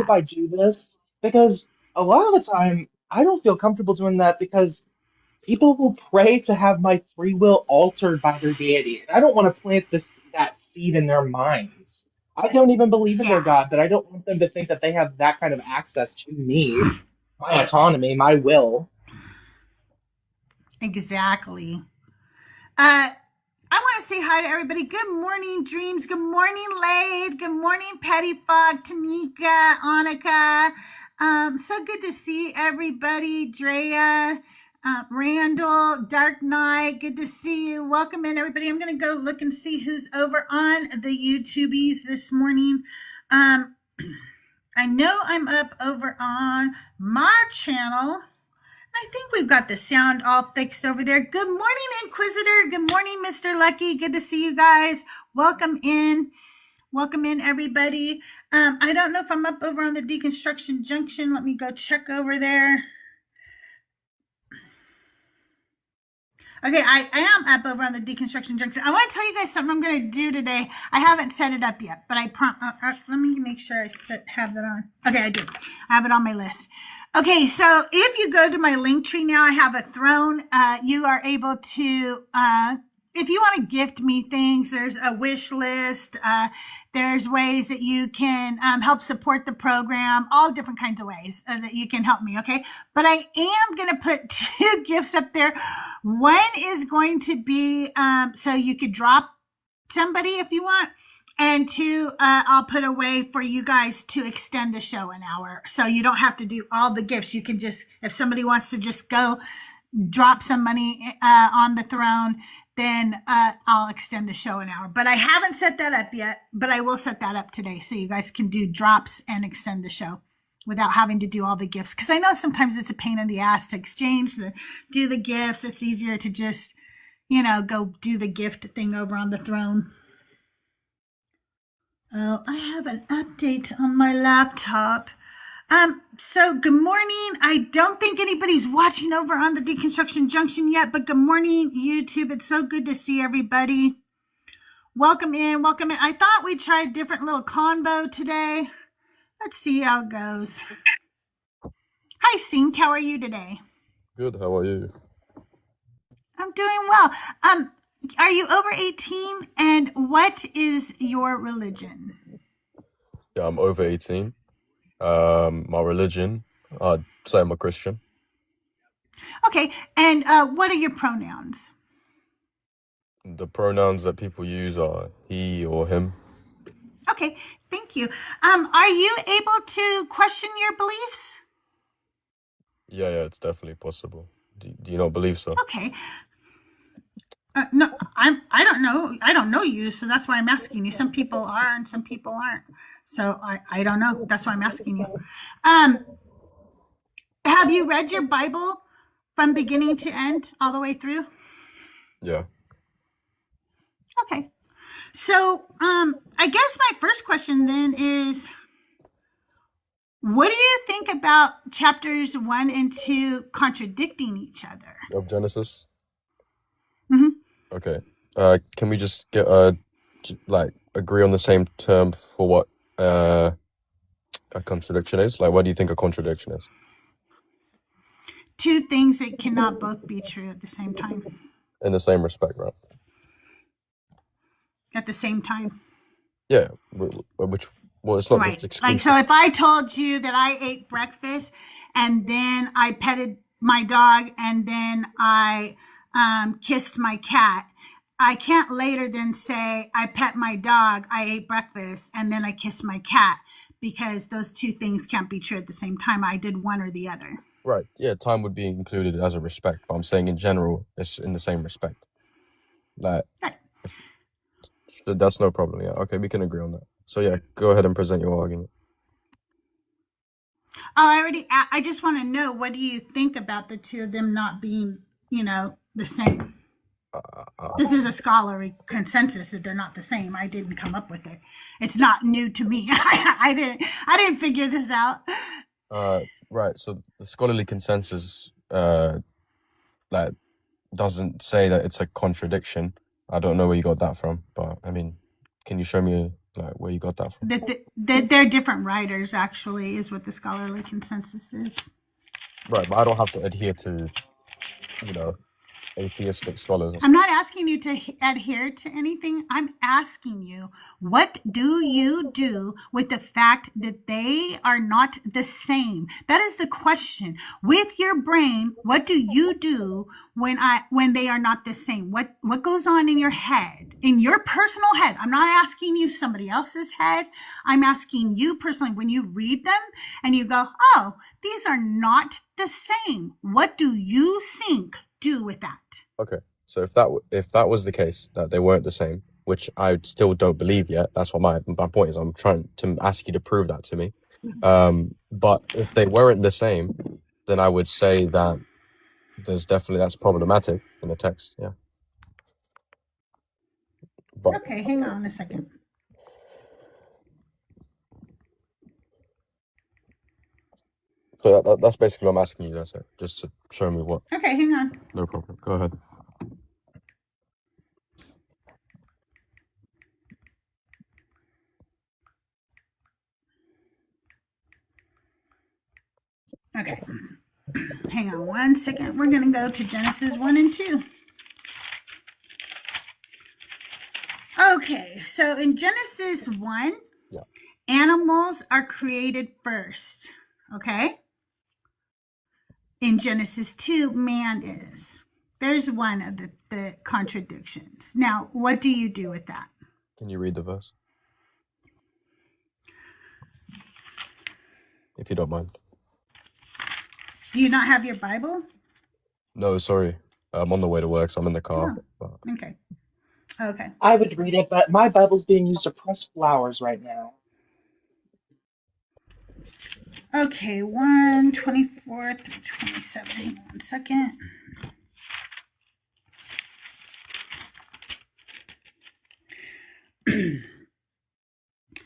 if I do this because a lot of the time I don't feel comfortable doing that because people will pray to have my free will altered by their deity. And I don't want to plant that seed in their minds. I don't even believe in their Yeah, God, but I don't want them to think that they have that kind of access to me, my autonomy, my will. exactly. Uh, I want to say hi to everybody. Good morning, Dreams. Good morning, Lathe. Good morning, Petty Fog, Tanika, Annika. So good to see everybody. Drea, Randall, Dark Knight. Good to see you. Welcome in, everybody. I'm going to go look and see who's over on the YouTubies this morning. Um, I know I'm up over on my channel. I think we've got the sound all fixed over there. Good morning, Inquisitor. Good morning, Mr. Lucky. Good to see you guys. Welcome in. Welcome in, everybody. I don't know if I'm up over on the Deconstruction Junction. Let me go check over there. Okay, I am up over on the Deconstruction Junction. I want to tell you guys something I'm going to do today. I haven't set it up yet, but let me make sure I have that on. Okay, I do. I have it on my list. Okay, so if you go to my link tree now, I have a throne. You are able to, if you want to gift me things, there's a wish list. There's ways that you can help support the program, all different kinds of ways that you can help me, okay? But I am going to put 2 gifts up there. One is going to be so you could drop somebody if you want. And 2, I'll put a way for you guys to extend the show an hour. So you don't have to do all the gifts. You can just, if somebody wants to just go drop some money on the throne, then I'll extend the show an hour. But I haven't set that up yet, but I will set that up today so you guys can do drops and extend the show without having to do all the gifts. Because I know sometimes it's a pain in the ass to do the gifts. It's easier to just, go do the gift thing over on the throne. Oh, I have an update on my laptop. So good morning. I don't think anybody's watching over on the Deconstruction Junction yet, but good morning, YouTube. It's so good to see everybody. Welcome in, welcome in. I thought we'd try a different little combo today. Let's see how it goes. Hi, Sink. How are you today? Good, how are you? I'm doing well. Are you over 18? And what is your religion? Yeah, I'm over 18. My religion, I'd say I'm a Christian. Okay, and what are your pronouns? The pronouns that people use are he or him. Okay, thank you. Are you able to question your beliefs? Yeah, it's definitely possible. Do you not believe so? Okay. No, I don't know. I don't know you, so that's why I'm asking you. Some people are and some people aren't. So I don't know. That's why I'm asking you. Have you read your Bible from beginning to end, all the way through? Yeah. Okay. So I guess my first question then is, what do you think about chapters 1 and 2 contradicting each other? Of Genesis? Mm-hmm. Okay. Can we just get agree on the same term for what a contradiction is? Like, what do you think a contradiction is? 2 things that cannot both be true at the same time. In the same respect, right? At the same time. Yeah. It's not just exclusive. Like, so if I told you that I ate breakfast and then I petted my dog and then I kissed my cat, I can't later then say I pet my dog, I ate breakfast, and then I kissed my cat, because those 2 things can't be true at the same time. I did one or the other. Right. Yeah, time would be included as a respect, but I'm saying in general, it's in the same respect. Like, right. That's no problem. Yeah. Okay, we can agree on that. So yeah, go ahead and present your argument. Oh, I just want to know, what do you think about the 2 of them not being, the same? This is a scholarly consensus that they're not the same. I didn't come up with it. It's not new to me. I didn't figure this out. Right. So the scholarly consensus doesn't say that it's a contradiction. I don't know where you got that from, but I mean, can you show me Like where you got that from? That they're different writers, actually, is what the scholarly consensus is. Right, but I don't have to adhere to, atheistic scholars. I'm not asking you to adhere to anything. I'm asking you, what do you do with the fact that they are not the same? That is the question. With your brain, what do you do when they are not the same? What goes on in your head, in your personal head? I'm not asking you somebody else's head. I'm asking you personally, when you read them and you go, oh, these are not the same. What do you think? Do with that? Okay, so if that was the case, that they weren't the same, which I still don't believe yet. That's what my point is. I'm trying to ask you to prove that to me. But if they weren't the same, then I would say that that's problematic in the text. Yeah. But okay, hang on a second. so that's basically what I'm asking you. That's it. Just to show me what. Okay, hang on. No problem. Go ahead. Okay. Hang on one second. We're going to go to Genesis 1 and 2. Okay, so in Genesis 1, Yeah. Animals are created first. Okay? In Genesis 2, man is. There's one of the contradictions. Now, what do you do with that? Can you read the verse? If you don't mind. Do you not have your Bible? No, sorry. I'm on the way to work, so I'm in the car. Oh, okay. Okay. I would read it, but my Bible's being used to press flowers right now. Okay, 1:24 through 27. Hang on 1 second.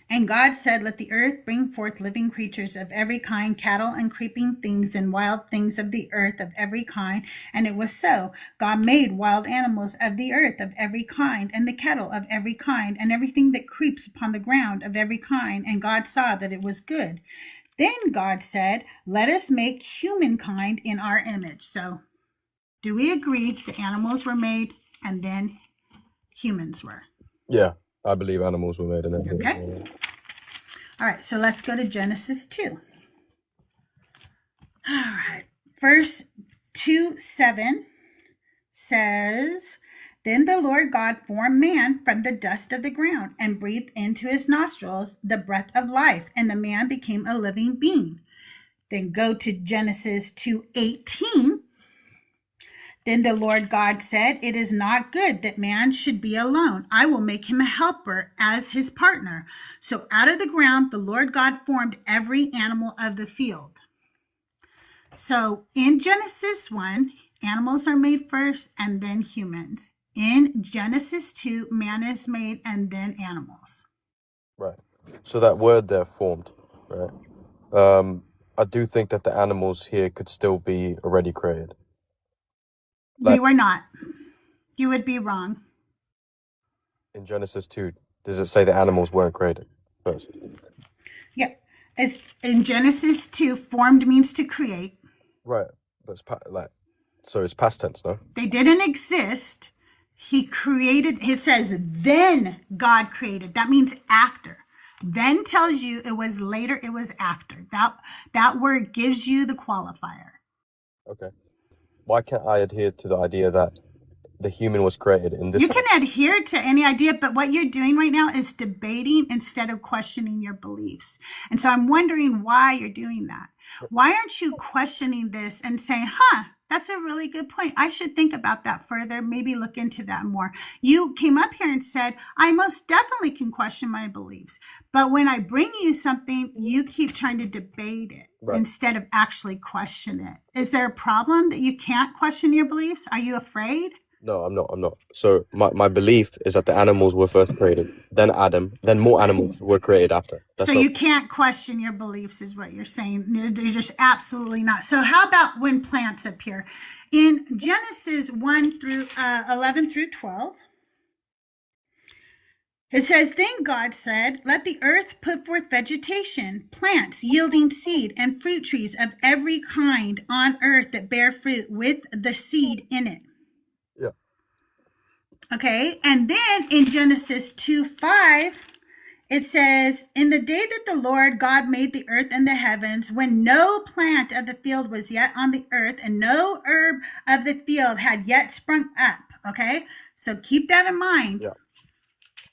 And God said, let the earth bring forth living creatures of every kind, cattle and creeping things and wild things of the earth of every kind. And it was so. God made wild animals of the earth of every kind, and the cattle of every kind, and everything that creeps upon the ground of every kind. And God saw that it was good. Then God said, let us make humankind in our image. So do we agree the animals were made and then humans were? Yeah, I believe animals were made in it. Okay. All right, so let's go to Genesis 2. All right. Verse 2:7 says, then the Lord God formed man from the dust of the ground and breathed into his nostrils the breath of life, and the man became a living being. Then go to Genesis 2:18. Then the Lord God said, it is not good that man should be alone. I will make him a helper as his partner. So out of the ground, the Lord God formed every animal of the field. So in Genesis 1, animals are made first and then humans. In Genesis 2, man is made and then animals. Right. So that word there, formed, right? I do think that the animals here could still be already created. They were not. You would be wrong. In Genesis 2, does it say the animals weren't created first? Yeah. It's in Genesis 2, formed means to create. Right. But so it's past tense, no? They didn't exist. He created, it says, then God created. That means after. Then tells you it was later, it was after. That word gives you the qualifier. Okay. Why can't I adhere to the idea that the human was created in this? You can adhere to any idea, but what you're doing right now is debating instead of questioning your beliefs. And so I'm wondering why you're doing that. Why aren't you questioning this and saying, that's a really good point. I should think about that further, maybe look into that more. You came up here and said, I most definitely can question my beliefs. But when I bring you something, you keep trying to debate it instead of actually question it. Is there a problem that you can't question your beliefs? Are you afraid? No, I'm not. So my belief is that the animals were first created, then Adam, then more animals were created after. You can't question your beliefs is what you're saying. You're just absolutely not. So how about when plants appear? In Genesis 1 through 11 through 12, It says, then God said, let the earth put forth vegetation, plants yielding seed, and fruit trees of every kind on earth that bear fruit with the seed in it. Yeah. Okay, and then in Genesis 2:5, it says, in the day that the Lord God made the earth and the heavens, when no plant of the field was yet on the earth, and no herb of the field had yet sprung up. Okay, so keep that in mind. Yeah.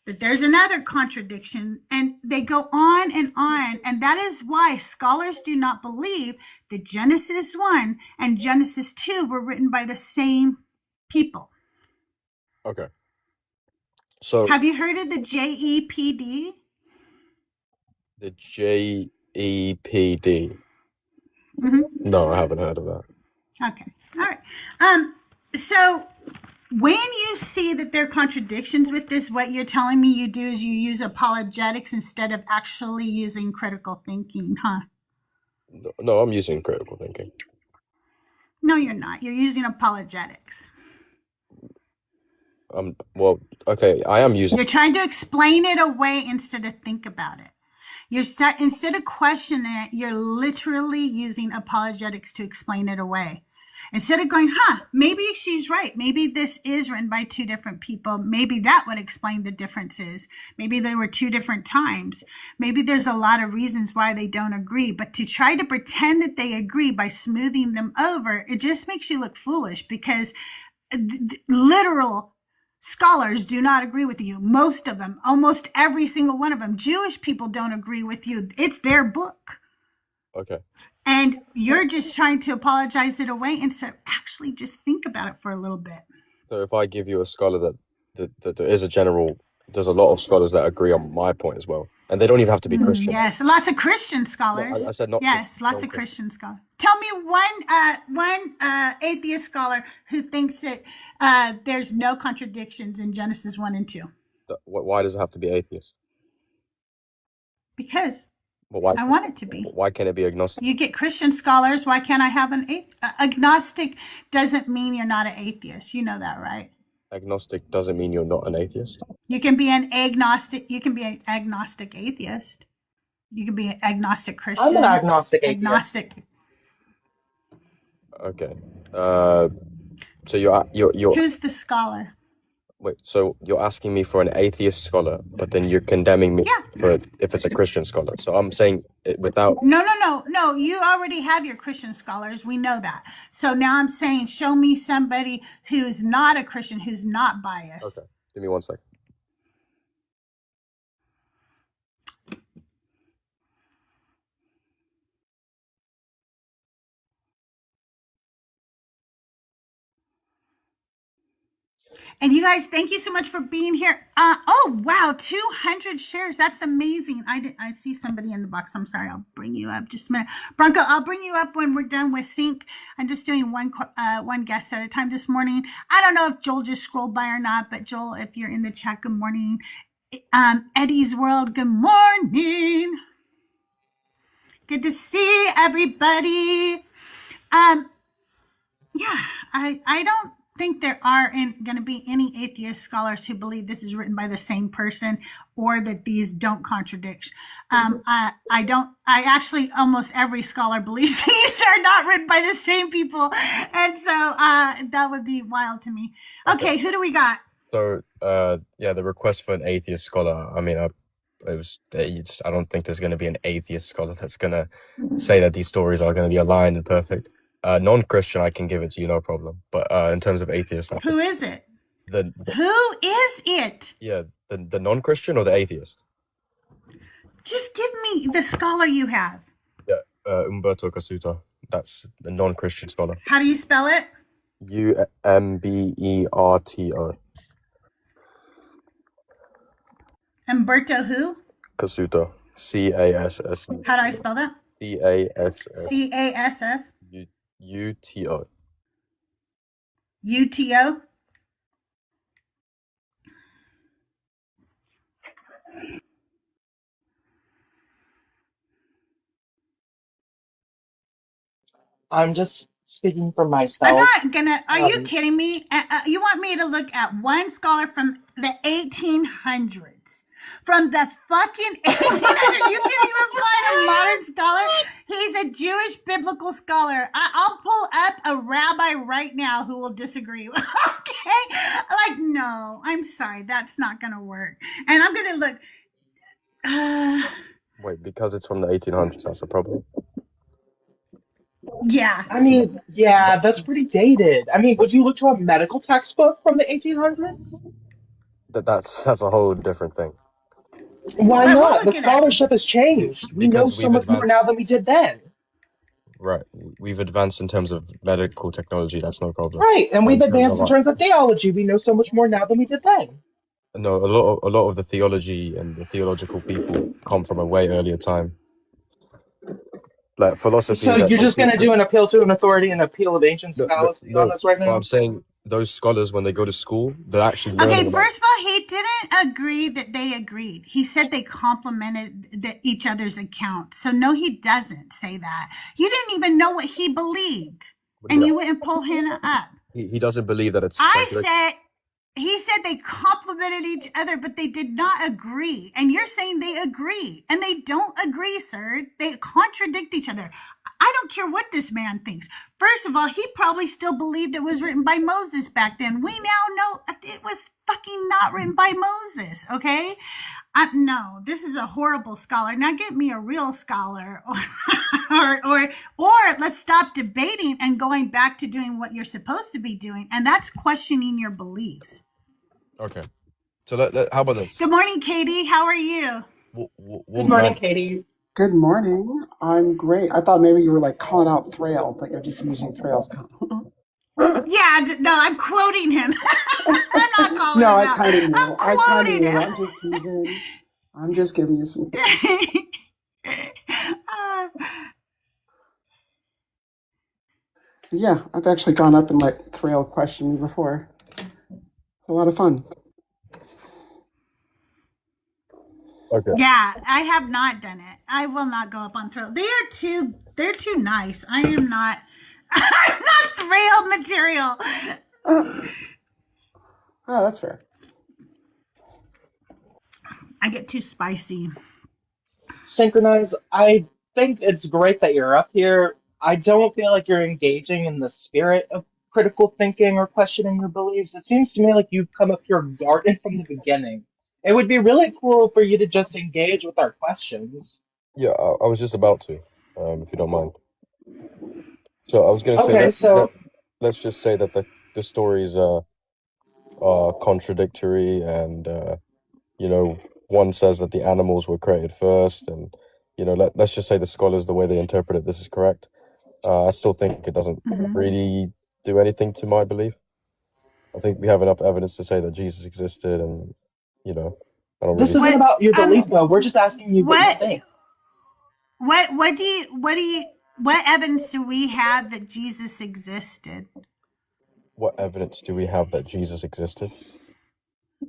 That there's another contradiction, and they go on, and that is why scholars do not believe that Genesis 1 and Genesis 2 were written by the same people. Okay. So have you heard of the JEPD? The JEPD. Mm-hmm. No, I haven't heard of that. Okay. All right. So when you see that there are contradictions with this, what you're telling me you do is you use apologetics instead of actually using critical thinking, huh? No, I'm using critical thinking. No, you're not. You're using apologetics. Well, okay, I am using. You're trying to explain it away instead of think about it. Instead of questioning it, you're literally using apologetics to explain it away. Instead of going, maybe she's right. Maybe this is written by two different people. Maybe that would explain the differences. Maybe they were two different times. Maybe there's a lot of reasons why they don't agree. But to try to pretend that they agree by smoothing them over, it just makes you look foolish, because literal scholars do not agree with you. Most of them, almost every single one of them. Jewish people don't agree with you. It's their book. Okay. And you're just trying to apologize it away instead of actually just think about it for a little bit. So if I give you a scholar that there is there's a lot of scholars that agree on my point as well. And they don't even have to be Christian. Yes, lots of Christian scholars. No, I said not. Yes, lots of Christian scholars. Tell me one atheist scholar who thinks that there's no contradictions in Genesis 1 and 2. Why does it have to be atheist? Because why, I want it to be. Why can't it be agnostic? You get Christian scholars. Why can't I have an agnostic? Doesn't mean you're not an atheist. You know that, right? Agnostic doesn't mean you're not an atheist. You can be an agnostic. You can be an agnostic atheist. You can be an agnostic Christian. I'm an agnostic atheist. Agnostic. Okay. So you're. Who's the scholar? Wait. So you're asking me for an atheist scholar, but then you're condemning me for if it's a Christian scholar. So I'm saying it without. No. You already have your Christian scholars. We know that. So now I'm saying, show me somebody who's not a Christian, who's not biased. Okay. Give me 1 second. And you guys, thank you so much for being here. Oh, wow, 200 shares. That's amazing. I see somebody in the box. I'm sorry. I'll bring you up just a minute. Bronco, I'll bring you up when we're done with sync. I'm just doing one guest at a time this morning. I don't know if Joel just scrolled by or not, but Joel, if you're in the chat, good morning. Eddie's World, good morning. Good to see everybody. Yeah, I don't think there are going to be any atheist scholars who believe this is written by the same person or that these don't contradict. I actually, almost every scholar believes these are not written by the same people. And so that would be wild to me. Okay, who do we got? So, the request for an atheist scholar, I mean, I don't think there's going to be an atheist scholar that's going to say that these stories are going to be aligned and perfect. Non-Christian, I can give it to you, no problem. But in terms of atheist, who is it? Who is it? Yeah, the non-Christian or the atheist? Just give me the scholar you have. Yeah, Umberto Casuta. That's a non-Christian scholar. How do you spell it? Umberto. Umberto who? Casuta. Cass. How do I spell that? Cass. Cass. UTO. UTO? I'm just speaking for myself. I'm not gonna. Are you kidding me? You want me to look at one scholar from the 1800s from the fucking 1800s. You can even find a modern scholar. He's a Jewish biblical scholar. I'll pull up a rabbi right now who will disagree. Okay? Like, no, I'm sorry. That's not going to work. And I'm going to look. Wait, because it's from the 1800s, that's a problem. Yeah. I mean, yeah, that's pretty dated. I mean, would you look to a medical textbook from the 1800s? That's a whole different thing. Why But we'll not? The look it up. scholarship has changed. We know Because so we've much more now advanced. than we did then. Right. We've advanced in terms of medical technology, that's no problem. Right, and But we've in terms advanced of in terms of theology. We know so much more now than we did then. no, a lot of the theology and the theological people come from a way earlier time. Like philosophy So that you're just going to do an appeal to an authority and appeal of ancient fallacy on us right but now? I'm saying those scholars, when they go to school, they're actually learning Okay, about. first of all, he didn't agree that they agreed. He said they complemented each other's accounts. So no, he doesn't say that. You didn't even know what he believed, and Yeah, you went and pull him up. he doesn't believe that it's He said they complemented each other, but they did not agree. And you're saying they agree, and they don't agree, sir. They contradict each other. I don't care what this man thinks. First of all, he probably still believed it was written by Moses back then. We now know it was fucking not written by Moses, okay? No, this is a horrible scholar. Now get me a real scholar, or let's stop debating and going back to doing what you're supposed to be doing, and that's questioning your beliefs. Okay. So how about this? Good morning, Katie. How are you? Good morning, Katie. Good morning. I'm great. I thought maybe you were like calling out Thrail, but you're just using Thrail's comment. Yeah, no, I'm quoting him. I'm not calling No, him I out. kind of knew. I'm quoting him. I'm just teasing. I'm just giving you some. Yeah, I've actually gone up and let Thrail question me before. It's a lot of fun. Okay. Yeah, I have not done it. I will not go up on Thrill. They're too nice. I am not I'm not Thrill material. Oh, that's fair. I get too spicy. Synchronize, I think it's great that you're up here. I don't feel like you're engaging in the spirit of critical thinking or questioning your beliefs. It seems to me like you've come up here guarded from the beginning. It would be really cool for you to just engage with our questions. Yeah, I was just about to, if you don't mind. So I was going to say Okay, so let's just say that the stories are contradictory, and one says that the animals were created first, and let's just say the scholars, the way they interpret it, this is correct. I still think it doesn't really do anything to my belief. I think we have enough evidence to say that Jesus existed, and I don't this really. isn't about your belief, though. We're just asking you what you think. What evidence do we have that Jesus existed? What evidence do we have that Jesus existed?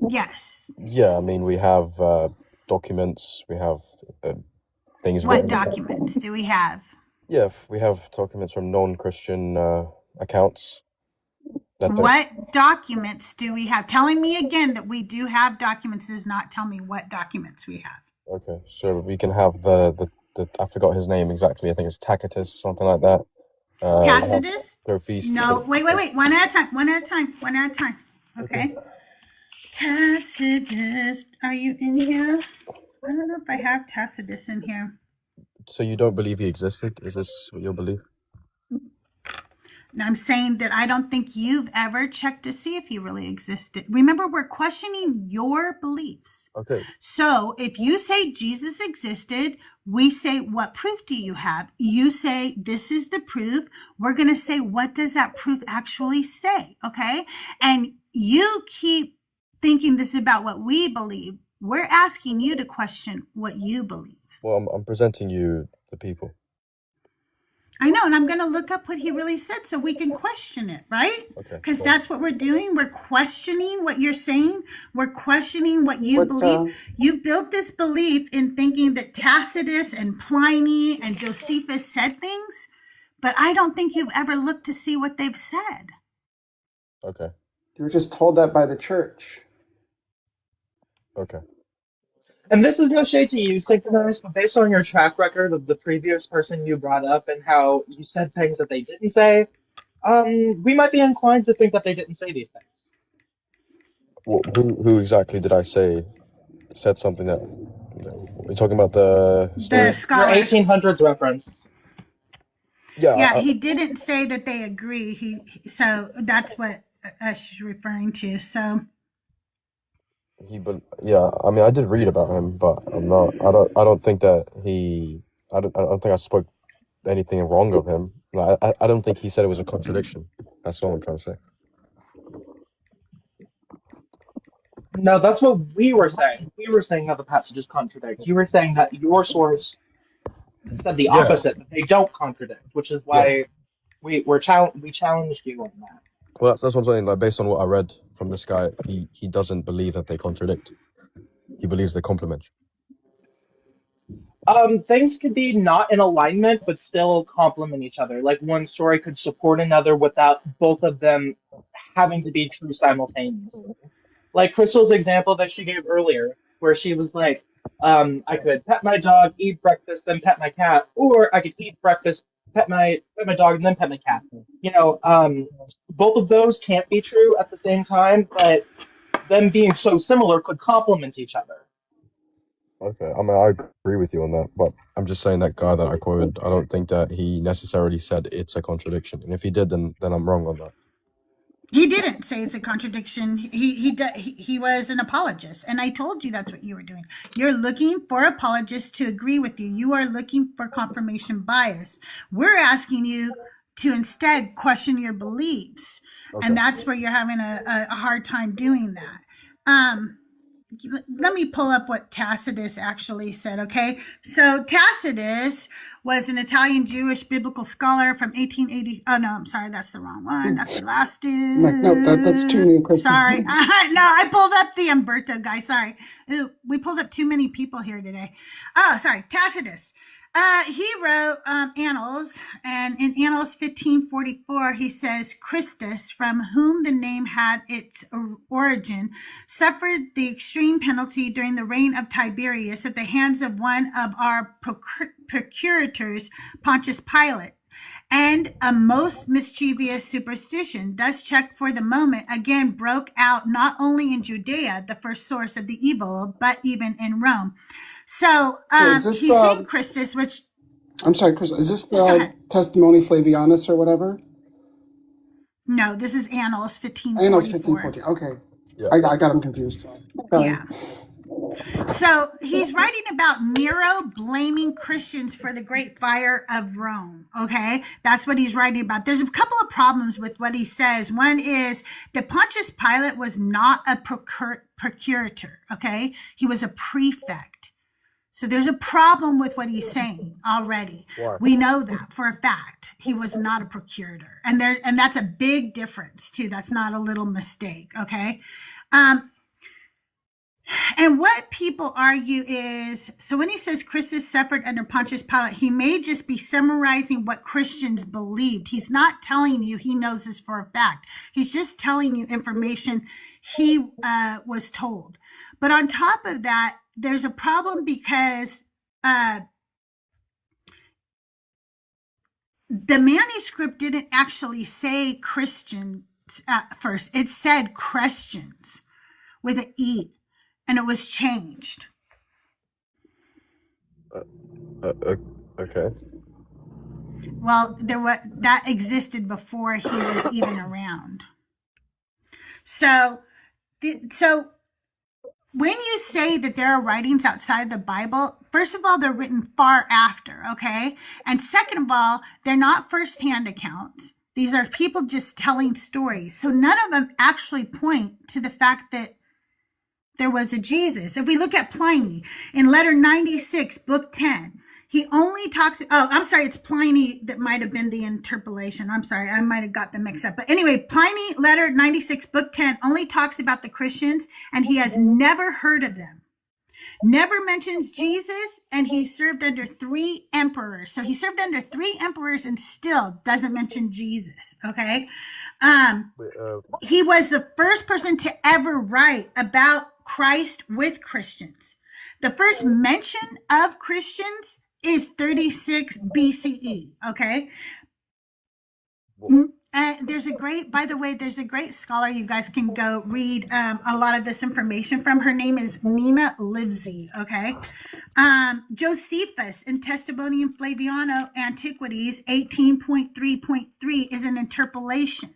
Yes. Yeah, I mean, we have documents, we have things What written. documents do we have? Yeah, we have documents from non-Christian accounts. What documents do we have? Telling me again that we do have documents does not tell me what documents we have. Okay, so we can have the I forgot his name exactly. I think it's Tacitus or something like that. Tacitus? No, wait. One at a time. Okay. Tacitus, are you in here? I don't know if I have Tacitus in here. So you don't believe he existed? Is this what you believe? And I'm saying that I don't think you've ever checked to see if he really existed. Remember, we're questioning your beliefs. Okay. So if you say Jesus existed, we say, what proof do you have? You say, this is the proof. We're going to say, what does that proof actually say? Okay. And you keep thinking this is about what we believe. We're asking you to question what you believe. Well, I'm presenting you the people. I know, and I'm going to look up what he really said so we can question it, right? Okay. Because that's what we're doing. We're questioning what you're saying. We're questioning what you believe. You built this belief in thinking that Tacitus and Pliny and Josephus said things, but I don't think you've ever looked to see what they've said. Okay. You were just told that by the church. Okay. And this is no shade to you, Synchronized, but based on your track record of the previous person you brought up and how you said things that they didn't say, we might be inclined to think that they didn't say these things. Who exactly did I say said something that? You're talking about the The historian? Your scholar. 1800s reference. Yeah, he didn't say that they agree. So that's what she's referring to. So yeah. I mean, I did read about him, but I'm not. I don't think that he. I don't think I spoke anything wrong of him. Like, I don't think he said it was a contradiction. That's all I'm trying to say. No, that's what we were saying. We were saying how the passages contradict. You were saying that your source said the Yeah. opposite, that they don't contradict, which is why we challenged you on that. Well, that's what I'm saying. Like, based on what I read from this guy, he doesn't believe that they contradict. He believes they complement. Things could be not in alignment, but still complement each other. Like one story could support another without both of them having to be true simultaneously. Like Crystal's example that she gave earlier, where she was like, I could pet my dog, eat breakfast, then pet my cat, or I could eat breakfast, pet my dog, and then pet my cat. You know, both of those can't be true at the same time, but them being so similar could complement each other. Okay, I mean, I agree with you on that, but I'm just saying that guy that I quoted, I don't think that he necessarily said it's a contradiction. And if he did, then I'm wrong on that. he didn't say it's a contradiction. He was an apologist, and I told you that's what you were doing. You're looking for apologists to agree with you. You are looking for confirmation bias. We're asking you to instead question your beliefs, Okay. and that's where you're having a hard time doing that. Let me pull up what Tacitus actually said, okay? So Tacitus was an Italian Jewish biblical scholar from 1880. Oh, no, I'm sorry. That's the wrong one. That's the last dude. No, that's too many questions. Sorry. No, I pulled up the Umberto guy. Sorry. Ooh, we pulled up too many people here today. Oh, sorry. Tacitus. He wrote Annals, and in Annals 1544, he says, Christus, from whom the name had its origin, suffered the extreme penalty during the reign of Tiberius at the hands of one of our procurators, Pontius Pilate, and a most mischievous superstition, thus checked for the moment, again broke out not only in Judea, the first source of the evil, but even in Rome. So he's saying Christus, which... I'm sorry, Chris, is this the Testimony Flavianus or whatever? No, this is Annals 1544. Annals 1514, okay. Yeah. I got him confused. Sorry. Yeah. So he's writing about Nero blaming Christians for the Great Fire of Rome. Okay, that's what he's writing about. There's a couple of problems with what he says. One is that Pontius Pilate was not a procurator. Okay, he was a prefect. So there's a problem with what he's saying already. Why? We know that for a fact. He was not a procurator, and that's a big difference too. That's not a little mistake. Okay. And what people argue is, so when he says Christus suffered under Pontius Pilate, he may just be summarizing what Christians believed. He's not telling you he knows this for a fact. He's just telling you information he was told. But on top of that, there's a problem because the manuscript didn't actually say Christians at first. It said Christians with an E. And it was changed. Okay. Well, that existed before he was even around. So when you say that there are writings outside the Bible, first of all, they're written far after, okay? And second of all, they're not firsthand accounts. These are people just telling stories. So none of them actually point to the fact that there was a Jesus. If we look at Pliny in letter 96, book 10, he only talks, it's Pliny that might have been the interpolation. I'm sorry, I might have got them mixed up. But anyway, Pliny, letter 96, book 10, only talks about the Christians, and he has never heard of them. Never mentions Jesus, and he served under 3 emperors. So he served under 3 emperors and still doesn't mention Jesus, okay? He was the first person to ever write about Christ with Christians. The first mention of Christians is 36 BCE. Okay. There's a great, by the way, there's a great scholar you guys can go read a lot of this information from. Her name is Nina Livesey. Okay. Josephus in Testimonium Flaviano Antiquities 18.3.3 is an interpolation.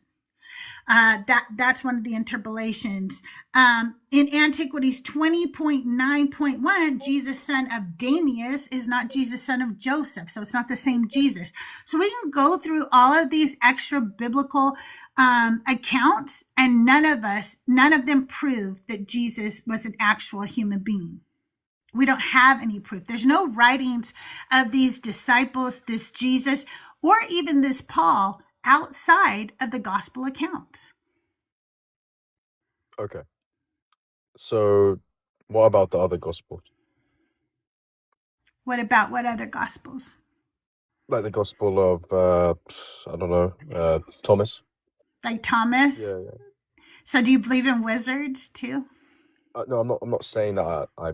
That's one of the interpolations. In Antiquities 20.9.1, Jesus, son of Damius, is not Jesus, son of Joseph. So it's not the same Jesus. So we can go through all of these extra biblical accounts, and none of them prove that Jesus was an actual human being. We don't have any proof. There's no writings of these disciples, this Jesus, or even this Paul outside of the gospel accounts. Okay. So, what about the other gospels? What about what other gospels? Like the gospel of, I don't know, Thomas? Like Thomas? Yeah. So do you believe in wizards too? No, I'm not saying that I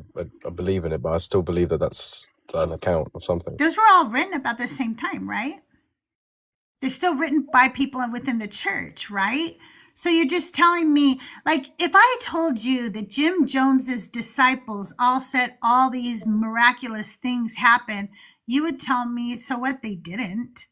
believe in it, but I still believe that that's an account of something. Those were all written about the same time, right? They're still written by people within the church, right? So you're just telling me, like, if I told you that Jim Jones's disciples all said all these miraculous things happen, you would tell me, so what, they didn't?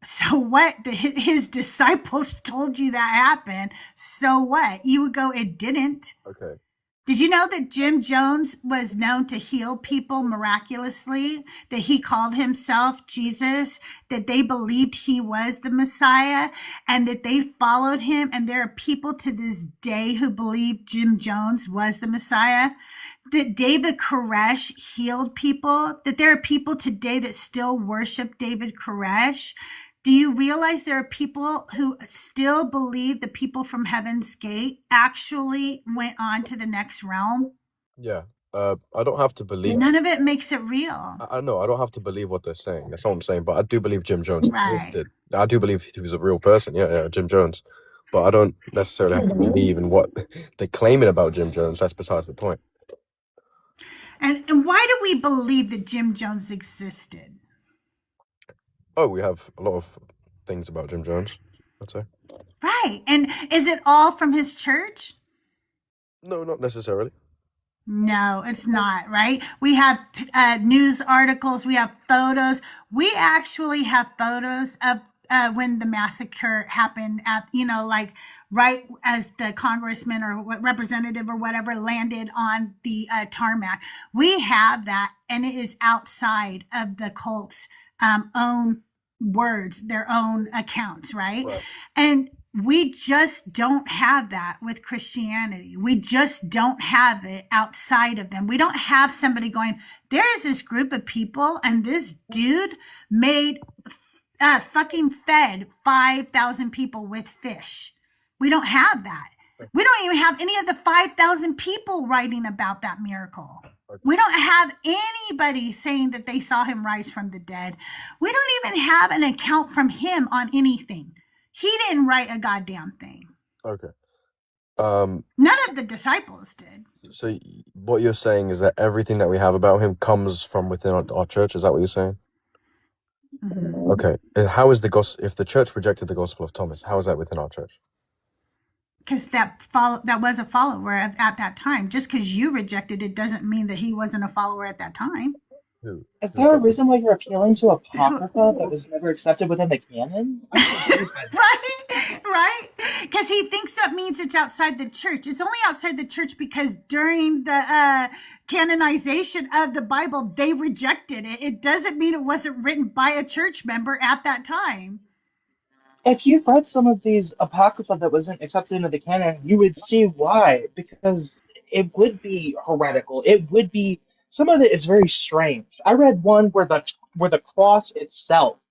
So what, his disciples told you that happened, so what? You would go, it didn't. Okay. Did you know that Jim Jones was known to heal people miraculously? That he called himself Jesus? That they believed he was the Messiah? And that they followed him? And there are people to this day who believe Jim Jones was the Messiah? That David Koresh healed people? That there are people today that still worship David Koresh? Do you realize there are people who still believe the people from Heaven's Gate actually went on to the next realm? Yeah. I don't have to believe. None of it makes it real. I know. I don't have to believe what they're saying. That's what I'm saying. But I do believe Jim Jones existed. I do believe he was a real person. Yeah, Jim Jones. But I don't necessarily have to believe in what they're claiming about Jim Jones. That's besides the point. And why do we believe that Jim Jones existed? Oh, we have a lot of things about Jim Jones, I'd say. Right. And is it all from his church? No, not necessarily. No, it's not, right? We have news articles, we have photos. We actually have photos of when the massacre happened at, like right as the congressman or representative or whatever landed on the tarmac. We have that, and it is outside of the cult's own words, their own accounts, right? And we just don't have that with Christianity. We just don't have it outside of them. We don't have somebody going, there's this group of people and this dude fucking fed 5,000 people with fish. We don't have that. We don't even have any of the 5,000 people writing about that miracle. We don't have anybody saying that they saw him rise from the dead. We don't even have an account from him on anything. He didn't write a goddamn thing. Okay. None of the disciples did. So what you're saying is that everything that we have about him comes from within our church? Is that what you're saying? Mm-hmm. Okay. How is the gospel? If the church rejected the gospel of Thomas, how is that within our church? Because that was a follower at that time. Just because you rejected it doesn't mean that he wasn't a follower at that time. Is there a reason why you're appealing to Apocrypha that was never accepted within the canon? I'm confused by that. Right? Because he thinks that means it's outside the church. It's only outside the church because during the canonization of the Bible, they rejected it. It doesn't mean it wasn't written by a church member at that time. If you've read some of these Apocrypha that wasn't accepted into the canon, you would see why. Because it would be heretical. It would be, some of it is very strange. I read one where the cross itself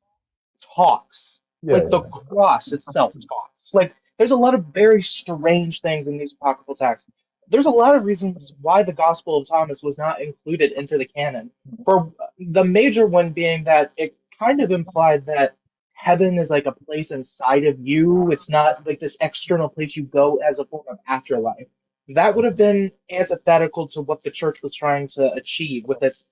talks. The cross itself talks. Like, there's a lot of very strange things in these apocryphal texts. There's a lot of reasons why the Gospel of Thomas was not included into the canon. For the major one being that it kind of implied that heaven is like a place inside of you. It's not like this external place you go as a form of afterlife. that would have been antithetical to what the church was trying to achieve with its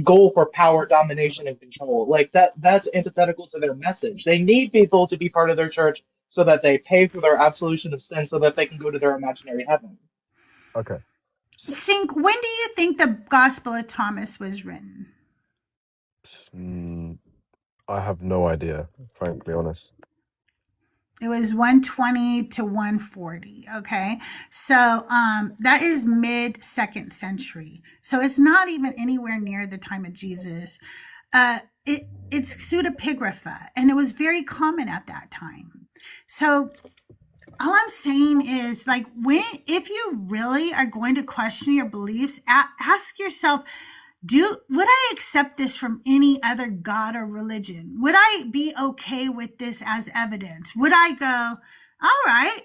goal for power, domination, and control. Like that's antithetical to their message. They need people to be part of their church so that they pay for their absolution of sin so that they can go to their imaginary heaven. Okay. Sink, when do you think the Gospel of Thomas was written? I have no idea, frankly honest. It was 120 to 140. Okay. So that is mid 2nd century. So it's not even anywhere near the time of Jesus. It's pseudepigrapha, and it was very common at that time. So all I'm saying is, like, if you really are going to question your beliefs, ask yourself, would I accept this from any other god or religion? Would I be okay with this as evidence? Would I go, all right?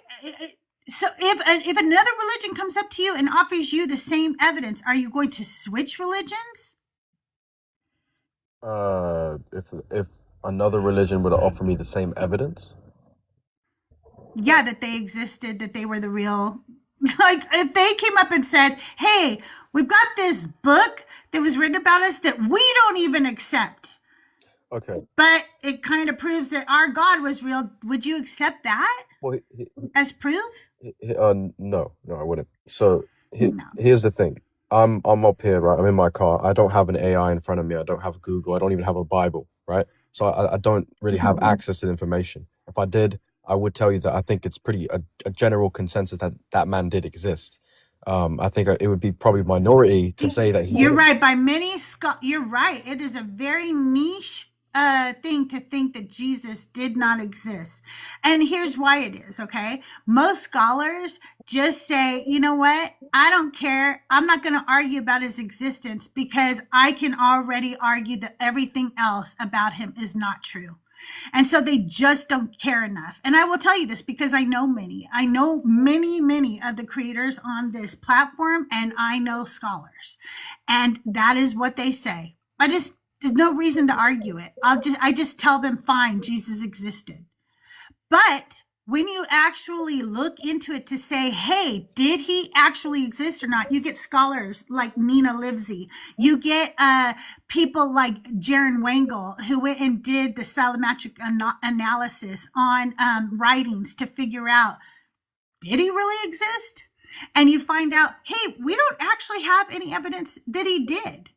So if another religion comes up to you and offers you the same evidence, are you going to switch religions? If another religion would offer me the same evidence? Yeah, that they existed, that they were the real. Like, if they came up and said, hey, we've got this book that was written about us that we don't even accept. Okay. But it kind of proves that our God was real. Would you accept that Well, as proof? no, I wouldn't. So No. here's the thing. I'm up here, right? I'm in my car. I don't have an AI in front of me. I don't have Google. I don't even have a Bible, right? So I don't really have access to the information. If I did, I would tell you that I think it's pretty a general consensus that that man did exist. I think it would be probably minority to say that he You're didn't. right. By many you're right. It is a very niche thing to think that Jesus did not exist. And here's why it is, okay? Most scholars just say, you know what? I don't care. I'm not going to argue about his existence because I can already argue that everything else about him is not true. And so they just don't care enough. And I will tell you this because I know many of the creators on this platform, and I know scholars. And that is what they say. There's no reason to argue it. I just tell them, fine, Jesus existed. But when you actually look into it to say, hey, did he actually exist or not? You get scholars like Nina Livesey. You get people like Jaron Wangel, who went and did the stylometric analysis on writings to figure out, did he really exist? And you find out, hey, we don't actually have any evidence that he did.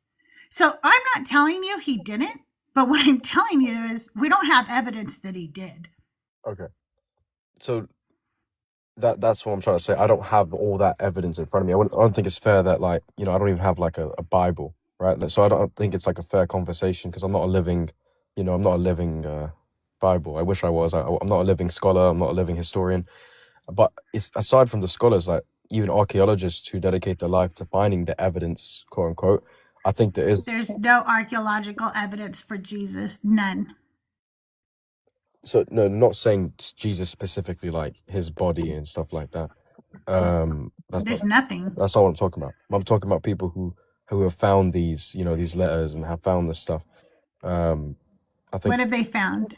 So I'm not telling you he didn't, but what I'm telling you is we don't have evidence that he did. Okay. So that's what I'm trying to say. I don't have all that evidence in front of me. I don't think it's fair that, like, I don't even have like a Bible, right? So I don't think it's like a fair conversation because I'm not a living Bible. I wish I was. I'm not a living scholar. I'm not a living historian. But it's aside from the scholars, like even archaeologists who dedicate their life to finding the evidence, quote unquote, I think there's no archaeological evidence for Jesus. None. So no, not saying Jesus specifically, like his body and stuff like that. There's nothing. That's not what I'm talking about. I'm talking about people who have found these, these letters and have found this stuff. I think. What have they found?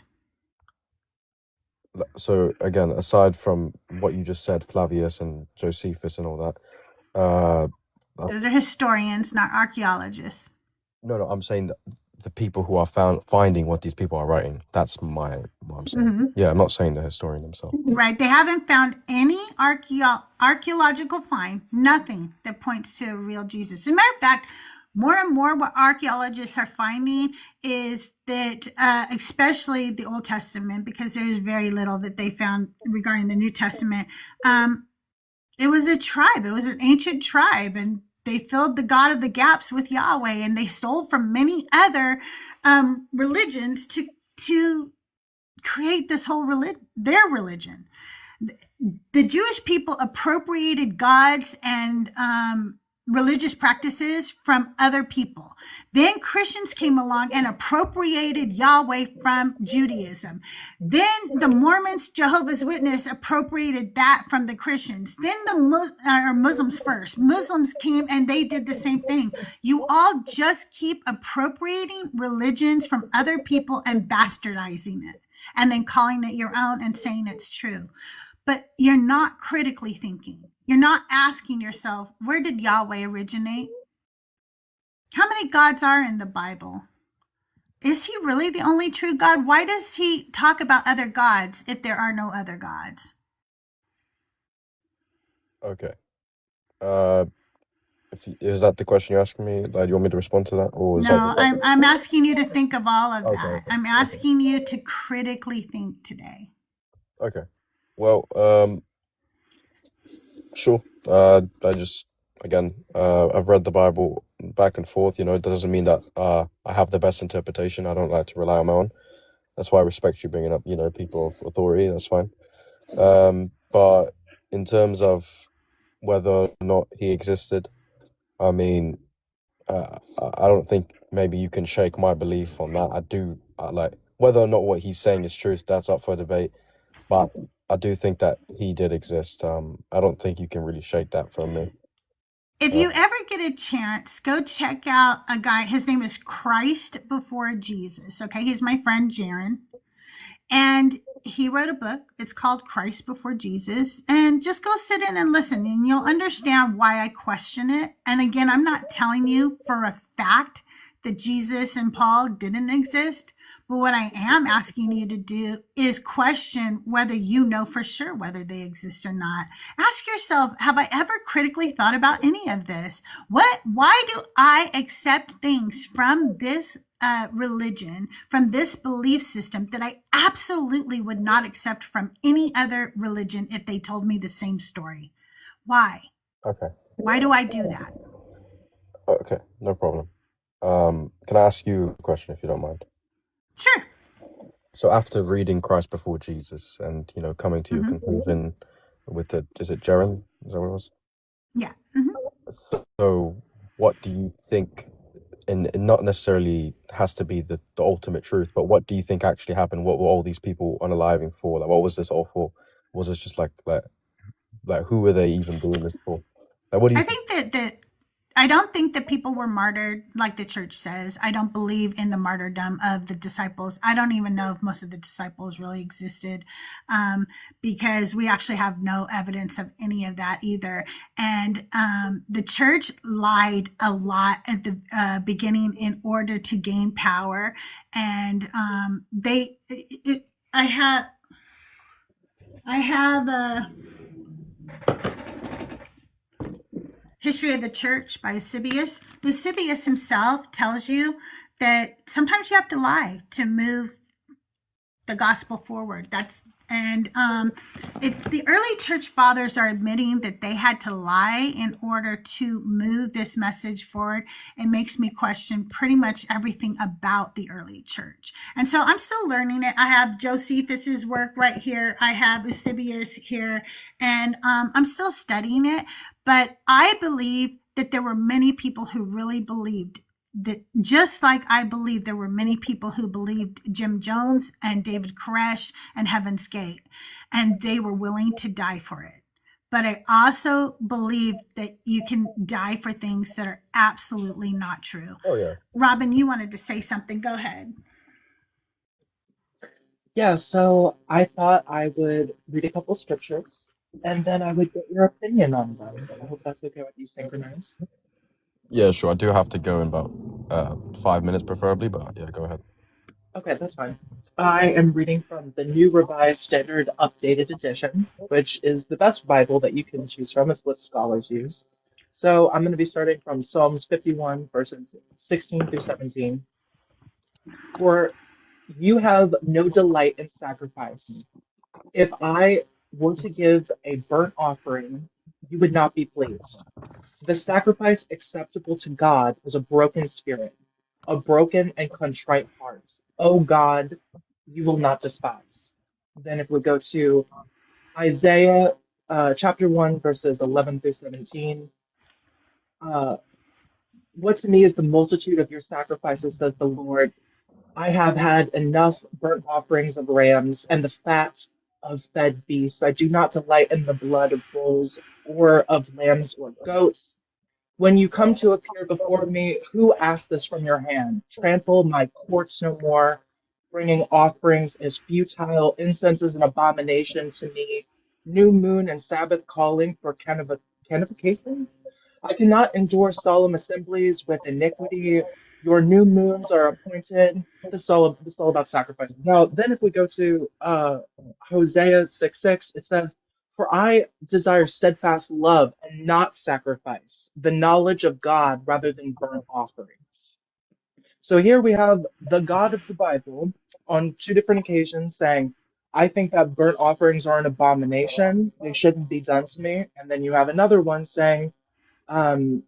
So again, aside from what you just said, Flavius and Josephus and all that, those are historians, not archaeologists. No, I'm saying that the people who are finding what these people are writing. That's what I'm saying. Mm-hmm. Yeah, I'm not saying the historian himself. Right. They haven't found any archaeological find, nothing that points to a real Jesus. As a matter of fact, more and more what archaeologists are finding is that, especially the Old Testament, because there's very little that they found regarding the New Testament, it was a tribe. It was an ancient tribe, and they filled the God of the gaps with Yahweh, and they stole from many other religions to create this whole their religion. The Jewish people appropriated gods and religious practices from other people. Then Christians came along and appropriated Yahweh from Judaism. Then the Mormons, Jehovah's Witness, appropriated that from the Christians. Then the Muslims first. Muslims came and they did the same thing. You all just keep appropriating religions from other people and bastardizing it, and then calling it your own and saying it's true. But you're not critically thinking. You're not asking yourself, where did Yahweh originate? How many gods are in the Bible? Is he really the only true God? Why does he talk about other gods if there are no other gods? Okay. Uh, is that the question you're asking me? Like, do you want me to respond to that, or is that? No, I'm asking you to think of all of Okay. that. Okay. I'm asking you to critically think today. Okay. Well, sure. I just again, I've read the Bible back and forth. You know, it doesn't mean that I have the best interpretation. I don't like to rely on my own. That's why I respect you bringing up, you know, people of authority. That's fine. But in terms of whether or not he existed, I mean, I don't think maybe you can shake my belief on that. I like whether or not what he's saying is truth. That's up for debate. But I do think that he did exist. I don't think you can really shake that from me. If Uh, you ever get a chance, go check out a guy. His name is Christ Before Jesus. Okay, he's my friend Jaron. And he wrote a book. It's called Christ Before Jesus. And just go sit in and listen, and you'll understand why I question it. And again, I'm not telling you for a fact that Jesus and Paul didn't exist. But what I am asking you to do is question whether you know for sure whether they exist or not. Ask yourself, have I ever critically thought about any of this? Why do I accept things from this religion, from this belief system that I absolutely would not accept from any other religion if they told me the same story? Why? okay. Why do I do that? Okay. No problem. Can I ask you a question if you don't mind? Sure. So after reading Christ Before Jesus and, you know, coming to your Mm-hmm. conclusion with the, is it Jaren? Is that what it was? Yeah. Mm-hmm. So what do you think, and not necessarily has to be the ultimate truth, but what do you think actually happened? What were all these people unaliving for? Like, what was this all for? Was this just like who were they even doing this for? Like, what do you I think? think that I don't think that people were martyred like the church says. I don't believe in the martyrdom of the disciples. I don't even know if most of the disciples really existed, because we actually have no evidence of any of that either. And the church lied a lot at the beginning in order to gain power. And I have a History of the Church by Eusebius. Eusebius himself tells you that sometimes you have to lie to move the gospel forward. If the early church fathers are admitting that they had to lie in order to move this message forward, it makes me question pretty much everything about the early church. And so I'm still learning it. I have Josephus's work right here. I have Eusebius here, and I'm still studying it. But I believe that there were many people who really believed that, just like I believe there were many people who believed Jim Jones and David Koresh and Heaven's Gate, and they were willing to die for it. But I also believe that you can die for things that are absolutely not true. Oh yeah. Robin, you wanted to say something. Go ahead. Yeah, so I thought I would read a couple scriptures and then I would get your opinion on them. I hope that's okay with you, Synchronize. Yeah, sure. I do have to go in about 5 minutes, preferably, but yeah, go ahead. Okay, that's fine. I am reading from the New Revised Standard Updated Edition, which is the best Bible that you can choose from. It's what scholars use. So I'm going to be starting from Psalms 51, verses 16 through 17. For you have no delight in sacrifice. If I were to give a burnt offering, you would not be pleased. The sacrifice acceptable to God is a broken spirit, a broken and contrite heart. O God, you will not despise. Then, if we go to Isaiah chapter 1, verses 11 through 17, uh, what to me is the multitude of your sacrifices, says the Lord. I have had enough burnt offerings of rams and the fat of fed beasts. I do not delight in the blood of bulls or of lambs or goats. When you come to appear before me, who asked this from your hand? Trample my courts no more. Bringing offerings is futile. Incense is an abomination to me. new moon and Sabbath calling for canification. I cannot endure solemn assemblies with iniquity. Your new moons are appointed. This is all about sacrifices. Now, then, if we go to Hosea 6:6, it says, "For I desire steadfast love and not sacrifice, the knowledge of God rather than burnt offerings." So here we have the God of the Bible on two different occasions saying, "I think that burnt offerings are an abomination. They shouldn't be done to me." And then you have another one saying, um,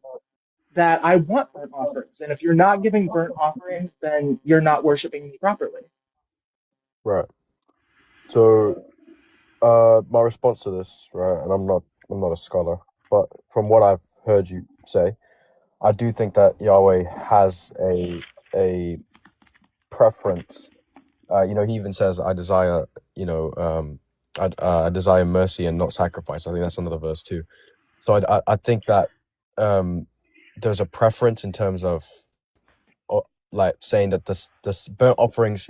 that I want burnt offerings. And if you're not giving burnt offerings, then you're not worshiping me properly. Right. So, my response to this, right, and I'm not a scholar, but from what I've heard you say, I do think that Yahweh has a preference. He even says, "I desire, I desire mercy and not sacrifice." I think that's another verse too. So I think that there's a preference in terms of like saying that this burnt offerings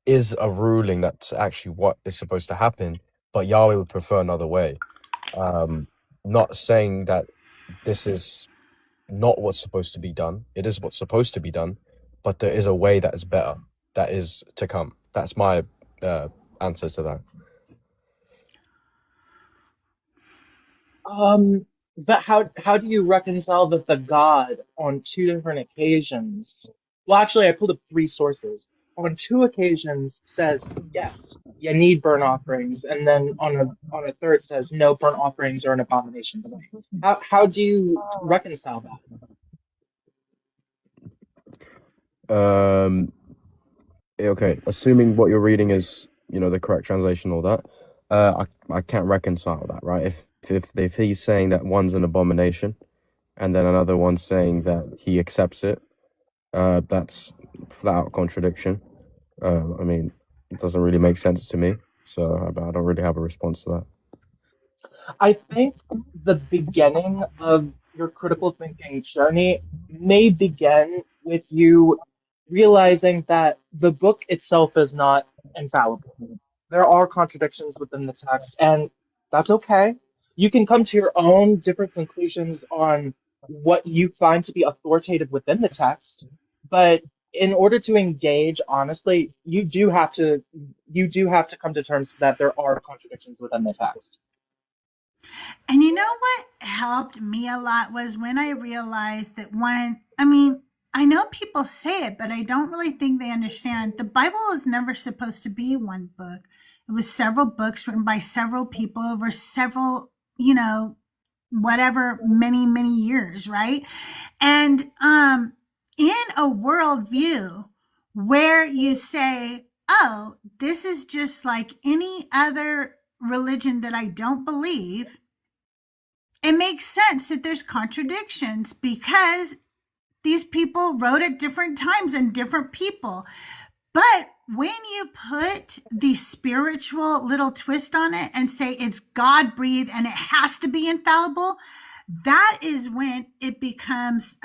is a ruling that's actually what is supposed to happen, but Yahweh would prefer another way. Not saying that this is not what's supposed to be done. It is what's supposed to be done, but there is a way that is better, that is to come. That's my answer to that. But how do you reconcile that the God on two different occasions? Well, actually, I pulled up three sources. On two occasions says yes, you need burnt offerings, and then on a third says no, burnt offerings are an abomination to me. How do you reconcile that? Okay, assuming what you're reading is, the correct translation, all that, I can't reconcile that, right? If he's saying that one's an abomination, and then another one's saying that he accepts it, that's flat out contradiction. I mean, it doesn't really make sense to me, so I don't really have a response to that. I think the beginning of your critical thinking journey may begin with you realizing that the book itself is not infallible. There are contradictions within the text, and that's okay. You can come to your own different conclusions on what you find to be authoritative within the text, but in order to engage honestly, you do have to come to terms that there are contradictions within the text. And you know what helped me a lot was when I realized that I know people say it, but I don't really think they understand. The Bible is never supposed to be one book. It was several books written by several people over several, whatever, many, many years, right? And in a worldview where you say, oh, this is just like any other religion that I don't believe, it makes sense that there's contradictions because these people wrote at different times and different people. But when you put the spiritual little twist on it and say it's God breathed and it has to be infallible, that is when it becomes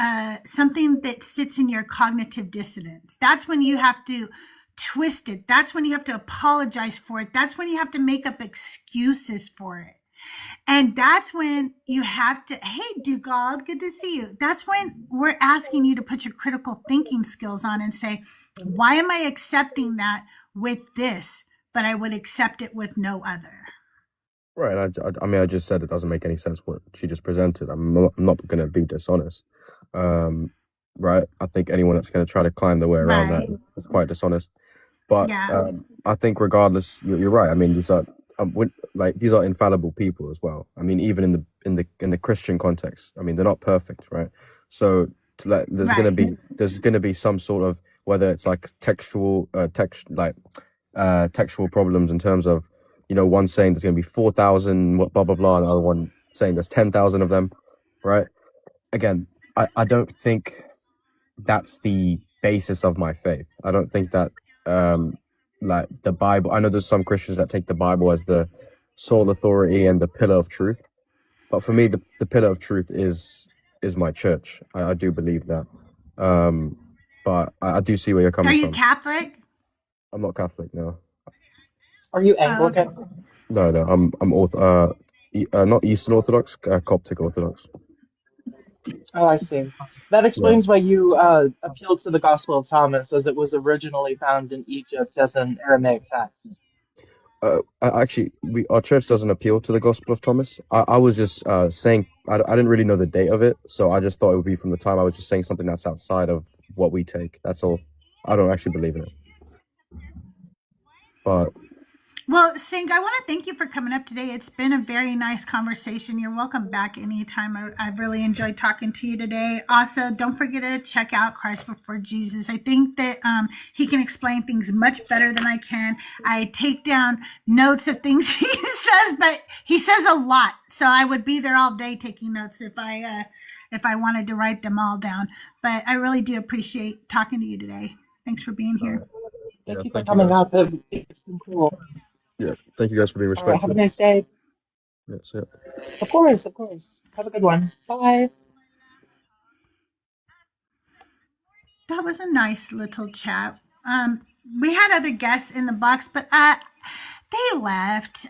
something that sits in your cognitive dissonance. That's when you have to twist it. That's when you have to apologize for it. That's when you have to make up excuses for it. And that's when you have to, hey, Dugald, good to see you. That's when we're asking you to put your critical thinking skills on and say, why am I accepting that with this, but I would accept it with no other? Right. I mean, I just said it doesn't make any sense what she just presented. I'm not going to be dishonest. Right. I think anyone that's going to try to climb their way around that is quite dishonest. But Yeah. I think regardless, you're right. I mean, these are infallible people as well. I mean, even in the Christian context, I mean, they're not perfect, right? So there's Right. gonna be some sort of, whether it's like textual problems in terms of, one saying there's gonna be 4,000 blah blah blah, and the other one saying there's 10,000 of them, right? Again, I don't think that's the basis of my faith. I don't think that like the Bible. I know there's some Christians that take the Bible as the sole authority and the pillar of truth, but for me, the pillar of truth is my church. I do believe that. But I do see where you're Are coming you from. Catholic? I'm not Catholic, no. Are you Oh, okay. Anglican? No, no, I'm not Eastern Orthodox, Coptic Orthodox. Oh, I see. That Yeah. explains why you appealed to the Gospel of Thomas, as it was originally found in Egypt as an Aramaic text. Actually, our church doesn't appeal to the Gospel of Thomas. I was just saying I didn't really know the date of it, so I just thought it would be from the time. I was just saying something that's outside of what we take. That's all. I don't actually believe in it. But Well, Sink, I want to thank you for coming up today. It's been a very nice conversation. You're welcome back anytime. I've really enjoyed talking to you today. Also, don't forget to check out Christ Before Jesus. I think that he can explain things much better than I can. I take down notes of things he says, but he says a lot. So I would be there all day taking notes if I wanted to write them all down. But I really do appreciate talking to you today. Thanks for being here. Thank yeah, you for thank you coming guys. up. It's been cool. Yeah, thank you guys for being All right, have a respectful. nice day. Yeah, so yeah. Of course, of course. Have a good one. Bye. That was a nice little chat. We had other guests in the box, but they left.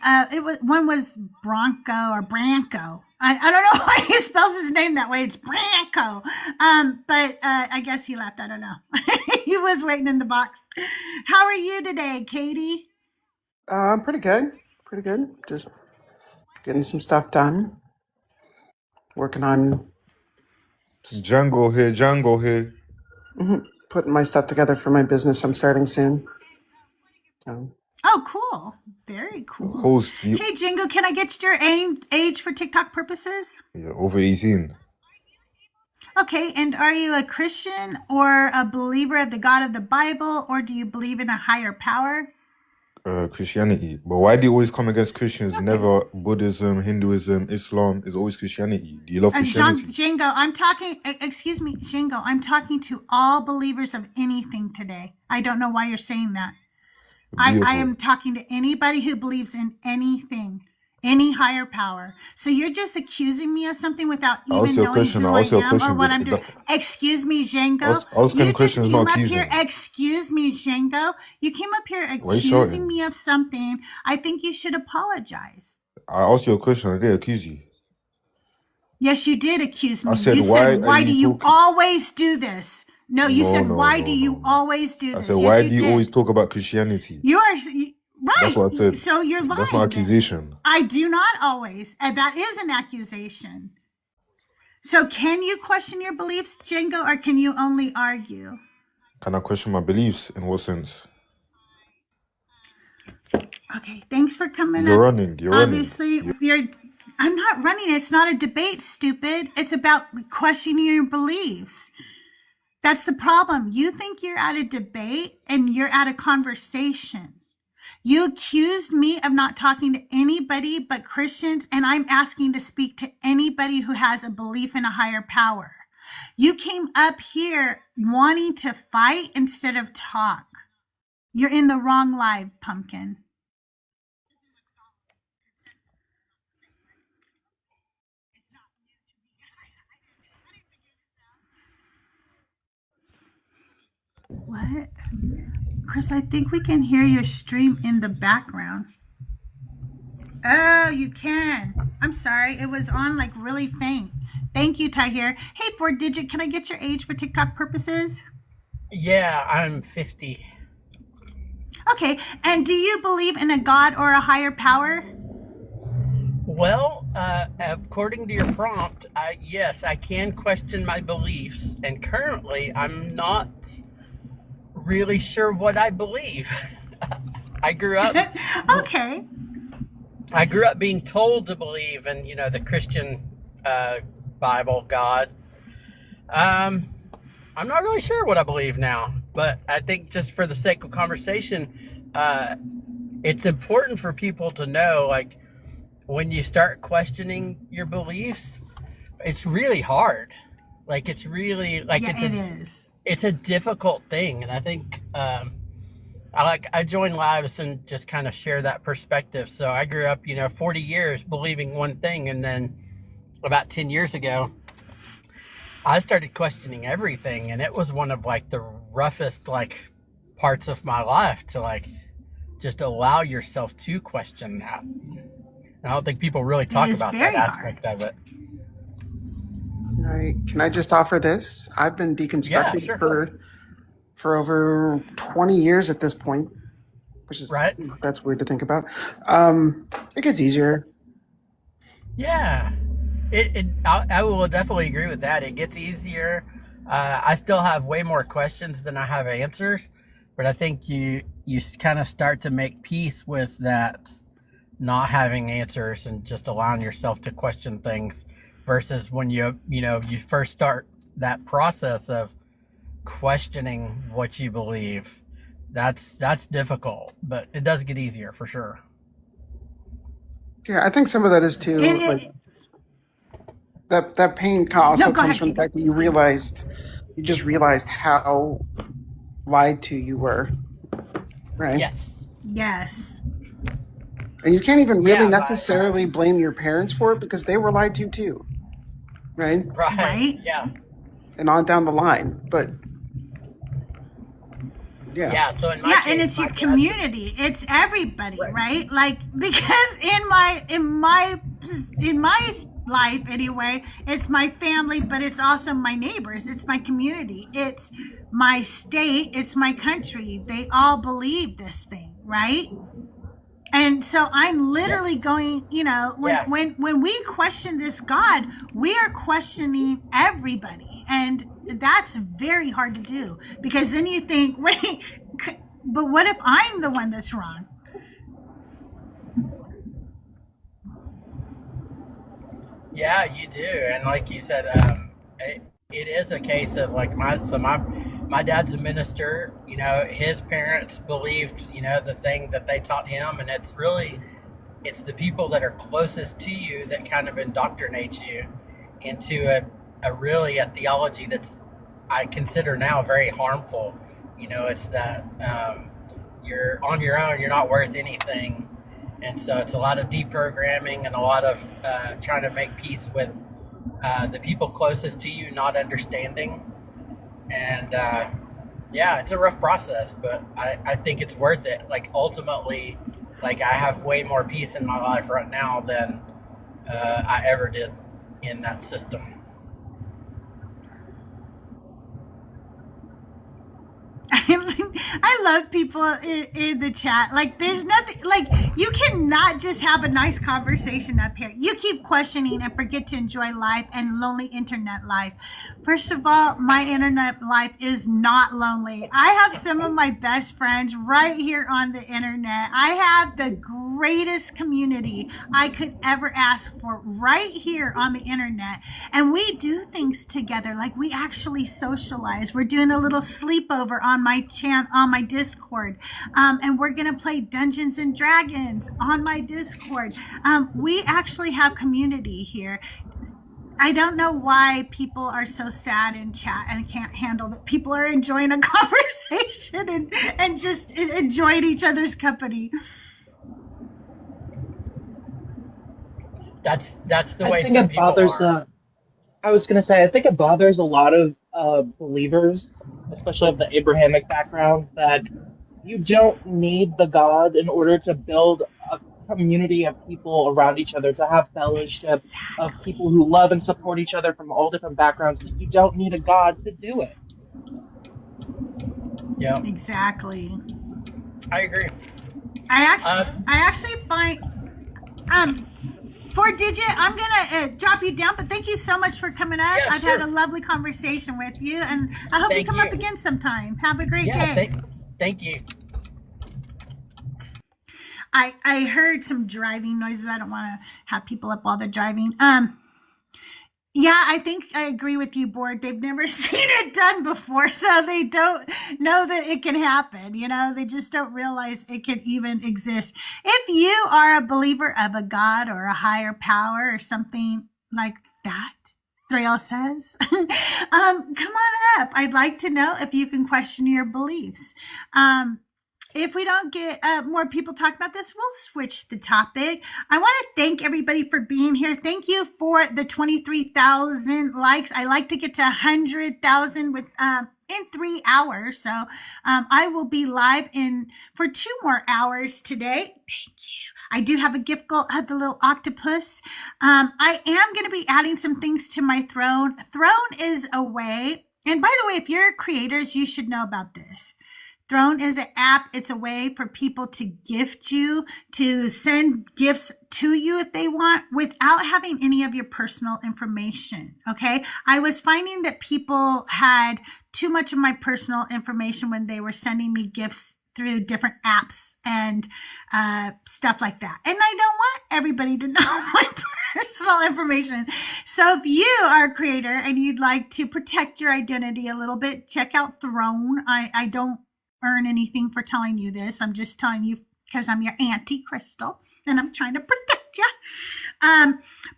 One was Bronco or Branco. I don't know why he spells his name that way. It's Branco. But I guess he left. I don't know. He was waiting in the box. How are you today, Katie? Pretty good. Pretty good. Just getting some stuff done. Working on Django here. putting my stuff together for my business I'm starting soon. So, Oh, cool. Very cool. Host, you, Hey, Jingo, can I get your age for TikTok purposes? you're over 18. Okay, and are you a Christian or a believer of the God of the Bible, or do you believe in a higher power? Christianity. But why do you always come against Christians? Okay. Never Buddhism, Hinduism, Islam. It's always Christianity. Do you love Christianity? Jingo, I'm talking, excuse me, Jingo, I'm talking to all believers of anything today. I don't know why you're saying that. I Beautiful. am talking to anybody who believes in anything, any higher power. So you're just accusing me of something without I'll even ask you a knowing question. who I'll I ask you a am or question. what but I'm it doing. don't- Excuse me, Django. asking You just questions, came not up here. accusing. Excuse me, Django. You came up here Why are you accusing shouting? me of something. I think you should apologize. I asked you a question. I didn't accuse you. Yes, you did accuse I me. said, You why said, are why do you you talking? always do this? No, you No, said, no, why no, do no, you no. always do I this? said, Yes, why you do you did. always talk about Christianity? You are That's what I right. said. So you're lying. That's my then. accusation. I do not always. And that is an accusation. So can you question your beliefs, Django, or can you only argue? Can I question my beliefs? In what sense? Okay, thanks for coming You're up. running. You're running. Obviously, I'm not running. It's not a debate, stupid. It's about questioning your beliefs. That's the problem. You think you're at a debate and you're at a conversation. You accused me of not talking to anybody but Christians, and I'm asking to speak to anybody who has a belief in a higher power. You came up here wanting to fight instead of talk. You're in the wrong live, pumpkin. What? Chris, I think we can hear your stream in the background. Oh, you can. I'm sorry. It was on like really faint. Thank you, Tahir. Hey, 4 Digit, can I get your age for TikTok purposes? Yeah, I'm 50. Okay. And do you believe in a God or a higher power? Well, according to your prompt, yes, I can question my beliefs, and currently I'm not really sure what I believe. I grew up Okay. I grew up being told to believe in, the Christian Bible God. I'm not really sure what I believe now, but I think just for the sake of conversation, it's important for people to know, like, when you start questioning your beliefs, it's really hard. Like, it's really like Yeah, it is. it's a difficult thing, and I think I join lives and just kind of share that perspective. So I grew up, 40 years believing one thing, and then about 10 years ago, I started questioning everything, and it was one of like the roughest like parts of my life to just allow yourself to question that. I don't think people really talk about that aspect of it. Can I just offer this? I've been Yeah, deconstructing sure. for over 20 years at this point, which is Right. That's weird to think about. It gets easier. Yeah. I will definitely agree with that. It gets easier. I still have way more questions than I have answers, but I think you kind of start to make peace with that not having answers and just allowing yourself to question things versus when you first start that process of questioning what you believe. That's difficult, but it does get easier for sure. Yeah, I think some of that is too that pain also comes from the fact that you just realized how lied to you were, right? Yes. And you can't even really necessarily blame your parents for it because they were lied to too, right? Right. Yeah. And on down the line, but yeah. So in my case, and it's your community. It's everybody, right? Like, because in my life anyway, it's my family, but it's also my neighbors. It's my community. It's my state. It's my country. They all believe this thing, right? And so I'm literally going, when we question this God, we are questioning everybody. And that's very hard to do because then you think, wait, but what if I'm the one that's wrong? Yeah, you do. And like you said, it is a case of like my dad's a minister. His parents believed, the thing that they taught him, and it's the people that are closest to you that kind of indoctrinate you into a theology that's I consider now very harmful. It's that you're on your own, you're not worth anything. And so it's a lot of deprogramming and a lot of trying to make peace with the people closest to you not understanding. And it's a rough process, but I think it's worth it. Like ultimately, like I have way more peace in my life right now than I ever did in that system. I love people in the chat. Like, there's nothing, like, you cannot just have a nice conversation up here. You keep questioning and forget to enjoy life and lonely internet life. First of all, my internet life is not lonely. I have some of my best friends right here on the internet. I have the greatest community I could ever ask for right here on the internet. And we do things together. Like, we actually socialize. We're doing a little sleepover on my channel, on my Discord, and we're gonna play Dungeons and Dragons on my Discord. We actually have community here. I don't know why people are so sad in chat and can't handle that people are enjoying a conversation and just enjoying each other's company. That's the way I think some it people bothers are. I was going to say, I think it bothers a lot of believers, especially of the Abrahamic background, that you don't need the God in order to build a community of people around each other, to have fellowship of people who love and support each other from all different backgrounds. That you don't need a God to do it. Yeah, exactly. I agree. I actually find 4-Digit, I'm gonna drop you down, but thank you so much for coming up. I've had a lovely conversation with you, and I hope you come up again sometime. Have a great day. Thank you. I heard some driving noises. I don't want to have people up while they're driving. Yeah, I think I agree with you, Board. They've never seen it done before, so they don't know that it can happen. They just don't realize it can even exist. If you are a believer of a God or a higher power or something like that, Thrail says, come on up. I'd like to know if you can question your beliefs. If we don't get more people talking about this, we'll switch the topic. I want to thank everybody for being here. Thank you for the 23,000 likes. I like to get to 100,000 with in 3 hours. So I will be live for 2 more hours today. Thank you. I do have a gift goal of the little octopus. I am going to be adding some things to my throne. Throne is a way, and by the way, if you're creators, you should know about this. Throne is an app. It's a way for people to gift you, to send gifts to you if they want, without having any of your personal information. Okay. I was finding that people had too much of my personal information when they were sending me gifts through different apps and stuff like that. And I don't want everybody to know my personal information. So if you are a creator and you'd like to protect your identity a little bit, check out Throne. I don't earn anything for telling you this. I'm just telling you because I'm your Auntie Crystal and I'm trying to protect you.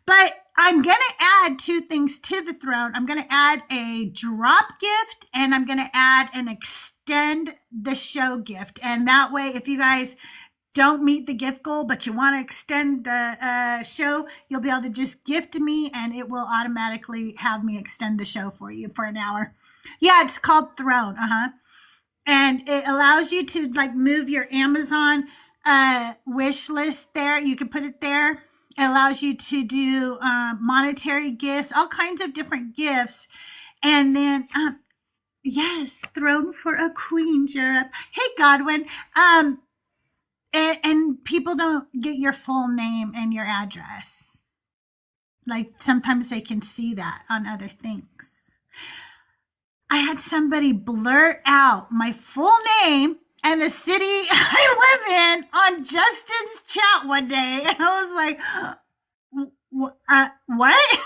But I'm going to add 2 things to the throne. I'm going to add a drop gift and I'm going to add an extend the show gift. And that way, if you guys don't meet the gift goal, but you want to extend the show, you'll be able to just gift me and it will automatically have me extend the show for you for an hour. Yeah, it's called Throne. And it allows you to like move your Amazon wish list there. You can put it there. It allows you to do monetary gifts, all kinds of different gifts. And then, yes, Throne for a Queen, Europe. Hey, Godwin. And people don't get your full name and your address. Like sometimes they can see that on other things. I had somebody blurt out my full name and the city I live in on Justin's chat one day. And I was like, what?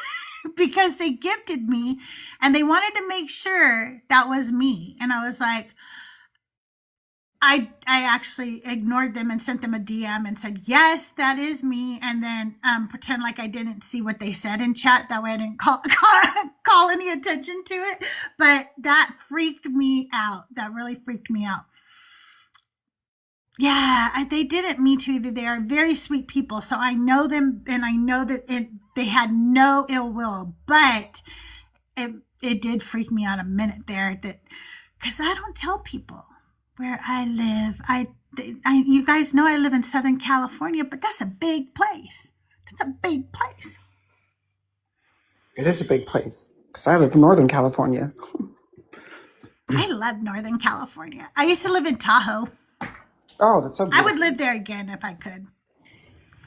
Because they gifted me and they wanted to make sure that was me. And I was like, I actually ignored them and sent them a DM and said, yes, that is me. And then pretend like I didn't see what they said in chat. That way I didn't call any attention to it. But that freaked me out. That really freaked me out. Yeah, they didn't mean to either. They are very sweet people. So I know them and I know that they had no ill will. But it did freak me out a minute there because I don't tell people where I live. You guys know I live in Southern California, but that's a big place. That's a big place. It is a big place because I live in Northern California. I love Northern California. I used to live in Tahoe. Oh, that's so beautiful. I would live there again if I could.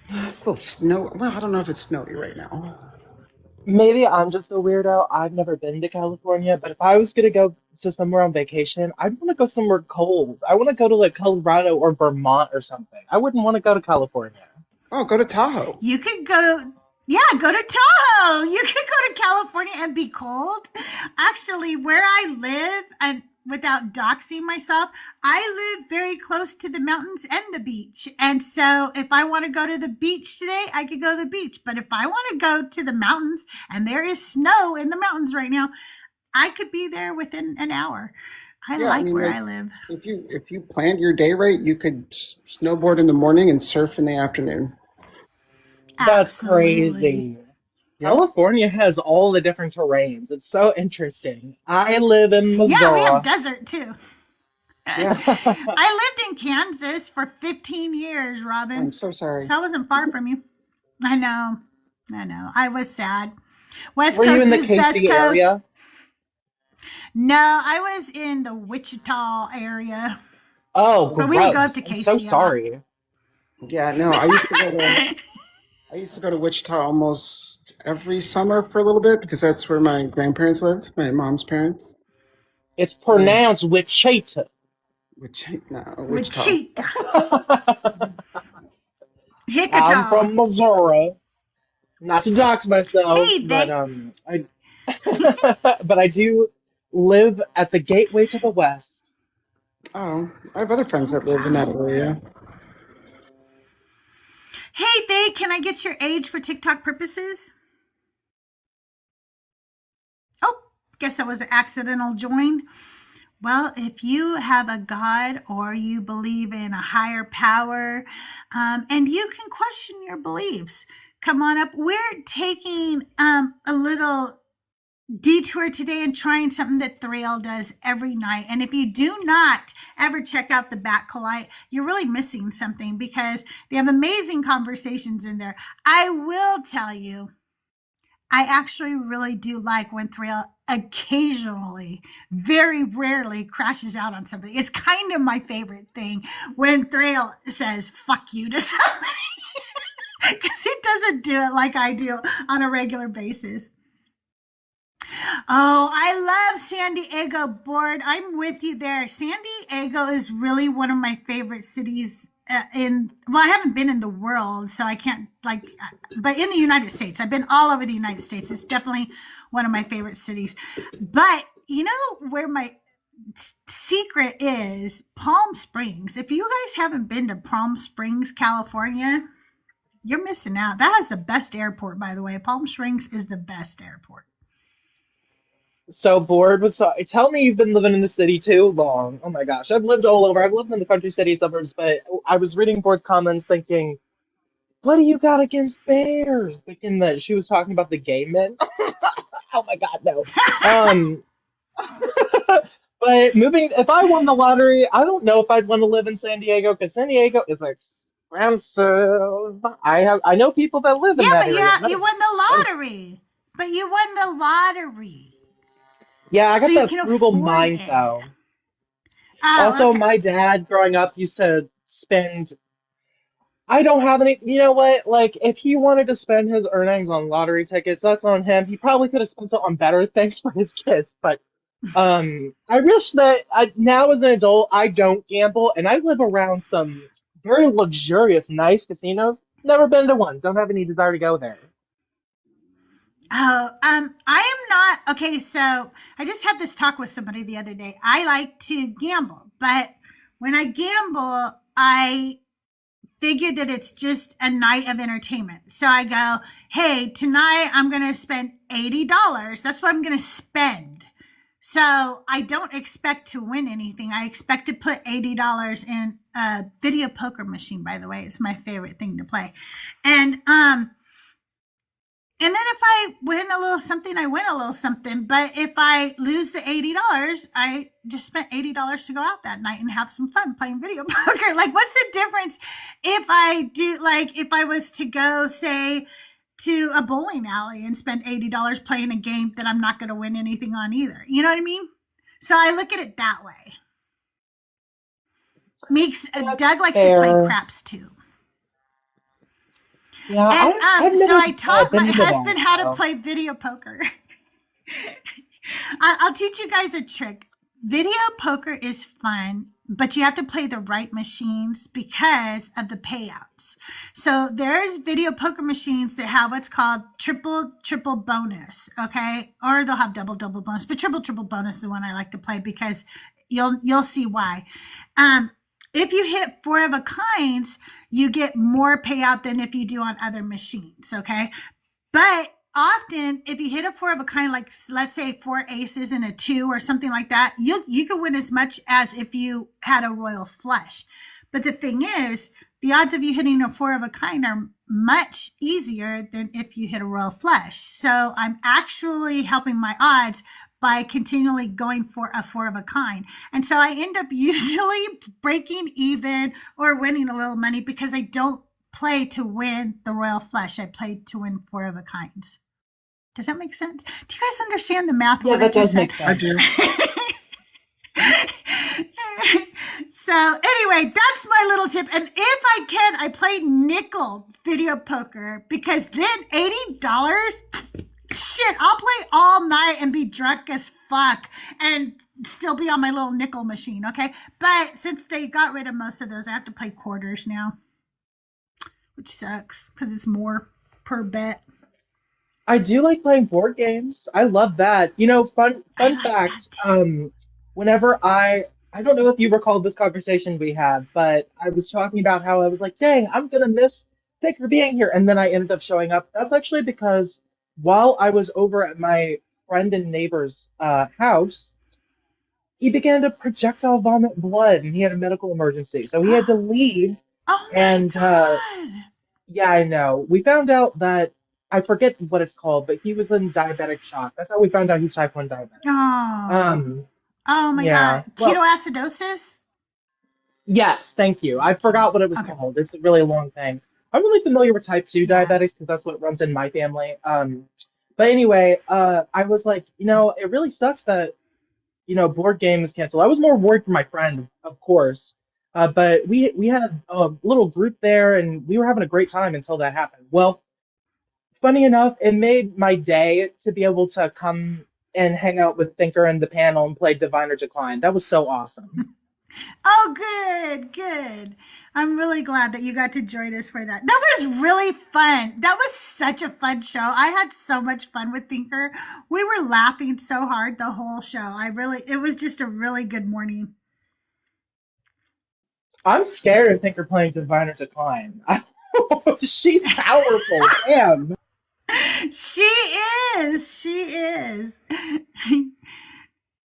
It's still snow. Well, I don't know if it's snowy right now. Maybe I'm just a weirdo. I've never been to California, but if I was gonna go to somewhere on vacation, I'd want to go somewhere cold. I want to go to like Colorado or Vermont or something. I wouldn't want to go to California. Oh, go to Tahoe. You could go, go to Tahoe. You could go to California and be cold. Actually, where I live, and without doxing myself, I live very close to the mountains and the beach. And so if I want to go to the beach today, I could go to the beach. But if I want to go to the mountains, and there is snow in the mountains right now, I could be there within an hour. I live. If you planned your day right, you could snowboard in the morning and surf in the afternoon. That's Absolutely. crazy. Yep. California has all the different terrains. It's so interesting. I live in Missouri. Yeah, we have desert too. Yeah. I lived in Kansas for 15 years, Robin. I'm so sorry. So I wasn't far from you. I know. I was sad. West Were Coast you in the is best KC coast. area? No, I was in the Wichita area. Oh, But gross. we would go up to I'm KC so a lot. sorry. Yeah, no, I used to go to Wichita almost every summer for a little bit because that's where my grandparents lived, my mom's parents. It's pronounced Wichita. Wichita. Wichita. I'm Hickataw. from Missouri. Not to dox myself, Hey, but I do live at the gateway to the west. Oh, I have other friends that live in that area. Hey, they, can I get your age for TikTok purposes? Oh, guess that was an accidental join. Well, if you have a God or you believe in a higher power, and you can question your beliefs, come on up. We're taking a little detour today and trying something that Thrail does every night. And if you do not ever check out the Backcolite, you're really missing something because they have amazing conversations in there. I will tell you, I actually really do like when Thrail occasionally, very rarely, crashes out on somebody. It's kind of my favorite thing when Thrail says "fuck you" to somebody because he doesn't do it like I do on a regular basis. Oh, I love San Diego, Board. I'm with you there. San Diego is really one of my favorite cities I haven't been in the world, so I can't but in the United States. I've been all over the United States. It's definitely one of my favorite cities. But you know where my secret is? Palm Springs. If you guys haven't been to Palm Springs, California, you're missing out. That has the best airport, by the way. Palm Springs is the best airport. So bored with tell me you've been living in the city too long. Oh my gosh, I've lived all over. I've lived in the country, city, suburbs, but I was reading Board's comments thinking, what do you got against bears? Thinking that she was talking about the gay men. Oh my God, no. Um, but if I won the lottery, I don't know if I'd want to live in San Diego because San Diego is expensive. I know people that live in Yeah, that but area. you won the lottery. But you won the lottery. Yeah, I So got you that can frugal afford mind it. though. Oh, Also, okay. my dad growing up used to spend. I don't have any. You know what? Like, if he wanted to spend his earnings on lottery tickets, that's on him. He probably could have spent it on better things for his kids. But I wish that now as an adult, I don't gamble, and I live around some very luxurious, nice casinos. Never been to one. Don't have any desire to go there. Oh, I am not okay. So I just had this talk with somebody the other day. I like to gamble, but when I gamble, I figure that it's just a night of entertainment. So I go, hey, tonight I'm going to spend $80. That's what I'm going to spend. So I don't expect to win anything. I expect to put $80 in a video poker machine, by the way. It's my favorite thing to play. And then if I win a little something, I win a little something. But if I lose the $80, I just spent $80 to go out that night and have some fun playing video poker. Like, what's the difference if I was to go, say, to a bowling alley and spend $80 playing a game that I'm not going to win anything on either? You know what I mean? So I look at it that way. That's Doug likes to play fair. craps too. Yeah, And I've so never I taught been my into that. husband how to So. play video poker. I'll teach you guys a trick. Video poker is fun, but you have to play the right machines because of the payouts. So there's video poker machines that have what's called triple bonus, okay? Or they'll have double bonus, but triple bonus is the one I like to play because you'll see why. If you hit 4 of a kinds, you get more payout than if you do on other machines, okay? But often, if you hit a 4 of a kind, like let's say 4 aces and a 2 or something like that, you could win as much as if you had a royal flush. But the thing is, the odds of you hitting a 4 of a kind are much easier than if you hit a royal flush. So I'm actually helping my odds by continually going for a 4 of a kind. And so I end up usually breaking even or winning a little money because I don't play to win the royal flush. I play to win 4 of a kinds. Does that make sense? Do you guys understand the math of Yeah, what I that just does make said? I sense. do. So anyway, that's my little tip. And if I can, I play nickel video poker because then $80, shit, I'll play all night and be drunk as fuck and still be on my little nickel machine, okay? But since they got rid of most of those, I have to play quarters now, which sucks because it's more per bet. I do like playing board games. I love that. You know, I fun like that fact, too. whenever I don't know if you recall this conversation we had, but I was talking about how I was like, dang, I'm gonna miss Vic for being here, and then I ended up showing up. That's actually because while I was over at my friend and neighbor's house, he began to projectile vomit blood and he had a medical emergency. So he had to leave Oh my and God. yeah, I know. We found out that I forget what it's called, but he was in diabetic shock. That's how we found out he's type 1 diabetic. Oh, Um, oh my yeah. God. Well, Ketoacidosis? yes, thank you. I forgot what it was Okay. called. It's a really long thing. I'm really familiar with type 2 Yeah. diabetics because that's what runs in my family. But anyway, I was like, it really sucks that, board games canceled. I was more worried for my friend, of course. But we had a little group there and we were having a great time until that happened. Well, funny enough, it made my day to be able to come and hang out with Thinker and the panel and play Divine or Decline. That was so awesome. Oh, good, good. I'm really glad that you got to join us for that. That was really fun. That was such a fun show. I had so much fun with Thinker. We were laughing so hard the whole show. It was just a really good morning. I'm scared of Thinker playing Divine or Decline. She's powerful. Damn. She is. She is.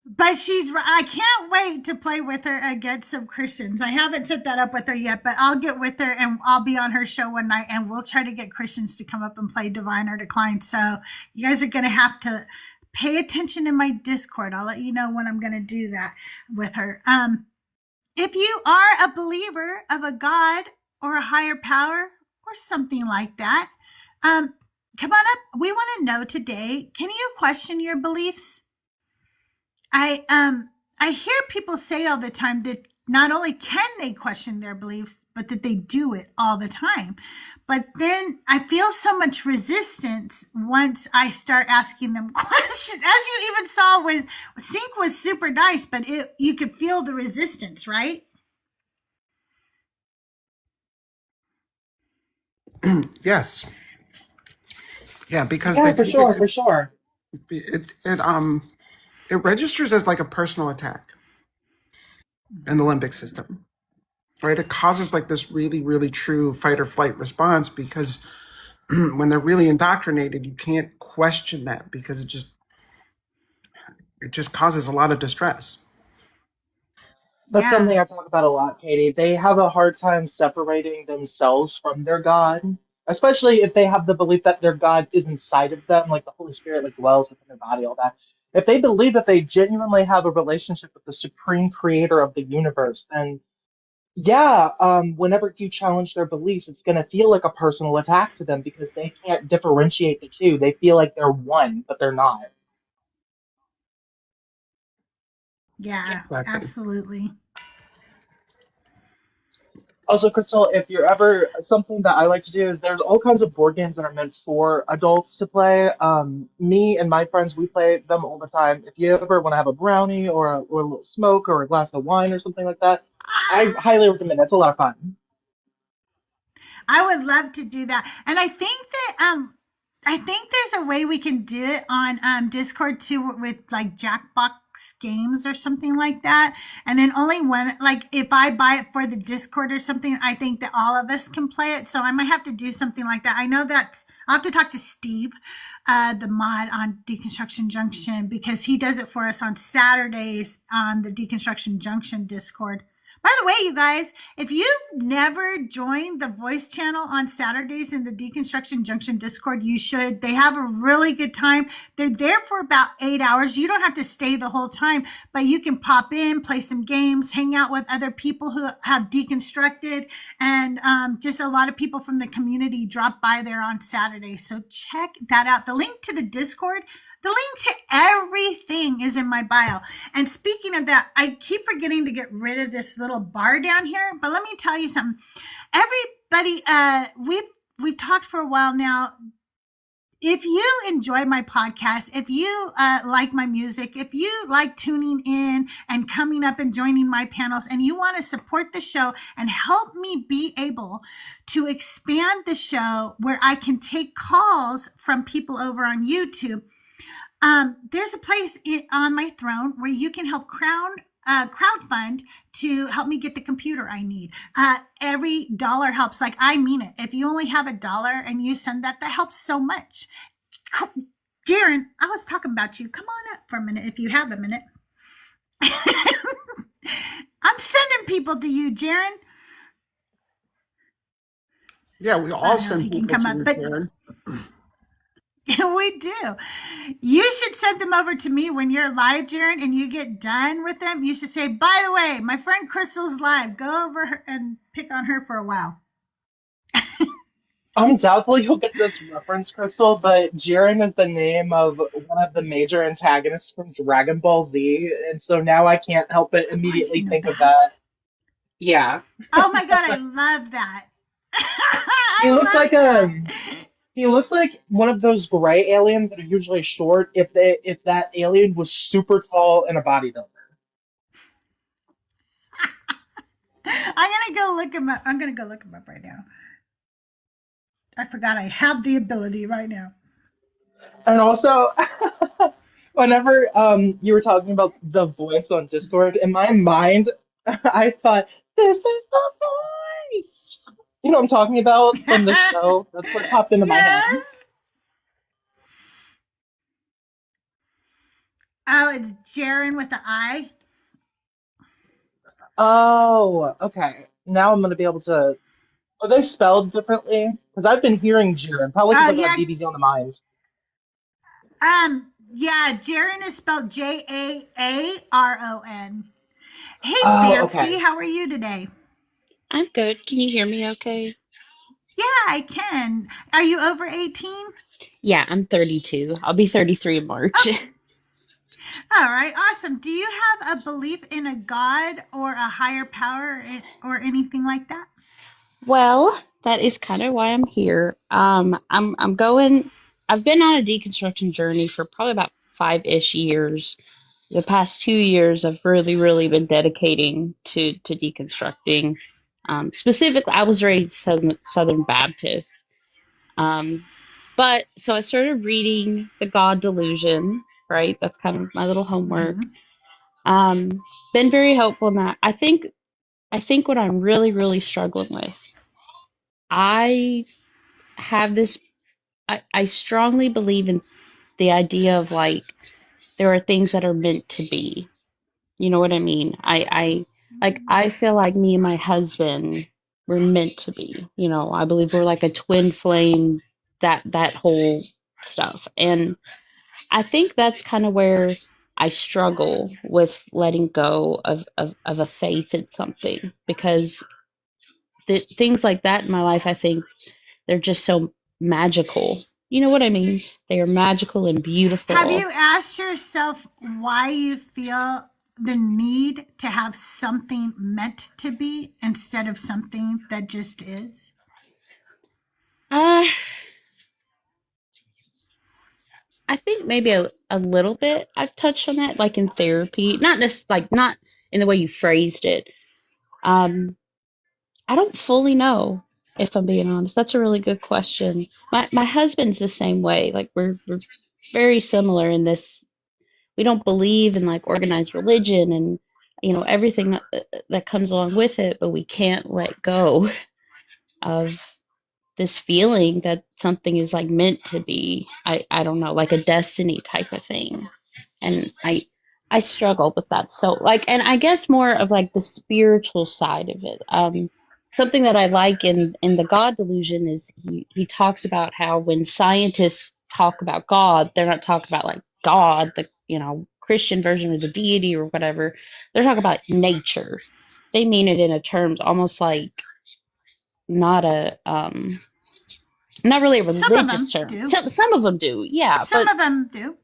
But I can't wait to play with her against some Christians. I haven't set that up with her yet, but I'll get with her and I'll be on her show one night and we'll try to get Christians to come up and play Divine or Decline. So you guys are going to have to pay attention in my Discord. I'll let you know when I'm going to do that with her. If you are a believer of a God or a higher power or something like that, come on up. We want to know today, can you question your beliefs? I hear people say all the time that not only can they question their beliefs, but that they do it all the time. But then I feel so much resistance once I start asking them questions. As you even saw with Sync was super nice, but you could feel the resistance, right? Yes. Yeah, because Yeah, they for take sure, for sure. it registers as like a personal attack in the limbic system, right? It causes like this really, really true fight or flight response because when they're really indoctrinated, you can't question that because it just causes a lot of distress. That's something Yeah. I talk about a lot, Katie. They have a hard time separating themselves from their God, especially if they have the belief that their God is inside of them, like the Holy Spirit like dwells within their body, all that. If they believe that they genuinely have a relationship with the supreme creator of the universe, then yeah, whenever you challenge their beliefs, it's going to feel like a personal attack to them because they can't differentiate the two. They feel like they're one, but they're not. Yeah, Exactly. absolutely. Also, Crystal, if you're ever something that I like to do is there's all kinds of board games that are meant for adults to play. Me and my friends, we play them all the time. If you ever want to have a brownie or a little smoke or a glass of wine or something like that, I highly recommend it. It's a lot of fun. I would love to do that. And I think there's a way we can do it on Discord too with like Jackbox games or something like that. And then only when like if I buy it for the Discord or something, I think that all of us can play it. So I might have to do something like that. I know that I'll have to talk to Steve, the mod on Deconstruction Junction, because he does it for us on Saturdays on the Deconstruction Junction Discord. By the way, you guys, if you've never joined the voice channel on Saturdays in the Deconstruction Junction Discord, you should. They have a really good time. They're there for about 8 hours. You don't have to stay the whole time, but you can pop in, play some games, hang out with other people who have deconstructed, and just a lot of people from the community drop by there on Saturday. So check that out. The link to the Discord, the link to everything is in my bio. And speaking of that, I keep forgetting to get rid of this little bar down here. But let me tell you something. Everybody, we've talked for a while now. If you enjoy my podcast, if you like my music, if you like tuning in and coming up and joining my panels, and you want to support the show and help me be able to expand the show where I can take calls from people over on YouTube, there's a place on my throne where you can help crowdfund to help me get the computer I need. Every dollar helps. Like, I mean it. If you only have $1 and you send that, that helps so much. Darren, I was talking about you. Come on up for a minute if you have a minute. I'm sending people to you, Jaron. Yeah, we I all don't know if send he can people come to up, you, but Sharon. We do. You should send them over to me when you're live, Jaren, and you get done with them. You should say, by the way, my friend Crystal's live. Go over and pick on her for a while. I'm doubtful you'll get this reference, Crystal, but Jiren is the name of one of the major antagonists from Dragon Ball Z, and so now I can't help but Oh, I immediately didn't know think of that. that. Yeah. Oh my god, I love that. He looks I like love that. he looks like one of those gray aliens that are usually short if that alien was super tall and a bodybuilder. I'm gonna go look him up. I'm gonna go look him up right now. I forgot I have the ability right now. And also, whenever you were talking about the voice on Discord, in my mind, I thought, this is the voice. You know what I'm talking about from the show? That's what popped into my head. Yes. Oh, it's Jaren with the I. Oh, okay. Now I'm gonna be able to. Are they spelled differently? Because I've been hearing Jiren, probably because Oh I've got yeah. DBZ on the mind. Yeah, Jaren is spelled Jaaron. Hey Oh, Fancy, okay. how are you today? I'm good. Can you hear me okay? Yeah, I can. Are you over 18? Yeah, I'm 32. I'll be 33 in March. Okay. All right, awesome. Do you have a belief in a god or a higher power or anything like that? Well, that is kind of why I'm here. I'm going. I've been on a deconstruction journey for probably about 5-ish years. The past 2 years, I've really been dedicating to deconstructing. Specifically, I was raised Southern Baptist. But so I started reading The God Delusion, right? That's kind of my little homework. Mm-hmm. Um, been very helpful in that. I think what I'm really struggling with, I have this I strongly believe in the idea of like there are things that are meant to be. You know what I mean? I feel like me and my husband were meant to be. I believe we're like a twin flame, that whole stuff. And I think that's kind of where I struggle with letting go of a faith in something because things like that in my life, I think they're just so magical. You know what I mean? They are magical and Have beautiful. you asked yourself why you feel the need to have something meant to be instead of something that just is? Uh, I think maybe a little bit I've touched on that, like in therapy. Not this, like not in the way you phrased it. Um, I don't fully know if I'm being honest. That's a really good question. My husband's the same way. Like we're very similar in this. We don't believe in like organized religion and everything that comes along with it, but we can't let go of this feeling that something is like meant to be. I don't know, like a destiny type of thing. And I struggle with that. So like, and I guess more of like the spiritual side of it. Something that I like in the God Delusion is he talks about how when scientists talk about God, they're not talking about like God, the Christian version of the deity or whatever. They're talking about nature. They mean it in a terms almost like not a not really a Some of religious them term. do. Some of them do, yeah, Some but of them do.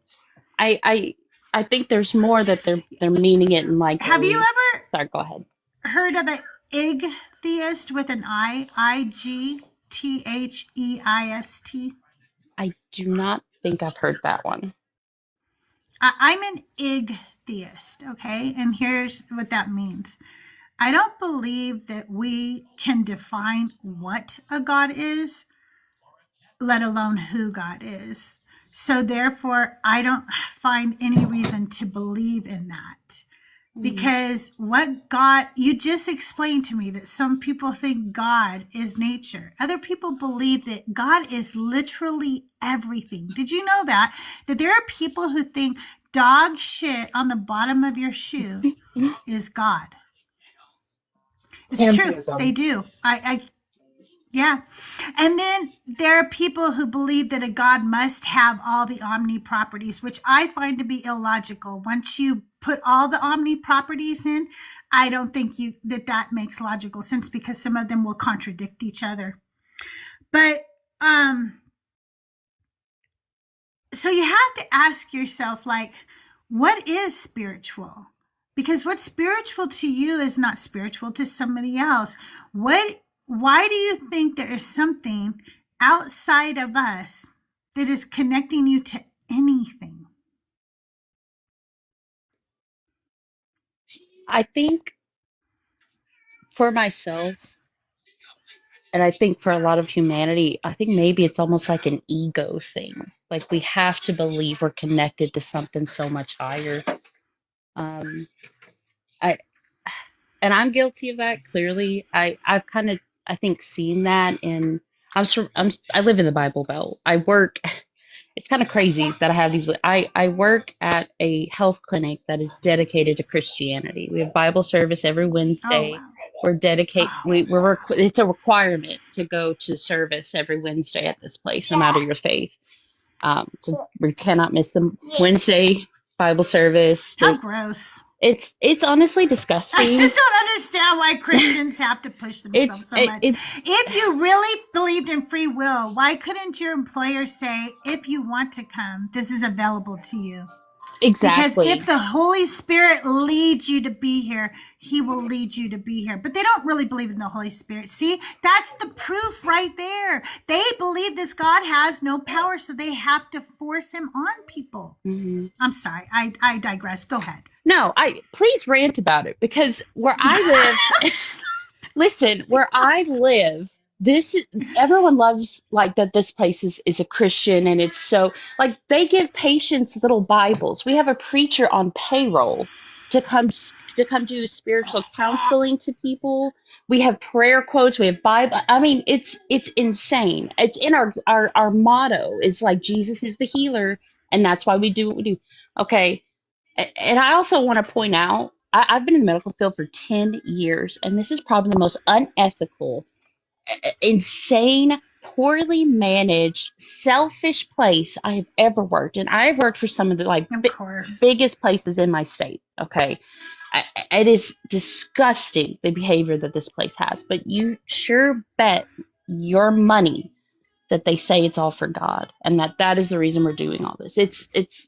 I I I think there's more that they're meaning it in like Have you a. ever Sorry, go ahead. heard of an ig theist with an IGTheist? I do not think I've heard that one. I'm an ig theist, okay? And here's what that means. I don't believe that we can define what a God is, let alone who God is. So therefore, I don't find any reason to believe in that. Because what God, you just explained to me that some people think God is nature. Other people believe that God is literally everything. Did you know that? That there are people who think dog shit on the bottom of your shoe is God. It's true. They Pantheism. do. Yeah. And then there are people who believe that a God must have all the omni properties, which I find to be illogical. Once you put all the omni properties in, I don't think that makes logical sense, because some of them will contradict each other. But so you have to ask yourself, like, what is spiritual? Because what's spiritual to you is not spiritual to somebody else. Why do you think there is something outside of us that is connecting you to anything? I think for myself, and I think for a lot of humanity, I think maybe it's almost like an ego thing. Like we have to believe we're connected to something so much higher. Um, I and I'm guilty of that. Clearly, I've kind of I think seen that in I live in the Bible Belt. I work. It's kind of crazy that I have these. I work at a health clinic that is dedicated to Christianity. We have Bible service every Oh, Wednesday. wow. We're dedicate. Oh, We're it's a requirement to go to service every Wednesday at this place, no matter your faith. So we cannot miss the Wednesday Bible service. how gross. It's honestly I disgusting. just don't understand why Christians have to push themselves so much. It's If you really believed in free will, why couldn't your employer say, if you want to come, this is available to you? Because exactly. if the Holy Spirit leads you to be here, he will lead you to be here. But they don't really believe in the Holy Spirit. See, that's the proof right there. They believe this God has no power, so they have to force him on people. Mhm. I'm sorry. I digress. Go ahead. No, I please rant about it because where I live, listen, where I live, this is everyone loves like that this place is a Christian and it's so like they give patients little Bibles. We have a preacher on payroll to come do spiritual counseling to people. We have prayer quotes, we have Bible. I mean, it's insane. It's in our motto is like Jesus is the healer and that's why we do what we do. Okay. And I also want to point out, I've been in the medical field for 10 years, and this is probably the most unethical, insane, poorly managed, selfish place I have ever worked. And I've worked for some of the like Of course. biggest places in my state. Okay. It is disgusting the behavior that this place has, but you sure bet your money that they say it's all for God and that is the reason we're doing all this.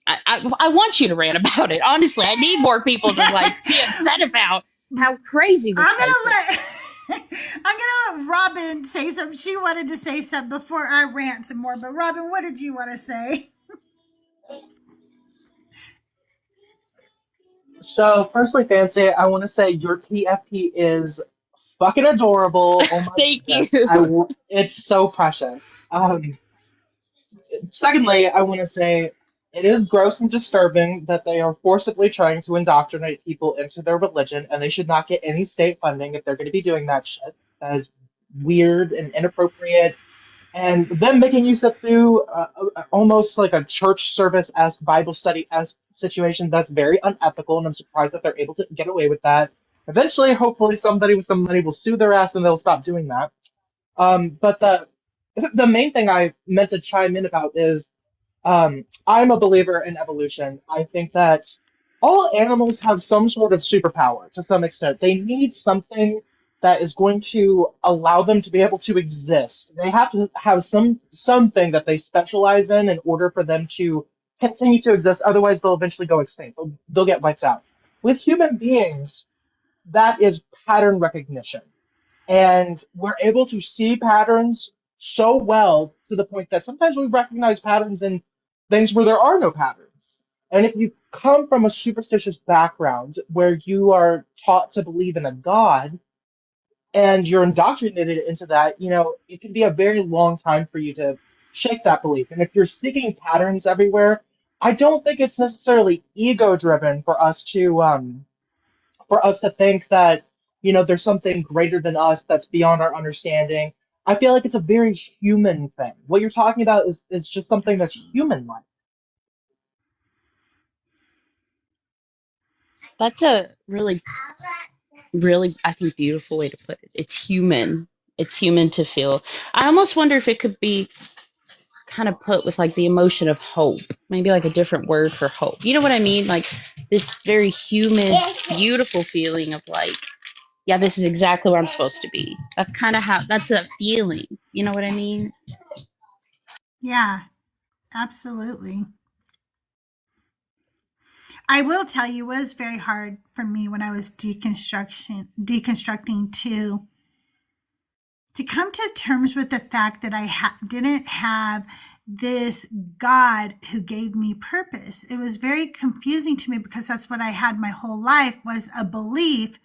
I want you to rant about it. Honestly, I need more people to like be upset about how crazy this I'm place gonna is. let I'm gonna let Robin say something. She wanted to say something before I rant some more. But Robin, what did you want to say? So, firstly, Fancy, I want to say your PFP is fucking adorable. Oh my Thank you. goodness, it's so precious. Secondly, I want to say it is gross and disturbing that they are forcibly trying to indoctrinate people into their religion, and they should not get any state funding if they're going to be doing that shit. That is weird and inappropriate. And them making you sit through almost like a church service as Bible study as situation, that's very unethical, and I'm surprised that they're able to get away with that. Eventually, hopefully, somebody with some money will sue their ass and they'll stop doing that. But the main thing I meant to chime in about is I'm a believer in evolution. I think that all animals have some sort of superpower to some extent. They need something that is going to allow them to be able to exist. They have to have something that they specialize in order for them to continue to exist. Otherwise, they'll eventually go extinct. They'll get wiped out. With human beings, that is pattern recognition. And we're able to see patterns so well to the point that sometimes we recognize patterns in things where there are no patterns. And if you come from a superstitious background where you are taught to believe in a god and you're indoctrinated into that, it can be a very long time for you to shake that belief. And if you're seeking patterns everywhere, I don't think it's necessarily ego driven for us to think that there's something greater than us that's beyond our understanding. I feel like it's a very human thing. What you're talking about is just something that's human like. That's a really, really, I think, beautiful way to put it. It's human. It's human to feel. I almost wonder if it could be kind of put with like the emotion of hope, maybe like a different word for hope. You know what I mean? Like this very human, beautiful feeling of like, yeah, this is exactly where I'm supposed to be. That's kind of how, that's that feeling. You know what I mean? Yeah, absolutely. I will tell you, it was very hard for me when I was deconstructing to come to terms with the fact that I didn't have this God who gave me purpose. It was very confusing to me because that's what I had my whole life, was a belief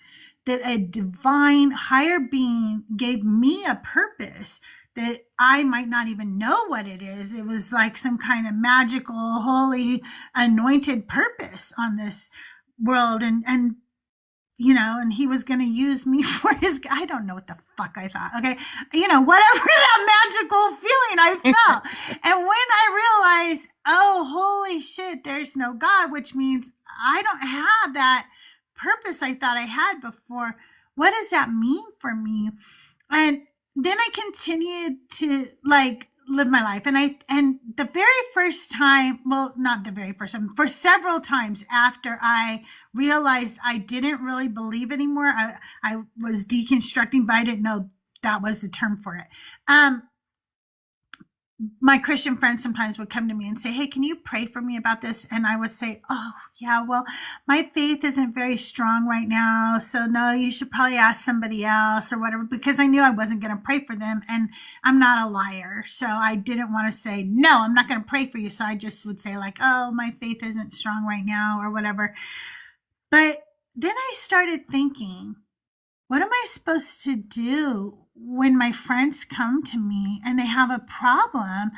that a divine higher being gave me a purpose that I might not even know what it is. It was like some kind of magical, holy, anointed purpose on this world. And you know, and he was going to use me for his, I don't know what the fuck I thought. Okay. You know, whatever that magical feeling I felt. And when I realized, oh, holy shit, there's no God, which means I don't have that purpose I thought I had before. What does that mean for me? And then I continued to like live my life. And the very first time, well, not the very first time, for several times after I realized I didn't really believe anymore, I was deconstructing, but I didn't know that was the term for it. My Christian friends sometimes would come to me and say, hey, can you pray for me about this? And I would say, oh, yeah, well, my faith isn't very strong right now. So no, you should probably ask somebody else or whatever, because I knew I wasn't going to pray for them. And I'm not a liar. So I didn't want to say, no, I'm not going to pray for you. So I just would say like, oh, my faith isn't strong right now or whatever. But then I started thinking, what am I supposed to do when my friends come to me and they have a problem?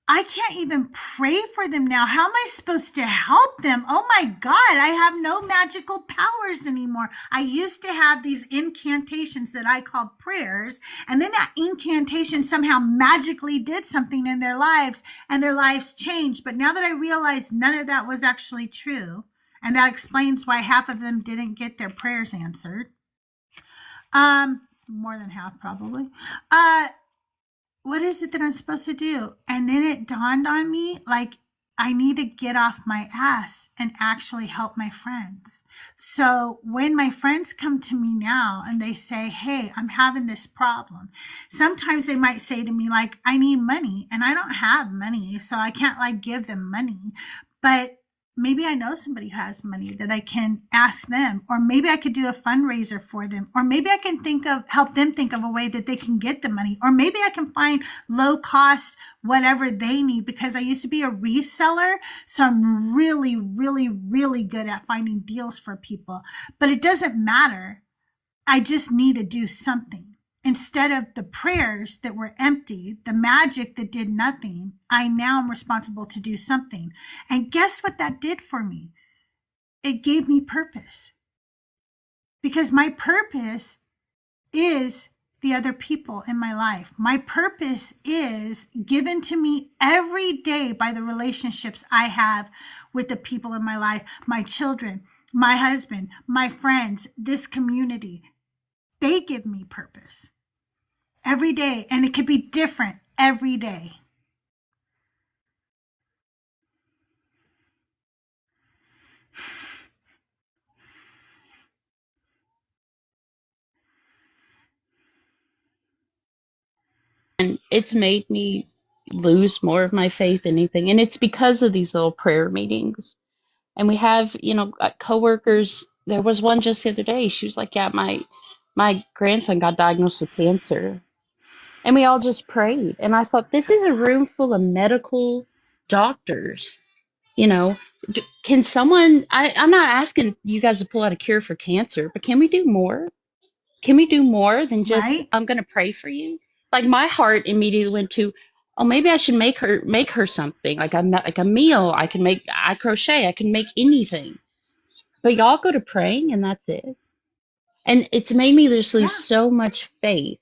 I can't even pray for them now. How am I supposed to help them? Oh my God, I have no magical powers anymore. I used to have these incantations that I called prayers, and then that incantation somehow magically did something in their lives and their lives changed. But now that I realize none of that was actually true, and that explains why half of them didn't get their prayers answered. More than half probably. What is it that I'm supposed to do? And then it dawned on me, like, I need to get off my ass and actually help my friends. So when my friends come to me now and they say, hey, I'm having this problem, sometimes they might say to me, like, I need money, and I don't have money, so I can't like give them money. But maybe I know somebody who has money that I can ask them, or maybe I could do a fundraiser for them, or maybe I can help them think of a way that they can get the money, or maybe I can find low cost, whatever they need, because I used to be a reseller. So I'm really, really, really good at finding deals for people, but it doesn't matter. I just need to do something. Instead of the prayers that were empty, the magic that did nothing, I now am responsible to do something. And guess what that did for me? It gave me purpose. Because my purpose is the other people in my life. My purpose is given to me every day by the relationships I have with the people in my life, my children, my husband, my friends, this community. They give me purpose every day, and it could be different every day. And it's made me lose more of my faith than anything. And it's because of these little prayer meetings. And we have, coworkers. There was one just the other day. She was like, yeah, my grandson got diagnosed with cancer. And we all just prayed. And I thought, this is a room full of medical doctors. You know, can someone, I'm not asking you guys to pull out a cure for cancer, but can we do more? Can we do more than just, Right? I'm going to pray for you? Like my heart immediately went to, oh, maybe I should make her something. Like like a meal. I crochet. I can make anything. But y'all go to praying and that's it. And it's made me just lose Yeah. so much faith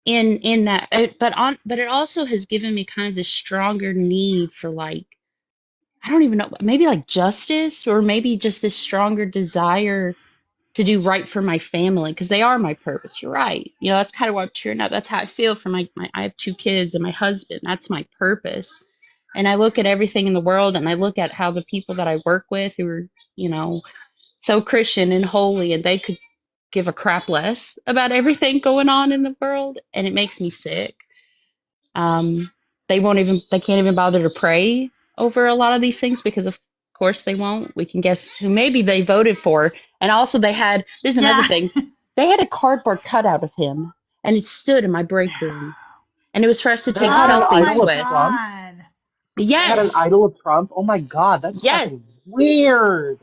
in that. But it also has given me kind of this stronger need for like, I don't even know, maybe like justice, or maybe just this stronger desire to do right for my family because they are my purpose. You're right. You know, that's kind of what I'm cheering out. That's how I feel for my I have 2 kids and my husband. That's my purpose. And I look at everything in the world and I look at how the people that I work with who are, you know, so Christian and holy and they could give a crap less about everything going on in the world. And it makes me sick. Um, they can't even bother to pray over a lot of these things because of course they won't. We can guess who maybe they voted for. And also this is another Yeah. thing. They had a cardboard cutout of him and it stood in my break room. And it was for us to They take had an Oh selfies my idol of with. Trump. God. They had an Yes. idol of Trump. Oh my God, that's Yes. fucking weird.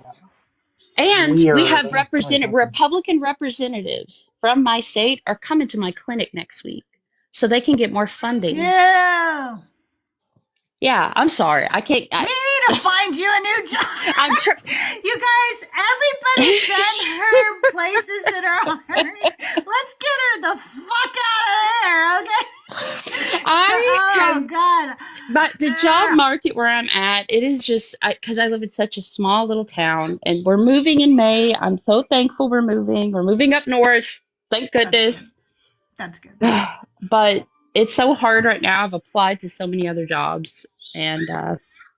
And we Weird. have Oh, sorry about that. Republican representatives from my state are coming to my clinic next week so they can get more funding. Yeah. Yeah, I'm sorry. I can't. We need to find you a new job. I'm You guys, everybody send her places that are hiring. Let's get her the fuck out of there, okay? Oh, God. But the job market where I'm at, it is just because I live in such a small little town and we're moving in May. I'm so thankful we're moving. We're moving up north. Thank goodness. That's good. But it's so hard right now. I've applied to so many other jobs and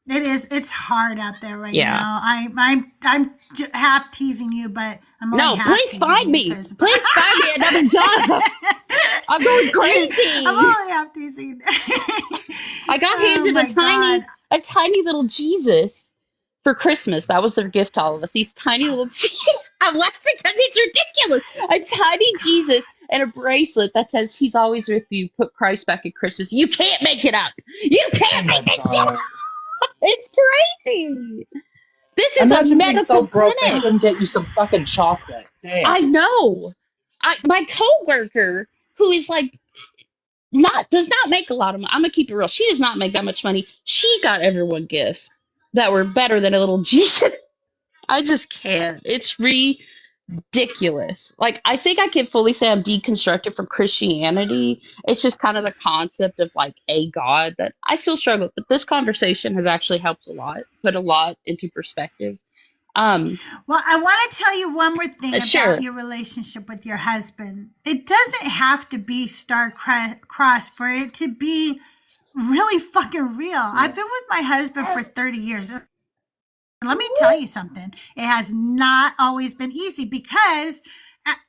It is. It's hard out there right Yeah. now. I'm half teasing you, but I'm only no, half please teasing find you me. because- Please find me another job. I'm going crazy. I'm only half teasing. I got Oh handed my a tiny little Jesus for Christmas. That was their gift to all of us. These tiny little I'm laughing because it's ridiculous. A tiny Jesus and a bracelet that says he's always with you. Put Christ back at Christmas. You can't make it up. You Oh can't my make this shit God. up. It's crazy. This is a Imagine being so medical broke they clinic. couldn't get you some fucking chocolate. Damn. I know. My coworker who is like does not make a lot of money. I'm gonna keep it real. She does not make that much money. She got everyone gifts that were better than a little Jesus. I just can't. It's ridiculous. Like I think I can fully say I'm deconstructed from Christianity. It's just kind of the concept of like a God that I still struggle with. But this conversation has actually helped a lot, put a lot into perspective. Well, I want to tell you one more thing Sure. about your relationship with your husband. It doesn't have to be star-crossed for it to be really fucking real. I've been with my husband for 30 years. And let me tell you something. It has not always been easy because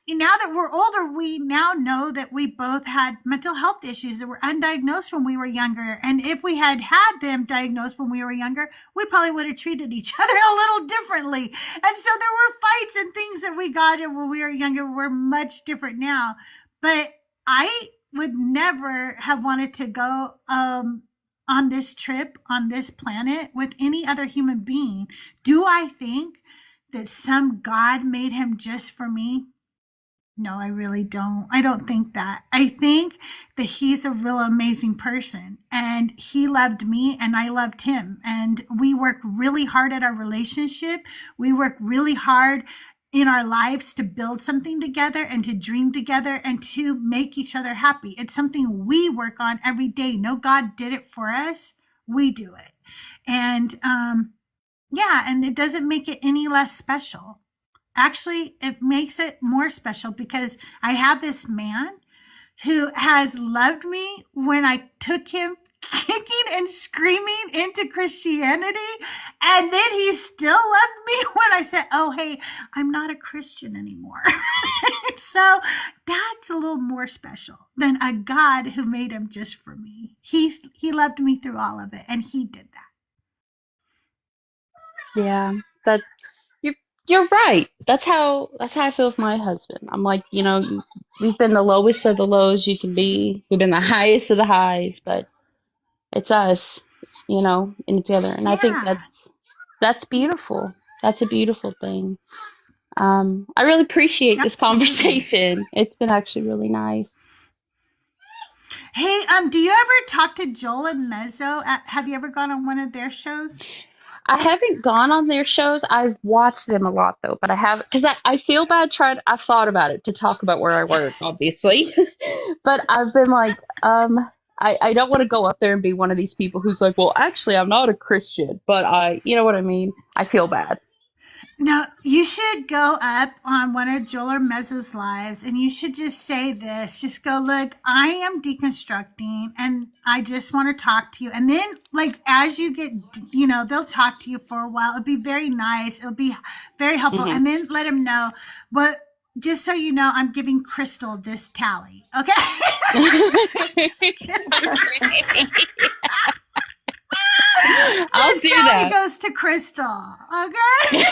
now that we're older, we now know that we both had mental health issues that were undiagnosed when we were younger. And if we had them diagnosed when we were younger, we probably would have treated each other a little differently. And so there were fights and things that we got in when we were younger. We're much different now. But I would never have wanted to go on this trip, on this planet, with any other human being. Do I think that some God made him just for me? No, I really don't. I don't think that. I think that he's a real amazing person and he loved me and I loved him. And we work really hard at our relationship. We work really hard in our lives to build something together and to dream together and to make each other happy. It's something we work on every day. No God did it for us. We do it. And yeah, and it doesn't make it any less special. Actually, it makes it more special because I have this man who has loved me when I took him kicking and screaming into Christianity. And then he still loved me when I said, oh, hey, I'm not a Christian anymore. So that's a little more special than a God who made him just for me. He loved me through all of it, and he did that. Yeah, that you're right. That's how I feel with my husband. I'm like, we've been the lowest of the lows you can be. We've been the highest of the highs, but it's us, in together. And I think Yeah. that's beautiful. That's a beautiful thing. I really appreciate this Absolutely. conversation. It's been actually really nice. Hey, do you ever talk to Joel and Mezzo? Have you ever gone on one of their shows? I haven't gone on their shows. I've watched them a lot though, but I haven't because I feel bad I've thought about it to talk about where I work, obviously. But I've been like, I don't want to go up there and be one of these people who's like, well, actually, I'm not a Christian, but you know what I mean? I feel bad. No, you should go up on one of Joel or Mezzo's lives and you should just say this. Just go, look, I am deconstructing and I just want to talk to you. And then, like, as you get, they'll talk to you for a while. It'll be very nice. It'll be very helpful. Mhm. And then let them know. But just so you know, I'm giving Crystal this tally. Okay? Just kidding. I'll This do tally that. goes to Crystal. Okay?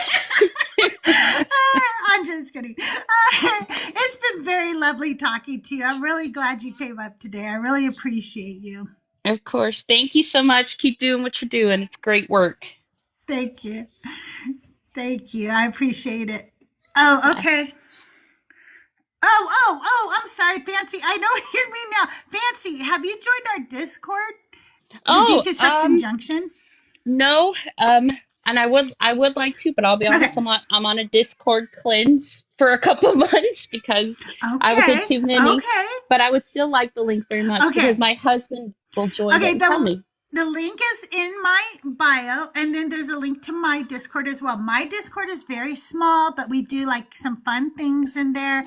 I'm just kidding. It's been very lovely talking to you. I'm really glad you came up today. I really appreciate you. Of course. Thank you so much. Keep doing what you're doing. It's great work. Thank you. Thank you. I appreciate it. Oh, okay. I'm sorry, Fancy. I know you hear me now. Fancy, have you joined our Discord? The Oh, Deconstruction Junction? no. And I would like to, but I'll be honest, Okay. I'm on a Discord cleanse for a couple months because I was in too many. Okay. But I would still like the link very much Okay. because my husband will join it Okay, and tell me. the link is in my bio, and then there's a link to my Discord as well. My Discord is very small, but we do like some fun things in there.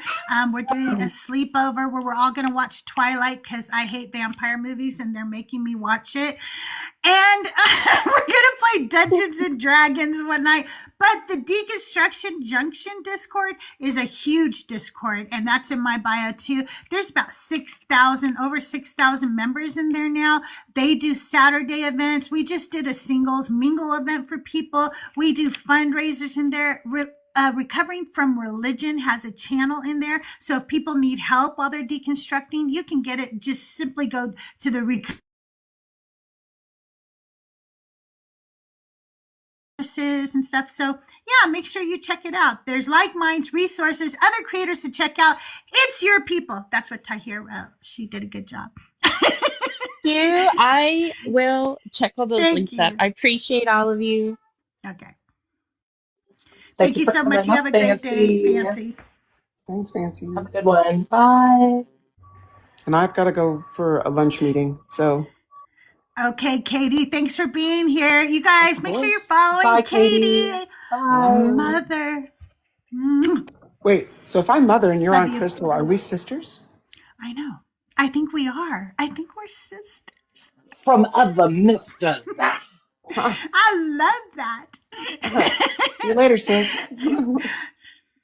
We're doing a sleepover where we're all going to watch Twilight because I hate vampire movies and they're making me watch it. And we're going to play Dungeons and Dragons one night. But the Deconstruction Junction Discord is a huge Discord, and that's in my bio too. There's about over 6,000 members in there now. They do Saturday events. We just did a singles mingle event for people. We do fundraisers in there. Recovering from Religion has a channel in there. So if people need help while they're deconstructing, you can get it. Just simply go to the and stuff. So yeah, make sure you check it out. There's like minds, resources, other creators to check out. It's your people. That's what Tahir wrote. She did a good job. You, I will check all those links out. I appreciate all of you. Okay. Thank you for so much. coming You have up, a great day, Fancy. Fancy. Thanks, Fancy. Have a good one. Bye. And I've got to go for a lunch meeting. So Okay, Katie, thanks for being here. You guys, make sure you're course. following Bye, Katie. Katie. Bye. Mother. Wait, so if I'm Mother and you're Love on you. Crystal, are we sisters? I know. I think we are. I think we're sisters. From other misters. Huh. I love that. See you later, sis.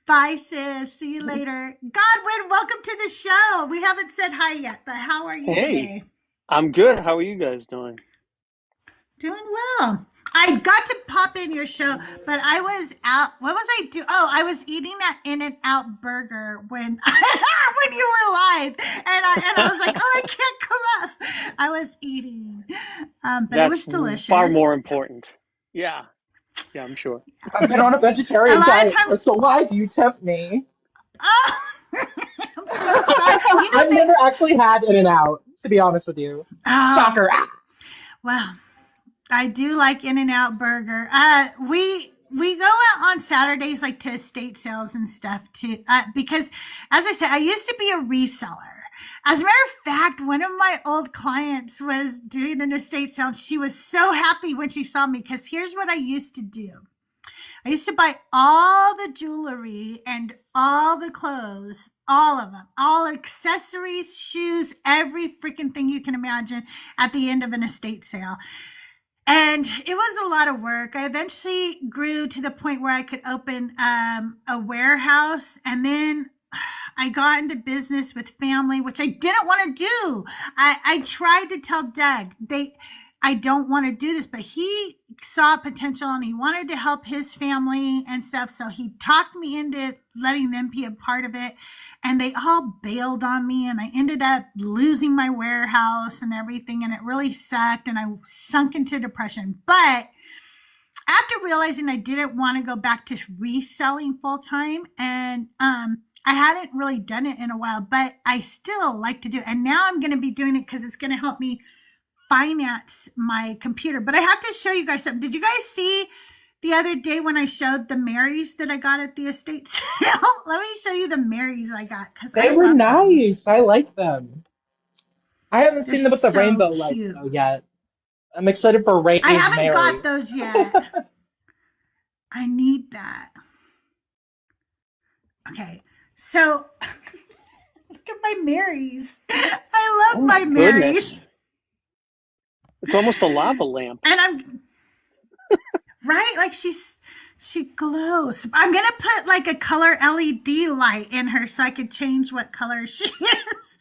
Bye, sis. See you later. Godwin, welcome to the show. We haven't said hi yet, but how are you today? I'm good. How are you guys doing? Doing well. I got to pop in your show, but I was out. What was I doing? Oh, I was eating that In-N-Out burger when when you were live, and I was like, oh, I can't come up. I was eating, but That's it was delicious. far more important. Yeah, I'm sure. I've been on a vegetarian A lot of diet, times- so why do you tempt me? Oh, I'm so sorry. You know, I've never actually had In-N-Out, to be honest with you. Shocker. Well, I do like In-N-Out burger. We go out on Saturdays like to estate sales and stuff too, because as I said, I used to be a reseller. As a matter of fact, one of my old clients was doing an estate sale. She was so happy when she saw me because here's what I used to do. I used to buy all the jewelry and all the clothes, all of them, all accessories, shoes, every freaking thing you can imagine at the end of an estate sale. And it was a lot of work. I eventually grew to the point where I could open a warehouse. And then I got into business with family, which I didn't want to do. I tried to tell Doug, I don't want to do this, but he saw potential and he wanted to help his family and stuff. So he talked me into letting them be a part of it. And they all bailed on me, and I ended up losing my warehouse and everything, and it really sucked, and I sunk into depression. But after realizing I didn't want to go back to reselling full time, and I hadn't really done it in a while, but I still like to do it. And now I'm going to be doing it because it's going to help me finance my computer. But I have to show you guys something. Did you guys see the other day when I showed the Marys that I got at the estate sale? Let me show you the Marys I got. They were nice. I like them. I haven't seen them with the so rainbow lights cute. though yet. I'm excited for Rain's I haven't Mary. got those yet. I need that. Okay, so look at my Marys. I Oh love my my goodness. Marys. It's almost a lava lamp. And I'm right, like she glows. I'm gonna put like a color LED light in her so I could change what color she is.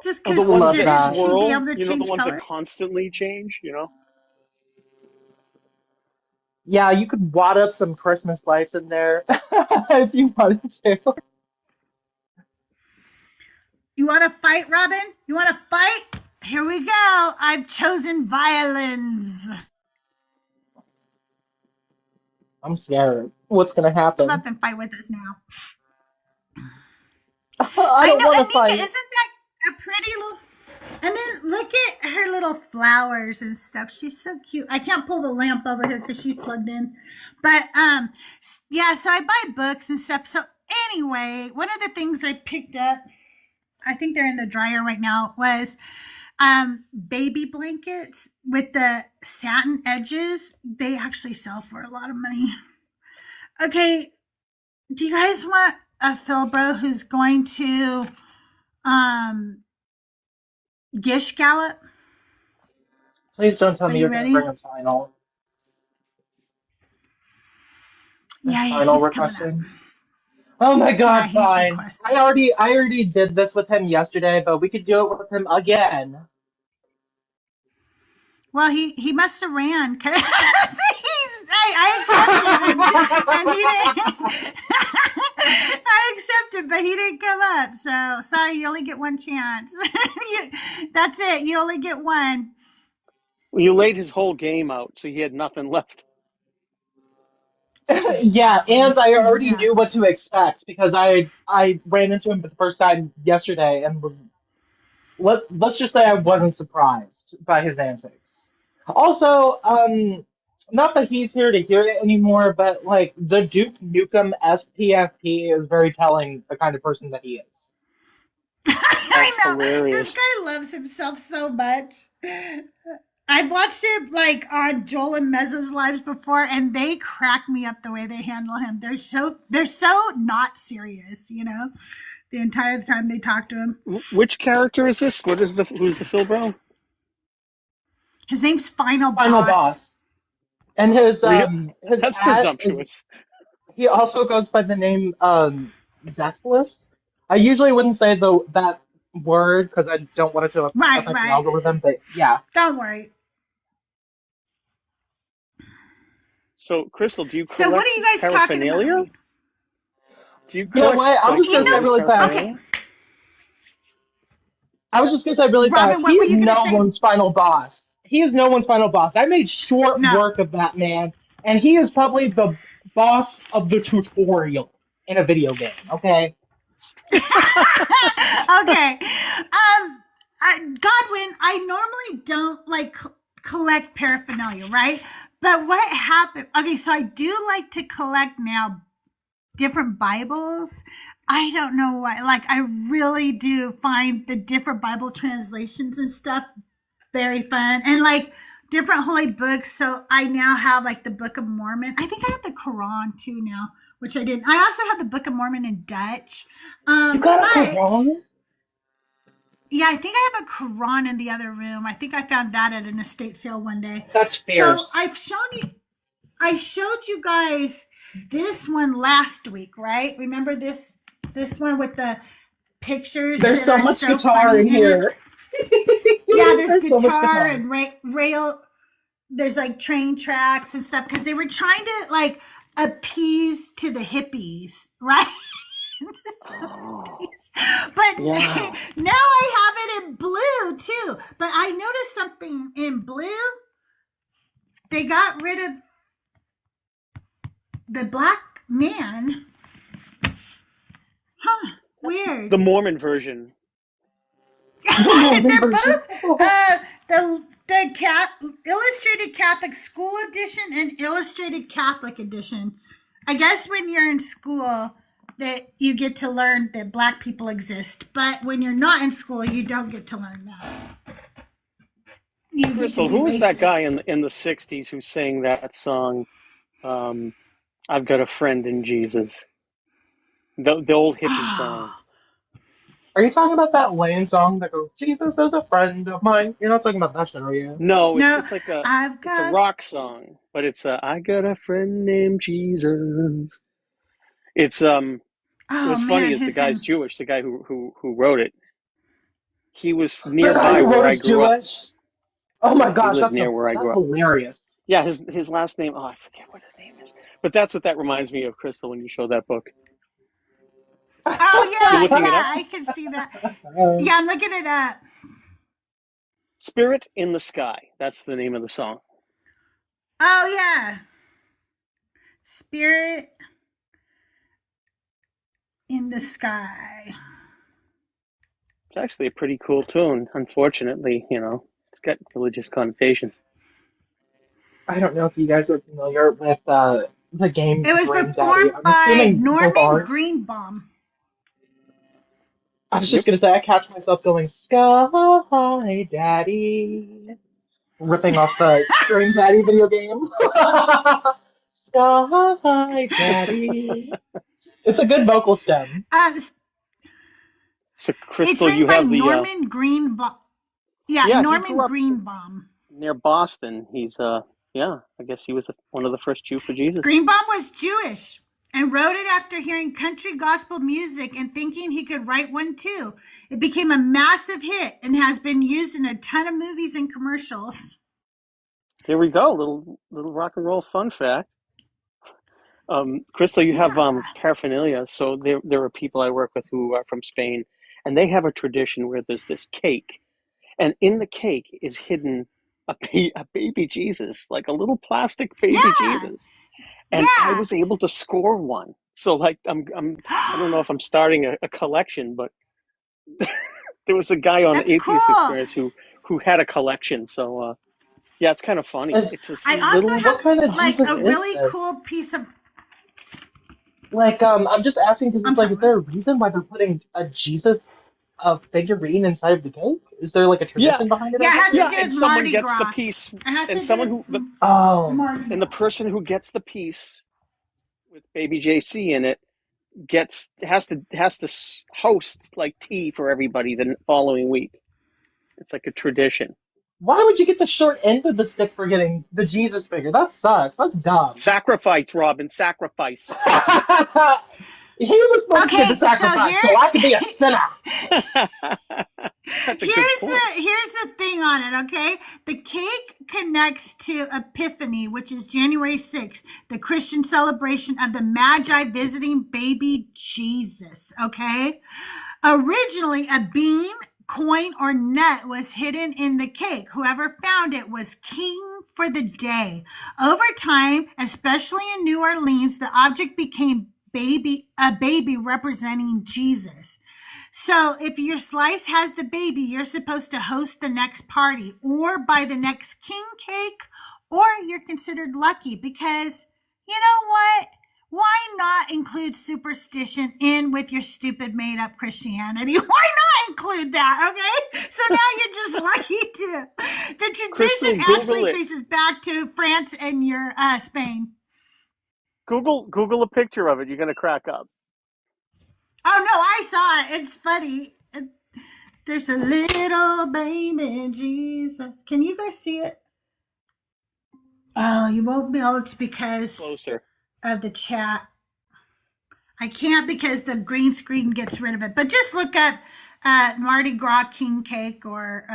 Just Oh, the because ones Love that shouldn't that. she be swirl, able to you know, the change ones that color? constantly change, you know? Yeah, you could wad up some Christmas lights in there if you wanted to. You want to fight, Robin? You want to fight? Here we go. I've chosen violins. I'm scared. What's gonna Come happen? up and fight with us now. I I don't know, want to Anika, fight. isn't that a pretty little? And then look at her little flowers and stuff. She's so cute. I can't pull the lamp over here because she's plugged in. But yeah. So I buy books and stuff. So anyway, one of the things I picked up, I think they're in the dryer right now, was baby blankets with the satin edges. They actually sell for a lot of money. Okay, do you guys want a Philbro who's going to Gish Gallop? Please don't tell Are me you you're gonna bring ready? a final. This Yeah, final he's coming up. requesting. Oh my Yeah, God, he's fine. requesting. I already did this with him yesterday, but we could do it with him again. Well, he must have ran because I accepted and he didn't. I accepted, but he didn't come up. So sorry, you only get one chance. That's it. You only get one. You laid his whole game out, so he had nothing left. Yeah, and Exactly. I already knew what Exactly. to expect because I ran into him for the first time yesterday and was let's just say I wasn't surprised by his antics. Also, not that he's here to hear it anymore, but like the Duke Nukem SPFP is very telling the kind of person that he is. I That's know. This hilarious. guy loves himself so much. I've watched it like on Joel and Mezzo's lives before, and they crack me up the way they handle him. They're so not serious, the entire time they talk to him. Which character is this? Who's the Phil Brown? His name's Final Final Boss. boss. And his Real? his That's ad is presumptuous. he also goes by the name Deathless. I usually wouldn't say that word because I don't want it to Right, affect the right. algorithm, but yeah. Don't worry. So, Crystal, do you So what are collect you guys talking about? paraphernalia? Do you You know collect what? like You Star Wars know, paraphernalia? okay, I was just gonna say really Robin, fast. He what were is you gonna no say? one's final boss. He is no one's final boss. I made short No. work of that man, and he is probably the boss of the tutorial in a video game. Okay. Okay. Godwin, I normally don't like collect paraphernalia, right? But what happened? Okay, so I do like to collect now different Bibles. I don't know why. Like, I really do find the different Bible translations and stuff very fun. And like different holy books. So I now have like the Book of Mormon. I think I have the Quran too now, which I didn't. I also have the Book of Mormon in Dutch. You got a But Quran? yeah, I think I have a Quran in the other room. I think I found that at an estate sale one day. That's So fierce. I showed you guys this one last week, right? Remember this one with the pictures There's that so are much so guitar funny in in it? here. Yeah, there's There's so much guitar guitar. and rail. There's like train tracks and stuff because they were trying to like appease to the hippies, right? Oh, But yeah. now I have it in blue too. But I noticed something in blue. They got rid of the black man. Huh? Weird. The Mormon version. The Mormon They're version. both the Illustrated Catholic School Edition and Illustrated Catholic Edition. I guess when you're in school that you get to learn that black people exist, but when you're not in school, you don't get to learn that. You get to Crystal, be who was that guy racist. in the '60s who sang that song? I've got a friend in Jesus. The old hippie song. Are you talking about that Lane song that goes, Jesus is a friend of mine? You're not talking about that shit, are you? No, No, it's like I've it's a got. rock song, but it's I got a friend named Jesus. It's Oh what's funny man, is the his guy's name. Jewish. The guy who wrote it. He was The guy nearby who where wrote I is grew up. Jewish. Oh my Yeah, he gosh, lived near where I that's grew up. hilarious. Yeah, his last name. Oh, I forget what his name is. But that's what that reminds me of, Crystal. When you show that book, Oh you're yeah, looking it yeah, up. I can see that. Yeah, I'm looking it up. Spirit in the Sky. That's the name of the song. Oh yeah, Spirit in the Sky. It's actually a pretty cool tune. Unfortunately, it's got religious connotations. I don't know if you guys are familiar with the game It was Dream Daddy. performed I'm by assuming both Norman aren't. Greenbaum. I was just Yep. gonna say I catch myself going Sky Daddy, ripping off the Dream Daddy video game. Sky Daddy. It's a good vocal stem. Uh, So, it's Crystal, written you by have the Norman Greenbaum. Yeah, yeah. He grew Norman up Greenbaum. near Boston. He's yeah. I guess he was one of the first Jew for Jesus. Greenbaum was Jewish and wrote it after hearing country gospel music and thinking he could write one too. It became a massive hit and has been used in a ton of movies and commercials. There we go. Little rock and roll fun fact. Crystal, you have Yeah. paraphernalia. So there are people I work with who are from Spain, and they have a tradition where there's this cake, and in the cake is hidden a baby Jesus, like a little plastic baby Yeah. Jesus. And I Yeah. was able to score one. So like I don't know if I'm starting a collection, but there was a guy on That's Atheist cool. Experience who had a collection. So yeah, it's kind of funny. Is It's this I also little. what kind of have like Jesus a Yeah. is really this? cool piece of. Like, I'm just asking because I'm it's like, sorry. is there a reason why they're putting a Jesus figurine inside of the cake? Is there like a Yeah, tradition behind it, I Yeah, it has guess? to yeah, do and with someone Mardi gets the Gras. piece, It has and to do someone with who the Oh, Mardi and the Gras. person who gets the piece with baby JC in it has to host like tea for everybody the following week. It's like a tradition. why would you get the short end of the stick for getting the Jesus figure? That sucks. That's dumb. Sacrifice, Robin, sacrifice. He was supposed to get the Okay, so sacrifice, so I could be a sinner. That's a good point. here's the thing on it, okay? The cake connects to Epiphany, which is January 6th, the Christian celebration of the Magi visiting baby Jesus, okay? Originally, a bean, coin, or nut was hidden in the cake. Whoever found it was king for the day. Over time, especially in New Orleans, the object became a baby representing Jesus. So if your slice has the baby, you're supposed to host the next party or buy the next king cake, or you're considered lucky because you know what? Why not include superstition in with your stupid made up Christianity? Why not include that? Okay. So now you're just lucky too. The Crystal, tradition Google actually it. traces back to France and your Spain. Google a picture of it. You're gonna crack up. Oh no, I saw it. It's funny. There's a little baby Jesus. Can you guys see it? Oh, you won't be able to because Closer. of the chat. I can't because the green screen gets rid of it. But just look up Mardi Gras king cake or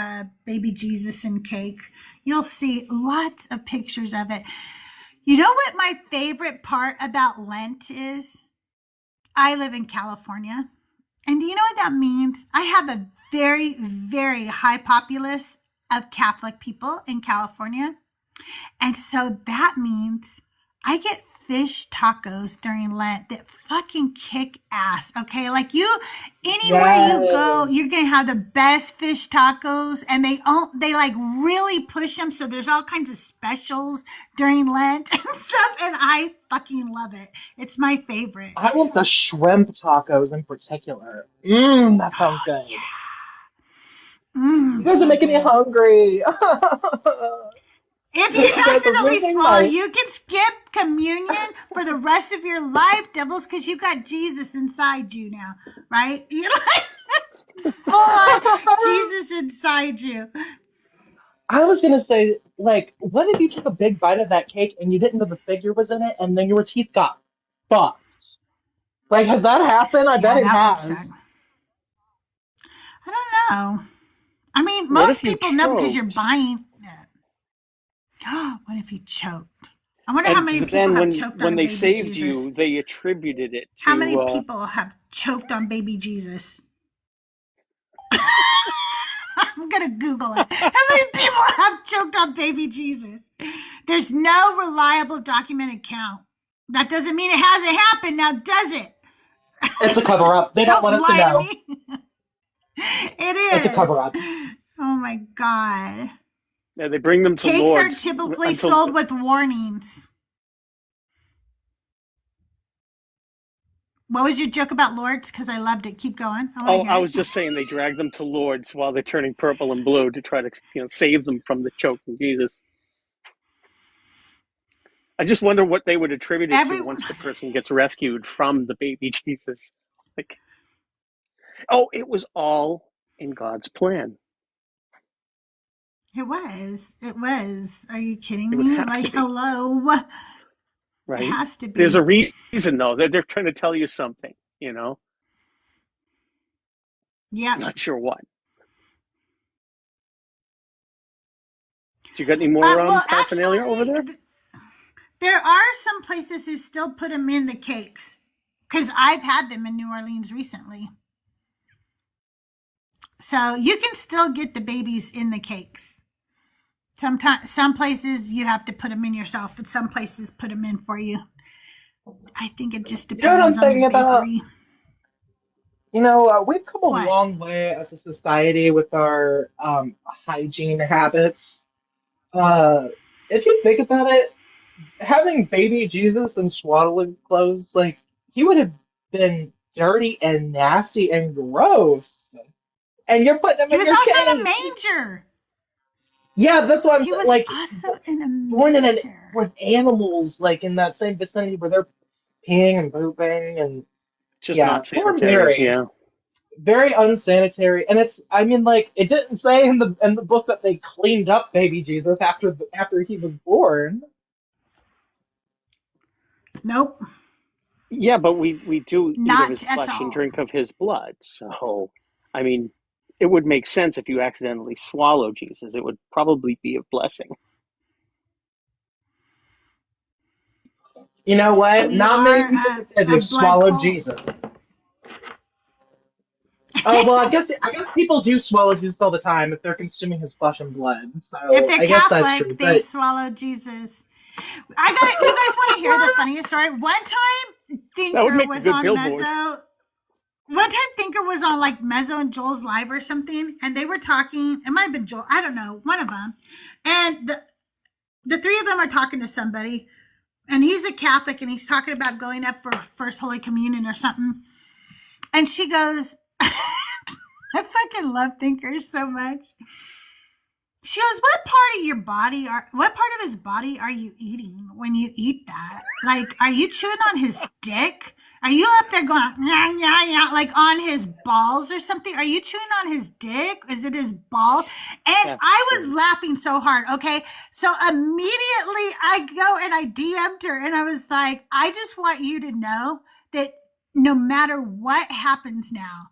baby Jesus and cake. You'll see lots of pictures of it. You know what my favorite part about Lent is? I live in California. And do you know what that means? I have a very, very high populace of Catholic people in California. And so that means I get fish tacos during Lent that fucking kick ass. Okay. Like anywhere you go, Yes. you're going to have the best fish tacos and they like really push them. So there's all kinds of specials during Lent and stuff. And I fucking love it. It's my favorite. I want the shrimp tacos in particular. Mmm, that sounds Oh good. yeah. You guys are So making me good. hungry. If you That's accidentally amazing, swallow, right? you can skip communion for the rest of your life, devils, because you've got Jesus inside you now, right? You're like full on Jesus inside you. I was gonna say, like, what if you took a big bite of that cake and you didn't know the figure was in it, and then your teeth got fucked? Like, has that happened? I bet Yeah, it that would suck. has. I don't know. I mean, What most if you people know because you're choked? buying it. What if you choked? I wonder how And many people then have choked on when a they baby saved Jesus. you, they attributed it How many to people have choked on baby Jesus? I'm going to Google it. How many people have choked on baby Jesus? There's no reliable documented count. That doesn't mean it hasn't happened now, does it? It's a cover up. They don't Don't want us to lie to know. me. It It's a cover is. up. Oh my God. yeah, they bring them to Cakes are Lord's typically until sold with warnings. What was your joke about Lords? Because I loved it. Keep going. I want to hear I it. was just saying they drag them to Lord's while they're turning purple and blue to try to save them from the choking Jesus. I just wonder what they would attribute it to once the person gets rescued from the baby Jesus. Like, oh, it was all in God's plan. It was. It was. Are you kidding It would me? have Like, to be, hello. It right? has to There's be. a reason, though. They're trying to tell you something, Yep. Not sure what. Do you got any more Well, paraphernalia over there? actually, there are some places who still put them in the cakes because I've had them in New Orleans recently. So you can still get the babies in the cakes. Sometimes, some places you have to put them in yourself, but some places put them in for you. I think it just You know what I'm depends on the thinking about? bakery. We've come a What? long way as a society with our hygiene habits. Uh, if you think about it, having baby Jesus in swaddling clothes, like, he would have been dirty and nasty and gross. And you're putting him He in was your also in a cake. manger. Yeah, that's what I'm He saying. was Like, also in a born in manger. with animals, like in that same vicinity where they're peeing and pooping, and Just yeah, not poor sanitary. Mary. Yeah. Very unsanitary, and I mean, like, it didn't say in the book that they cleaned up baby Jesus after he was born. Nope. Yeah, but we do eat of Not his at flesh and all. drink of his blood. So, I mean, it would make sense if you accidentally swallow Jesus. It would probably be a blessing. You know what? We Not many are people can say a they blood swallowed cult. Jesus. Oh well, I guess people do swallow Jesus all the time if they're consuming his flesh and blood. If So they're I guess that's true. Catholic, they But swallow Jesus. You guys want to hear the funniest story? One time, That would Thinker make a was good on billboard. Mezzo. One time, Thinker was on like Mezzo and Joel's live or something, and they were talking. It might have been Joel. I don't know. One of them. And the three of them are talking to somebody, and he's a Catholic, and he's talking about going up for First Holy Communion or something. And she goes, I fucking love Thinker so much. She goes, what part of his body are you eating when you eat that? Like, are you chewing on his dick? Are you up there going, yeah, yeah, yeah, like on his balls or something? Are you chewing on his dick? Is it his balls? And That's I was great. laughing so hard. Okay. So immediately I go and I DM'd her and I was like, I just want you to know that no matter what happens now,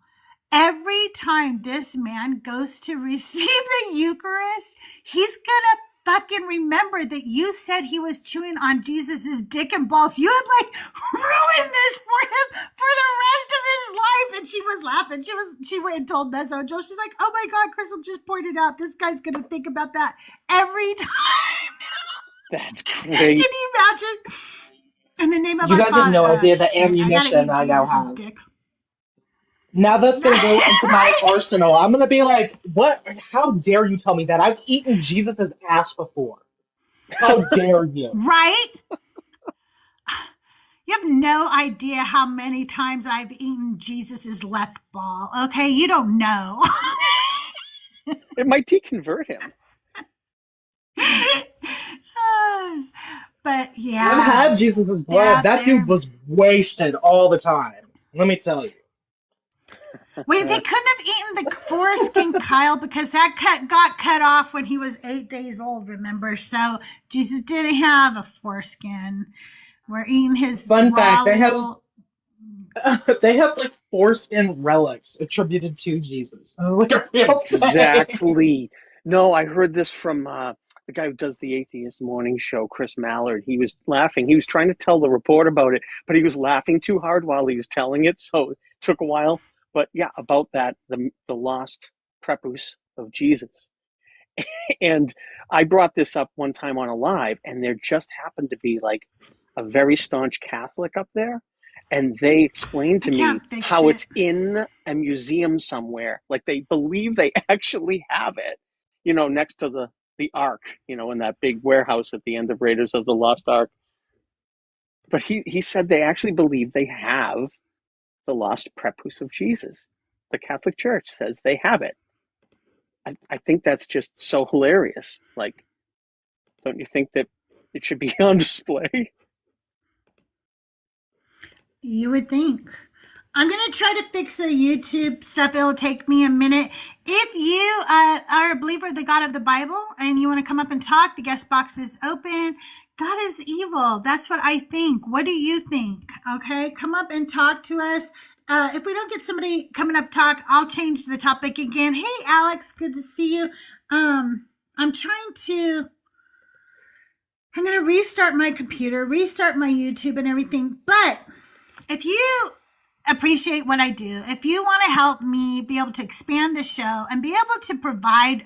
every time this man goes to receive the Eucharist, he's gonna fucking remember that you said he was chewing on Jesus's dick and balls. You had like ruined this for him for the rest of his life. And she was laughing. She went and told Mezzo and Joel. She's like, oh my God, Crystal just pointed out this guy's gonna think about that every time. That's Can great. you imagine? In the name of you our guys have Father. no Oh idea the shit! I gotta ammunition eat I now Jesus' have. dick. Now that's gonna go into my Right? arsenal. I'm gonna be like, what? How dare you tell me that? I've eaten Jesus's ass before. How dare you? Right? You have no idea how many times I've eaten Jesus's left ball. Okay, you don't know. It might deconvert him. But I've yeah, had Jesus' they're blood. out That dude there. was wasted all the time. Let me tell you. Wait, they couldn't have eaten the foreskin, Kyle, because that got cut off when he was 8 days old, remember? So Jesus didn't have a foreskin. We're eating his Fun raw fact: they have little. they have like foreskin relics attributed to Jesus. Like a real thing. Exactly. No, I heard this from the guy who does the Atheist Morning Show, Chris Mallard. He was laughing. He was trying to tell the report about it, but he was laughing too hard while he was telling it, so it took a while. But yeah, about that, the lost prepuce of Jesus. And I brought this up one time on a live, and there just happened to be like a very staunch Catholic up there. And they explained I to me can't fix how it. it's in a museum somewhere. Like they believe they actually have it, next to the Ark, in that big warehouse at the end of Raiders of the Lost Ark. But he said they actually believe they have the lost prepuce of Jesus. The Catholic Church says they have it. I think that's just so hilarious. Like, don't you think that it should be on display? You would think. I'm going to try to fix the YouTube stuff. It'll take me a minute. If you are a believer of the God of the Bible and you want to come up and talk, the guest box is open. God is evil. That's what I think. What do you think? Okay, come up and talk to us. If we don't get somebody coming up talk, I'll change the topic again. Hey, Alex, good to see you. I'm going to restart my computer, restart my YouTube and everything. But if you appreciate what I do, if you want to help me be able to expand the show and be able to provide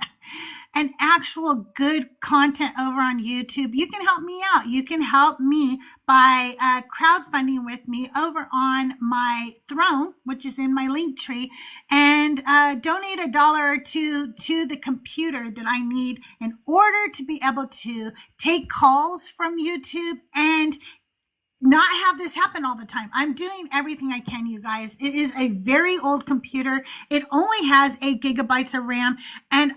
an actual good content over on YouTube, you can help me out. You can help me by crowdfunding with me over on my throne, which is in my link tree, and donate $1 or $2 to the computer that I need in order to be able to take calls from YouTube and not have this happen all the time. I'm doing everything I can, you guys. It is a very old computer. It only has 8 gigabytes of RAM. And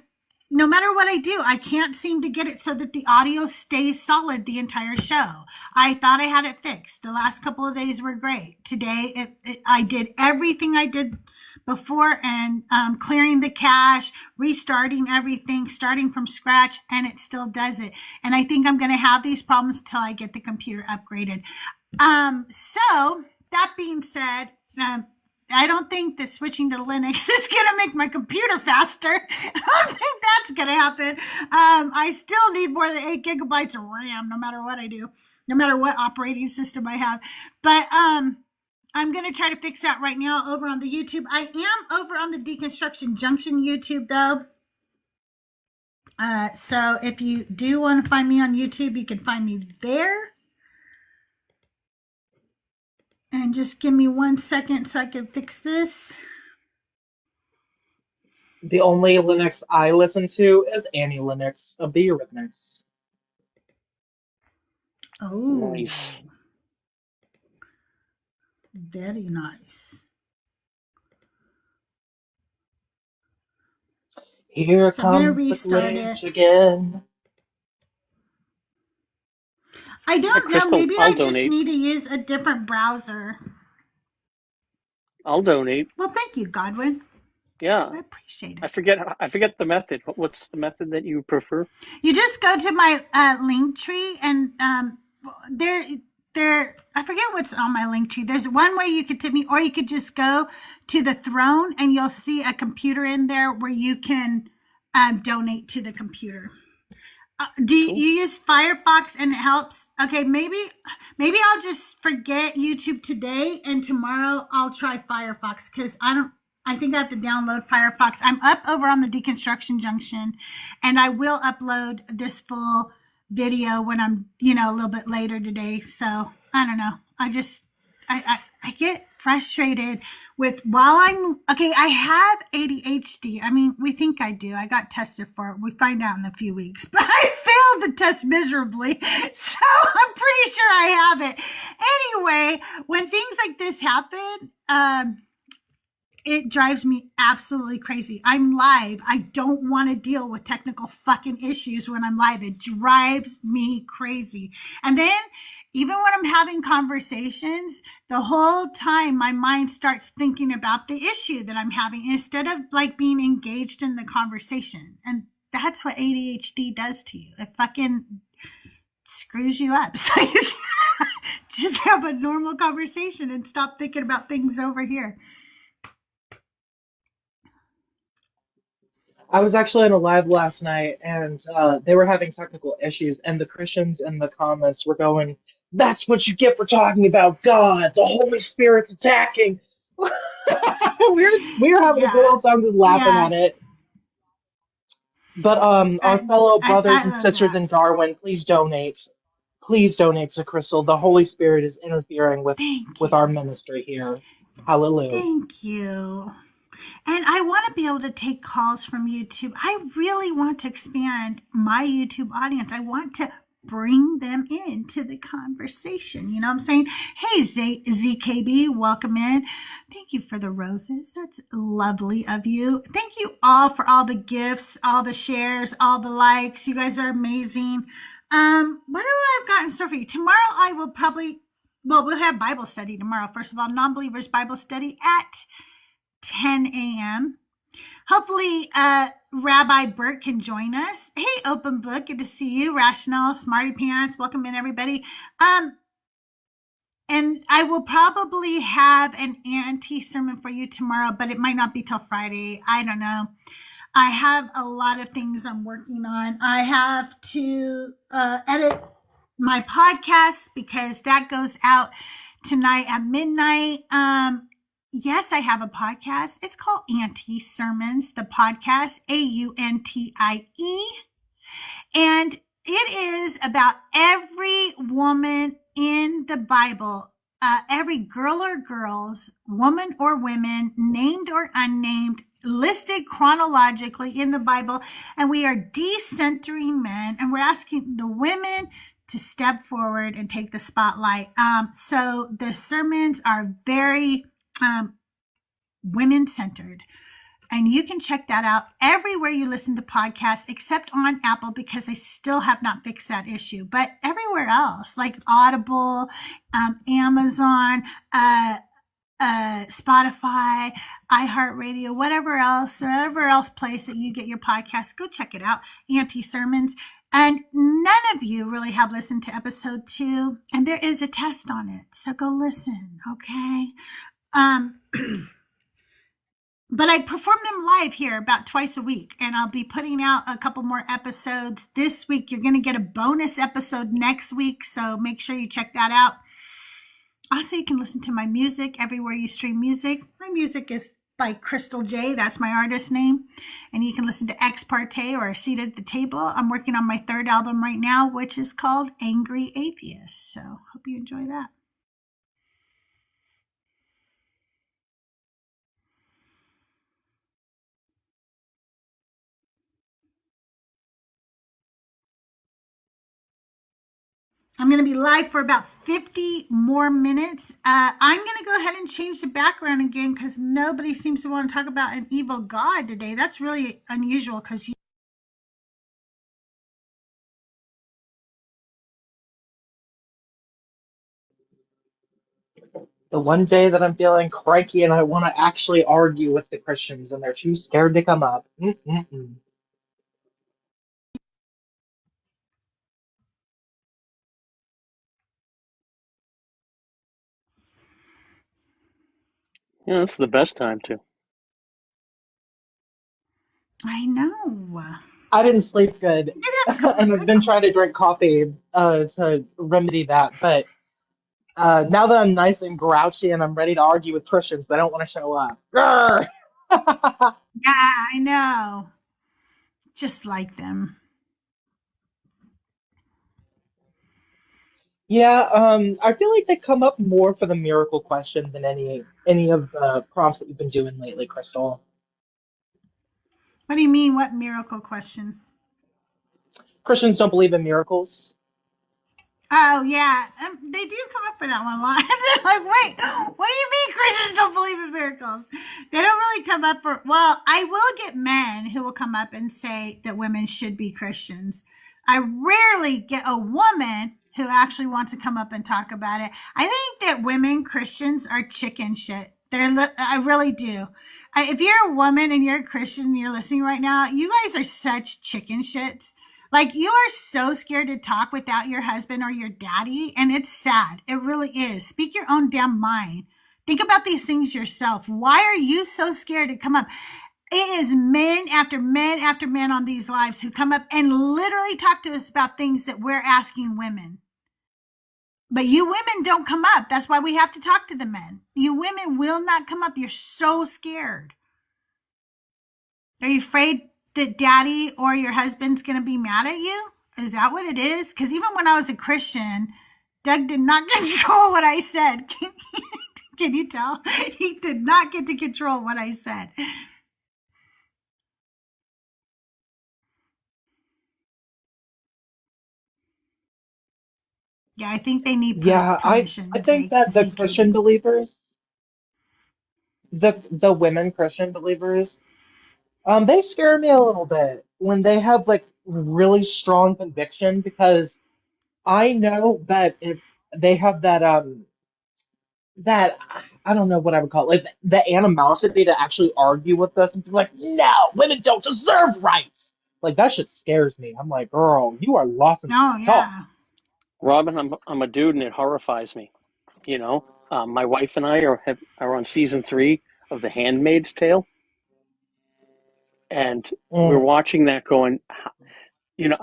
no matter what I do, I can't seem to get it so that the audio stays solid the entire show. I thought I had it fixed. The last couple of days were great. Today, I did everything I did before and clearing the cache, restarting everything, starting from scratch, and it still does it. And I think I'm going to have these problems till I get the computer upgraded. So that being said, I don't think that switching to Linux is going to make my computer faster. I don't think that's going to happen. I still need more than 8 gigabytes of RAM, no matter what I do, no matter what operating system I have. But I'm going to try to fix that right now over on the YouTube. I am over on the Deconstruction Junction YouTube, though. So if you do want to find me on YouTube, you can find me there. And just give me 1 second so I can fix this. The only Linux I listen to is Annie Linux of the Eurythmics. Oh, Nice. very nice. Here So I'm going to comes the restart glitch it. again. I don't know. Crystal, Maybe I'll I just donate. need to use a different browser. I'll donate. Well, thank you, Godwin. Yeah. I appreciate I it. forget the method. What's the method that you prefer? You just go to my link tree and there I forget what's on my link tree. There's one way you could tip me, or you could just go to the throne and you'll see a computer in there where you can donate to the computer. Do you use Firefox and it helps? Okay, maybe I'll just forget YouTube today and tomorrow I'll try Firefox because I think I have to download Firefox. I'm up over on the Deconstruction Junction and I will upload this full video when I'm, a little bit later today. So I don't know. I get frustrated with I have ADHD. I mean, we think I do. I got tested for it. We find out in a few weeks, but I failed the test miserably. So I'm pretty sure I have it. Anyway, when things like this happen, it drives me absolutely crazy. I'm live. I don't want to deal with technical fucking issues when I'm live. It drives me crazy. And then even when I'm having conversations, the whole time my mind starts thinking about the issue that I'm having instead of like being engaged in the conversation. And that's what ADHD does to you. It fucking screws you up. So you can just have a normal conversation and stop thinking about things over here. I was actually in a live last night, and they were having technical issues, and the Christians in the comments were going, "That's what you get for talking about God. The Holy Spirit's attacking." we were having a good Yeah. old time just laughing Yeah. at it. But our I, fellow brothers I and love sisters that. in Darwin, please donate. Please donate to Crystal. The Holy Spirit is interfering Thank with our you. ministry here. Hallelujah. Thank you. And I want to be able to take calls from YouTube. I really want to expand my YouTube audience. I want to bring them into the conversation. You know what I'm saying? Hey, ZKB, welcome in. Thank you for the roses. That's lovely of you. Thank you all for all the gifts, all the shares, all the likes. You guys are amazing. What do I've got in store for you? Tomorrow I will probably, well, we'll have Bible study tomorrow. First of all, non-believers Bible study at 10 a.m. Hopefully, Rabbi Bert can join us. Hey, Open Book, good to see you. Rational, Smarty Pants, welcome in, everybody. And I will probably have an anti-sermon for you tomorrow, but it might not be till Friday. I don't know. I have a lot of things I'm working on. I have to edit my podcast because that goes out tonight at midnight. Yes, I have a podcast. It's called Auntie Sermons, the podcast, AUNTIE. And it is about every woman in the Bible, every girl or girls, woman or women, named or unnamed, listed chronologically in the Bible. And we are decentering men, and we're asking the women to step forward and take the spotlight. So the sermons are very women centered. And you can check that out everywhere you listen to podcasts, except on Apple, because they still have not fixed that issue. But everywhere else, like Audible, Amazon, Spotify, iHeartRadio, whatever else place that you get your podcast, go check it out. Auntie Sermons. And none of you really have listened to episode 2, and there is a test on it. So go listen, okay? But I perform them live here about twice a week, and I'll be putting out a couple more episodes this week. You're going to get a bonus episode next week, so make sure you check that out. Also, you can listen to my music everywhere you stream music. My music is by Crystaljae. That's my artist name. And you can listen to Ex Parte or Seated at the Table. I'm working on my 3rd album right now, which is called Angry Atheist. So hope you enjoy that. I'm going to be live for about 50 more minutes. I'm going to go ahead and change the background again because nobody seems to want to talk about an evil god today. That's really unusual because you. The one day that I'm feeling cranky and I want to actually argue with the Christians and they're too scared to come up. Mm-mm-mm. Yeah, that's the best time to. I know. I didn't sleep good, You have a couple and of I've good been trying to ones. drink coffee to remedy that. But now that I'm nice and grouchy and I'm ready to argue with Christians, they don't want to show up. Grr! Yeah, I know. Just like them. Yeah, I feel like they come up more for the miracle question than any of the prompts that you've been doing lately, Crystal. What do you mean? What miracle question? Christians don't believe in miracles. Oh yeah, they do come up for that one a lot. They're like, "Wait, what do you mean Christians don't believe in miracles?" They don't really come up for. Well, I will get men who will come up and say that women should be Christians. I rarely get a woman who actually wants to come up and talk about it. I think that women Christians are chicken shit. I really do. If you're a woman and you're a Christian and you're listening right now, you guys are such chicken shits. Like, you are so scared to talk without your husband or your daddy, and it's sad. It really is. Speak your own damn mind. Think about these things yourself. Why are you so scared to come up? It is men after men after men on these lives who come up and literally talk to us about things that we're asking women. But you women don't come up. That's why we have to talk to the men. You women will not come up. You're so scared. Are you afraid that daddy or your husband's going to be mad at you? Is that what it is? Because even when I was a Christian, Doug did not control what I said. Can you tell? He did not get to control what I said. Yeah, I think they need Yeah, permission I to think say that the Christian CKB. believers, the women Christian believers, they scare me a little bit when they have like really strong conviction because I know that if they have that I don't know what I would call it, like the animosity to actually argue with us and be like, no, women don't deserve rights. Like that shit scares me. I'm like, girl, you are lost in the Oh, yeah. sauce. Robin, I'm a dude, and it horrifies me. You know, my wife and I are on season 3 of The Handmaid's Tale, and we're Mm. watching that going. You know,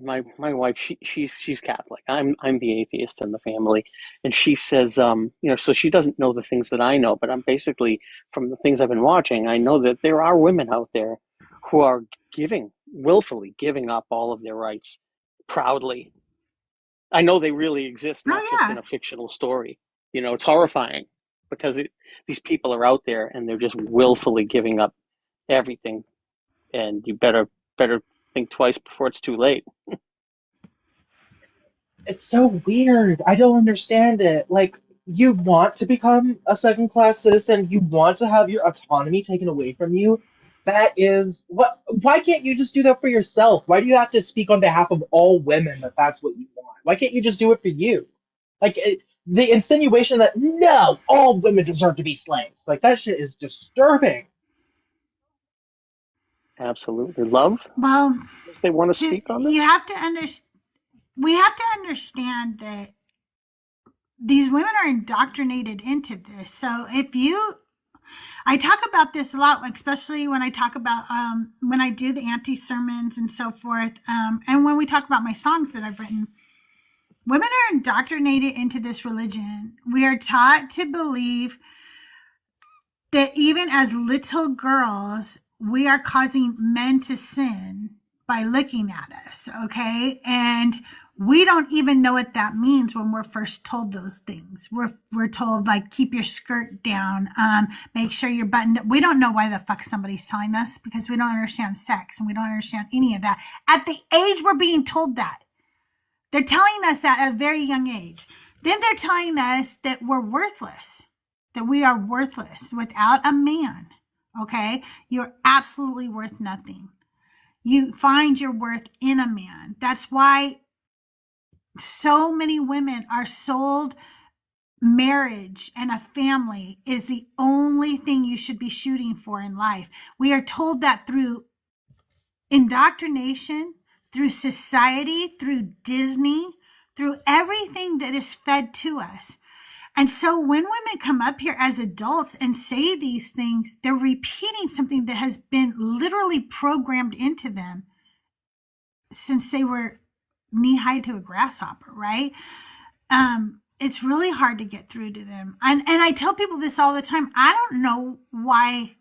my wife, she's Catholic. I'm the atheist in the family, and she says, you know, so she doesn't know the things that I know, but I'm basically, from the things I've been watching, I know that there are women out there who are willfully giving up all of their rights proudly. I know they really exist, not Oh, just in yeah. a fictional story. You know, it's horrifying because these people are out there and they're just willfully giving up everything, and you better think twice before it's too late. It's so weird. I don't understand it. Like, you want to become a second class citizen, you want to have your autonomy taken away from you. That is what. Why can't you just do that for yourself? Why do you have to speak on behalf of all women that that's what you want? Why can't you just do it for you? Like, the insinuation that no, all women deserve to be slaves. Like, that shit is disturbing. Absolutely. Love? Well, Does they want to speak on you this? have to understand. We have to understand that these women are indoctrinated into this. So I talk about this a lot, especially when I talk about when I do the anti sermons and so forth, and when we talk about my songs that I've written. Women are indoctrinated into this religion. We are taught to believe that even as little girls, we are causing men to sin by looking at us, okay? And we don't even know what that means when we're first told those things. We're told, like, keep your skirt down, make sure you're buttoned up. We don't know why the fuck somebody's telling us because we don't understand sex and we don't understand any of that. At the age we're being told that. They're telling us that at a very young age. Then they're telling us that we're worthless, that we are worthless without a man. Okay? You're absolutely worth nothing. You find your worth in a man. That's why so many women are sold marriage, and a family is the only thing you should be shooting for in life. We are told that through indoctrination, through society, through Disney, through everything that is fed to us. And so when women come up here as adults and say these things, they're repeating something that has been literally programmed into them since they were knee high to a grasshopper, right? It's really hard to get through to them. And I tell people this all the time. I don't know why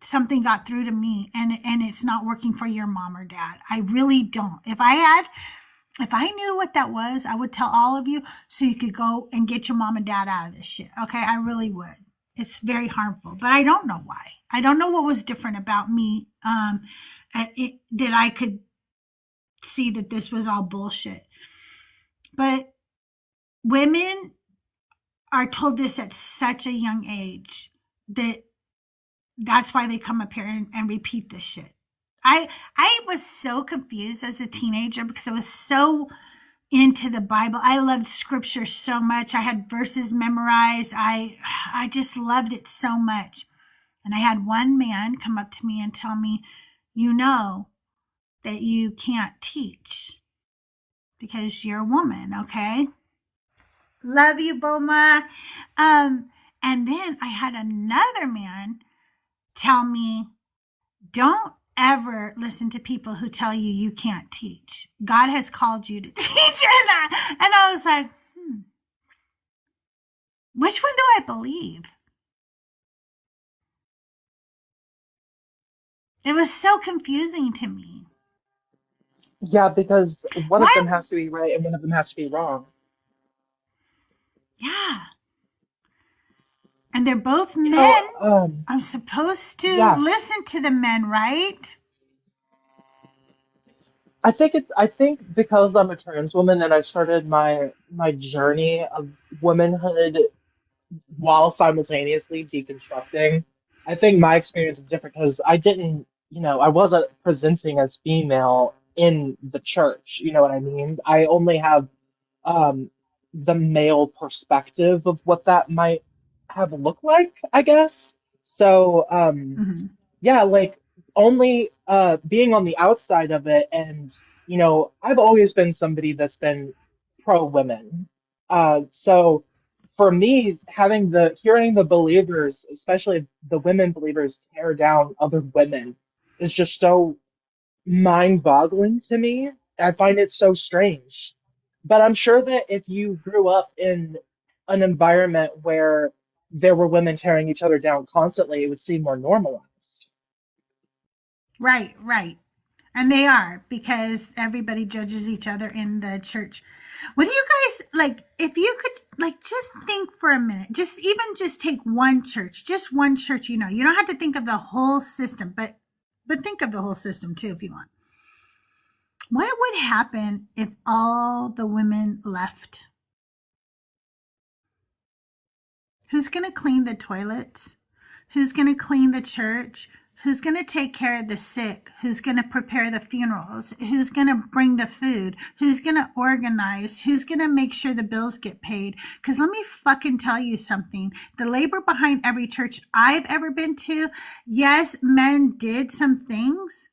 something got through to me and it's not working for your mom or dad. I really don't. If I knew what that was, I would tell all of you so you could go and get your mom and dad out of this shit. Okay, I really would. It's very harmful, but I don't know why. I don't know what was different about me that I could see that this was all bullshit. But women are told this at such a young age that that's why they come up here and repeat this shit. I was so confused as a teenager because I was so into the Bible. I loved scripture so much. I had verses memorized. I just loved it so much. And I had one man come up to me and tell me, you know that you can't teach because you're a woman, okay? Love you, Boma. And then I had another man tell me, don't ever listen to people who tell you you can't teach. God has called you to teach. And I was like, which one do I believe? It was so confusing to me. Yeah, because one of Why? them has to be right and one of them has to be wrong. Yeah. And they're both You men. know, I'm supposed to yeah, listen to the men, right? I think because I'm a trans woman and I started my journey of womanhood while simultaneously deconstructing, I think my experience is different because I didn't, I wasn't presenting as female in the church. You know what I mean? I only have um, the male perspective of what that might have looked like, I guess. So, Mm-hmm. yeah, like only being on the outside of it, and I've always been somebody that's been pro women. So for me, hearing the believers, especially the women believers, tear down other women is just so mind-boggling to me. I find it so strange. But I'm sure that if you grew up in an environment where there were women tearing each other down constantly, it would seem more normalized. Right, right. And they are because everybody judges each other in the church. What do you guys like? If you could, like, just think for a minute, just take one church, just one church. You don't have to think of the whole system, but think of the whole system too if you want. What would happen if all the women left? Who's going to clean the toilets? Who's going to clean the church? Who's going to take care of the sick? Who's going to prepare the funerals? Who's going to bring the food? Who's going to organize? Who's going to make sure the bills get paid? Because let me fucking tell you something. The labor behind every church I've ever been to, yes, men did some things,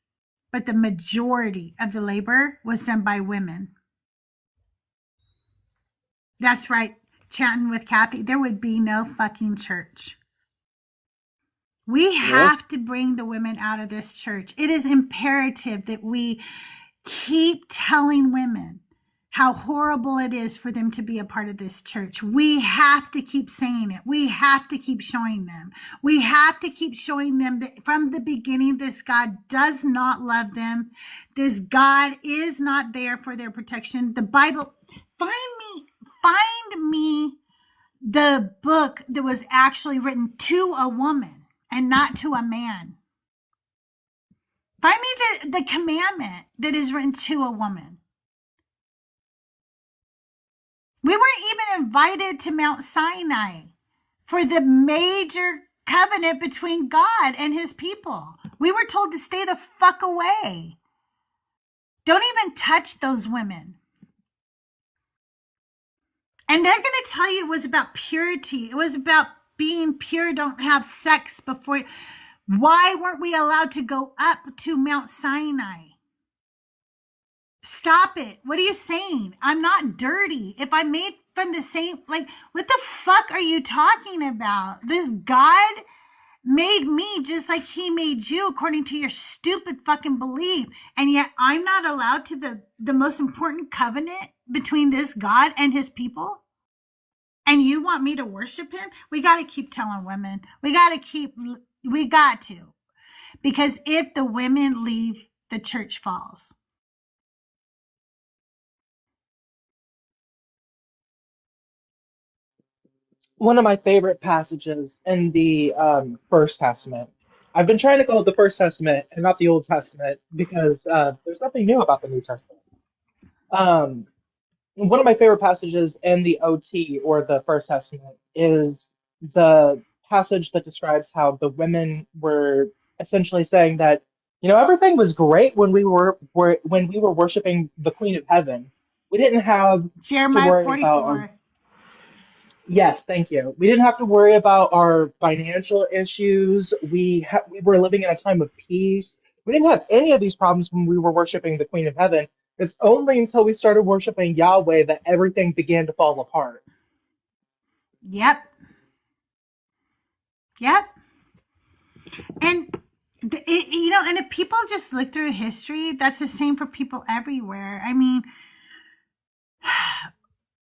but the majority of the labor was done by women. That's right. Chatting with Kathy, there would be no fucking church. We have to bring the women out of this church. It is imperative that we keep telling women how horrible it is for them to be a part of this church. We have to keep saying it. We have to keep showing them. We have to keep showing them that from the beginning, this God does not love them. This God is not there for their protection. The Bible, find me the book that was actually written to a woman and not to a man. Find me the commandment that is written to a woman. We weren't even invited to Mount Sinai for the major covenant between God and his people. We were told to stay the fuck away. Don't even touch those women. And they're going to tell you it was about purity. It was about being pure. Don't have sex before. Why weren't we allowed to go up to Mount Sinai? Stop it. What are you saying? I'm not dirty. If I made from the same, like, what the fuck are you talking about? This God made me just like he made you according to your stupid fucking belief. And yet I'm not allowed to the most important covenant between this God and his people. And you want me to worship him? We got to keep telling women. We got to. Because if the women leave, the church falls. One of my favorite passages in the First Testament. I've been trying to call it the First Testament and not the Old Testament because there's nothing new about the New Testament. Um, one of my favorite passages in the OT or the First Testament is the passage that describes how the women were essentially saying that, everything was great when we were worshiping the Queen of Heaven. We didn't have to Jeremiah worry about our. 44. Yes, thank you. We didn't have to worry about our financial issues. We were living in a time of peace. We didn't have any of these problems when we were worshiping the Queen of Heaven. It's only until we started worshiping Yahweh that everything began to fall apart. Yep. Yep. And and if people just look through history, that's the same for people everywhere. I mean,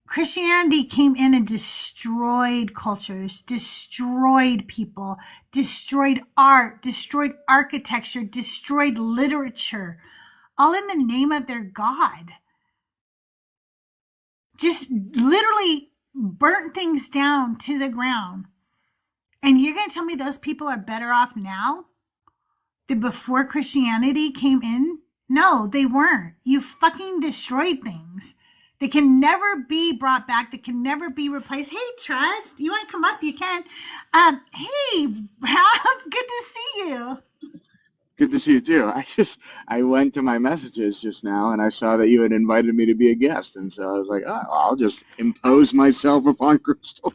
Christianity came in and destroyed cultures, destroyed people, destroyed art, destroyed architecture, destroyed literature, all in the name of their God. Just literally burnt things down to the ground. And you're going to tell me those people are better off now than before Christianity came in? No, they weren't. You fucking destroyed things. They can never be brought back. They can never be replaced. Hey, Trust, you want to come up? You can. Hey, Ralph, good to see you. Good to see you too. I went to my messages just now and I saw that you had invited me to be a guest, and so I was like, oh, I'll just impose myself upon Crystal.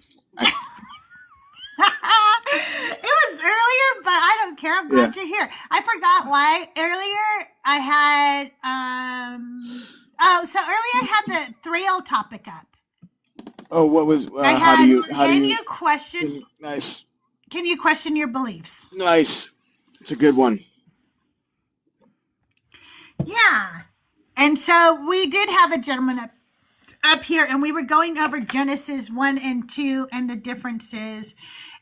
It was earlier, but I don't care. I'm glad you're here. I forgot why earlier I had so earlier I had the Thrail topic up. Oh, what was? I had. Can you question? Nice. Can you question your beliefs? Nice. It's a good one. Yeah. And so we did have a gentleman up here, and we were going over Genesis 1 and 2 and the differences.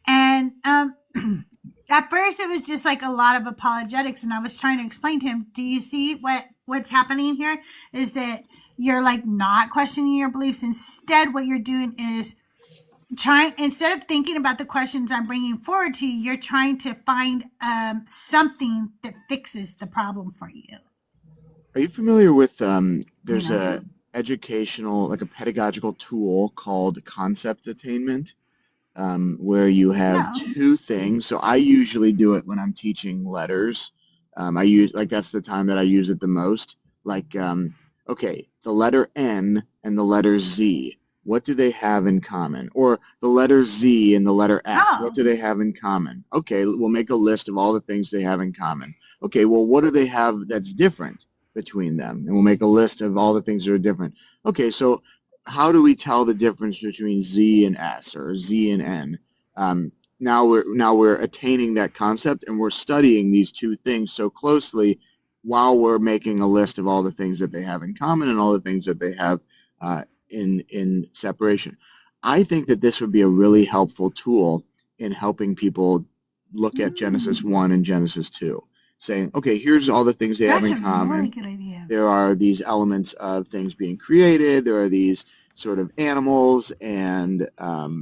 And at first it was just like a lot of apologetics, and I was trying to explain to him, do you see what's happening here is that you're like not questioning your beliefs. Instead, what you're doing is instead of thinking about the questions I'm bringing forward to you, you're trying to find something that fixes the problem for you. Are you familiar with there's a educational, like a pedagogical tool called concept attainment, where you have two things. So I usually do it when I'm teaching letters. That's the time that I use it the most. Okay, the letter N and the letter Z, what do they have in common? Or the letter Z and the letter S, what do they have in common? Okay, we'll make a list of all the things they have in common. Okay, well, what do they have that's different between them? And we'll make a list of all the things that are different. Okay, so how do we tell the difference between Z and S or Z and N? Now we're attaining that concept, and we're studying these two things so closely while we're making a list of all the things that they have in common and all the things that they have in separation. I think that this would be a really helpful tool in helping people look at Genesis 1 and Genesis 2, saying, okay, here's all the things they have in common. Really good idea. There are these elements of things being created. There are these sort of animals and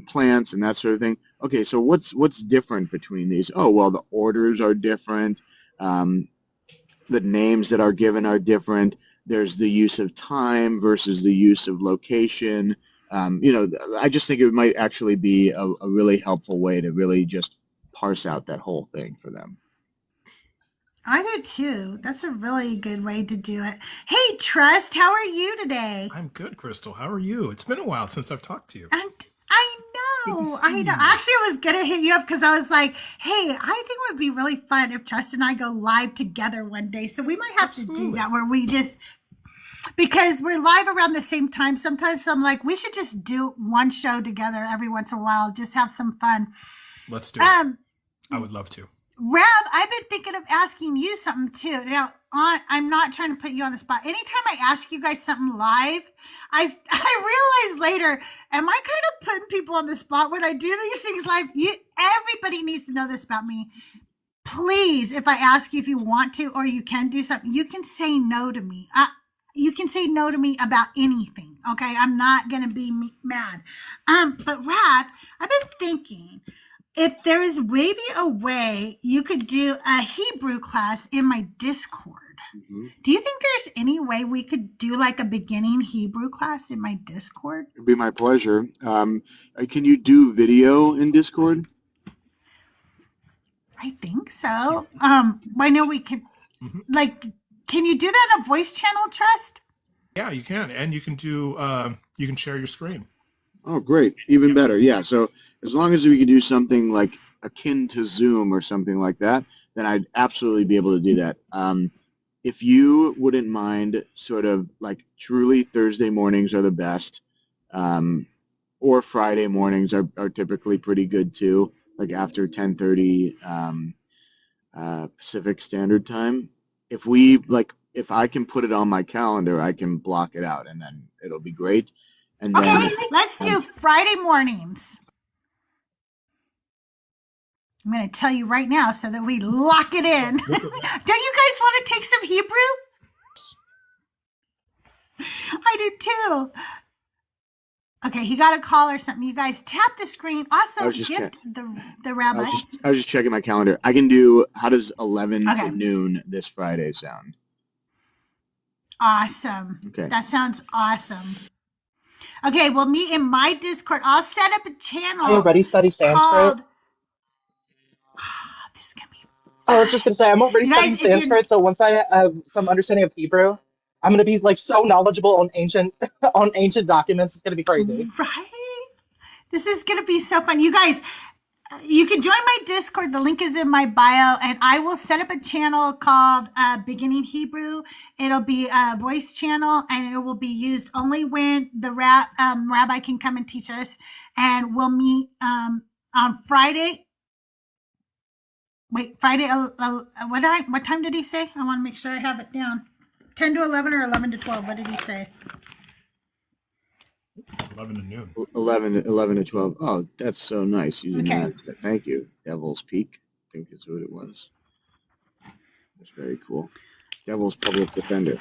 plants and that sort of thing. Okay, so what's different between these? Oh, well, the orders are different. The names that are given are different. There's the use of time versus the use of location. I just think it might actually be a really helpful way to really just parse out that whole thing for them. I do too. That's a really good way to do it. Hey, Trust, how are you today? I'm good, Crystal. How are you? It's been a while since I've talked to you. I know. Actually, I was going to hit you up because I was like, hey, I think it would be really fun if Trust and I go live together one day. So we might have to do that where we just, because we're live around the same time. Sometimes I'm like, we should just do one show together every once in a while. Just have some fun. Let's do it. I would love to. Rab, I've been thinking of asking you something too. Now, I'm not trying to put you on the spot. Anytime I ask you guys something live, I realize later, am I kind of putting people on the spot when I do these things live? Everybody needs to know this about me. Please, if I ask you if you want to or you can do something, you can say no to me. You can say no to me about anything, okay? I'm not going to be mad. But Rab, I've been thinking, if there is maybe a way you could do a Hebrew class in my Discord. Mm-hmm. Do you think there's any way we could do like a beginning Hebrew class in my Discord? It'd be my pleasure. Can you do video in Discord? I think so. I know we can. Mm-hmm. Like, can you do that in a voice channel, Trust? Yeah, you can, and you can do. You can share your screen. Oh, great! Even better. Yeah. So as long as we could do something like akin to Zoom or something like that, then I'd absolutely be able to do that. If you wouldn't mind, sort of like truly Thursday mornings are the best, or Friday mornings are typically pretty good too, like after 10:30 Pacific Standard Time. If I can put it on my calendar, I can block it out, and then it'll be great. And Okay, then let's do Friday mornings. I'm going to tell you right now so that we lock it in. Don't you guys want to take some Hebrew? I do too. Okay, he got a call or something. You guys tap the screen. Also, gift the rabbi. I was just checking my calendar. I can do. How does 11 to noon this Friday sound? Awesome. Okay, that sounds awesome. Okay, we'll meet in my Discord. I'll set up a channel. I already study Sanskrit. Called... this is gonna be. I was just gonna say I'm already studying Sanskrit, so once I have some understanding of Hebrew, I'm gonna be like so knowledgeable on ancient documents. It's gonna be crazy. Right? This is gonna be so fun. You guys, you can join my Discord. The link is in my bio, and I will set up a channel called Beginning Hebrew. It'll be a voice channel, and it will be used only when the rabbi can come and teach us. And we'll meet on Friday. Wait, Friday. What time did he say? I want to make sure I have it down. 10 to 11 or 11 to 12. What did he say? 11 to noon. 11 to 12. Oh, that's so nice using that. Thank you. Devil's Peak, I think is what it was. That's very cool. Devil's Public Defender.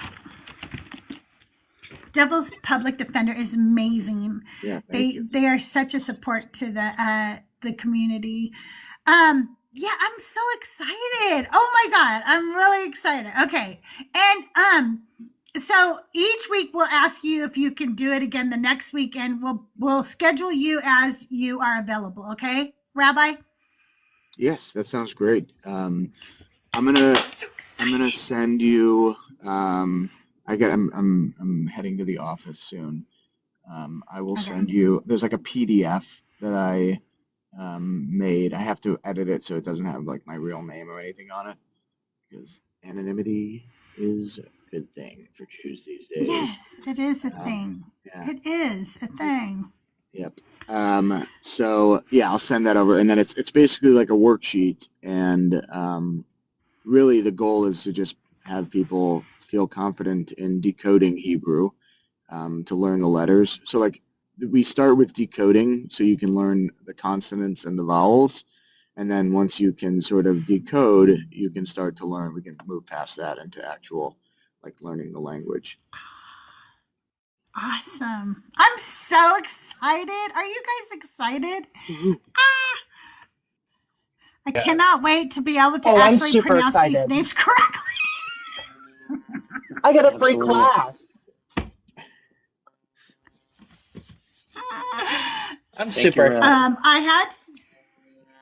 Devil's Public Defender is amazing. Yeah, they are such a support to the community. Yeah, I'm so excited. Oh my God, I'm really excited. Okay. And so each week we'll ask you if you can do it again the next week, and we'll schedule you as you are available, okay, Rabbi? Yes, that sounds great. I'm gonna send you I'm heading to the office soon. I will send you, there's like a PDF that I made. I have to edit it so it doesn't have like my real name or anything on it, because anonymity is a good thing for Jews these days. Yes, it is a thing. Yeah. It is a thing. Yep. So yeah, I'll send that over, and then it's basically like a worksheet, and really the goal is to just have people feel confident in decoding Hebrew, to learn the letters. So like, we start with decoding so you can learn the consonants and the vowels. And then once you can sort of decode, you can start to learn. We can move past that into actual, like, learning the language. Awesome. I'm so excited. Are you guys excited? I cannot wait to be able to actually pronounce these names correctly. I get a free class. I'm super excited.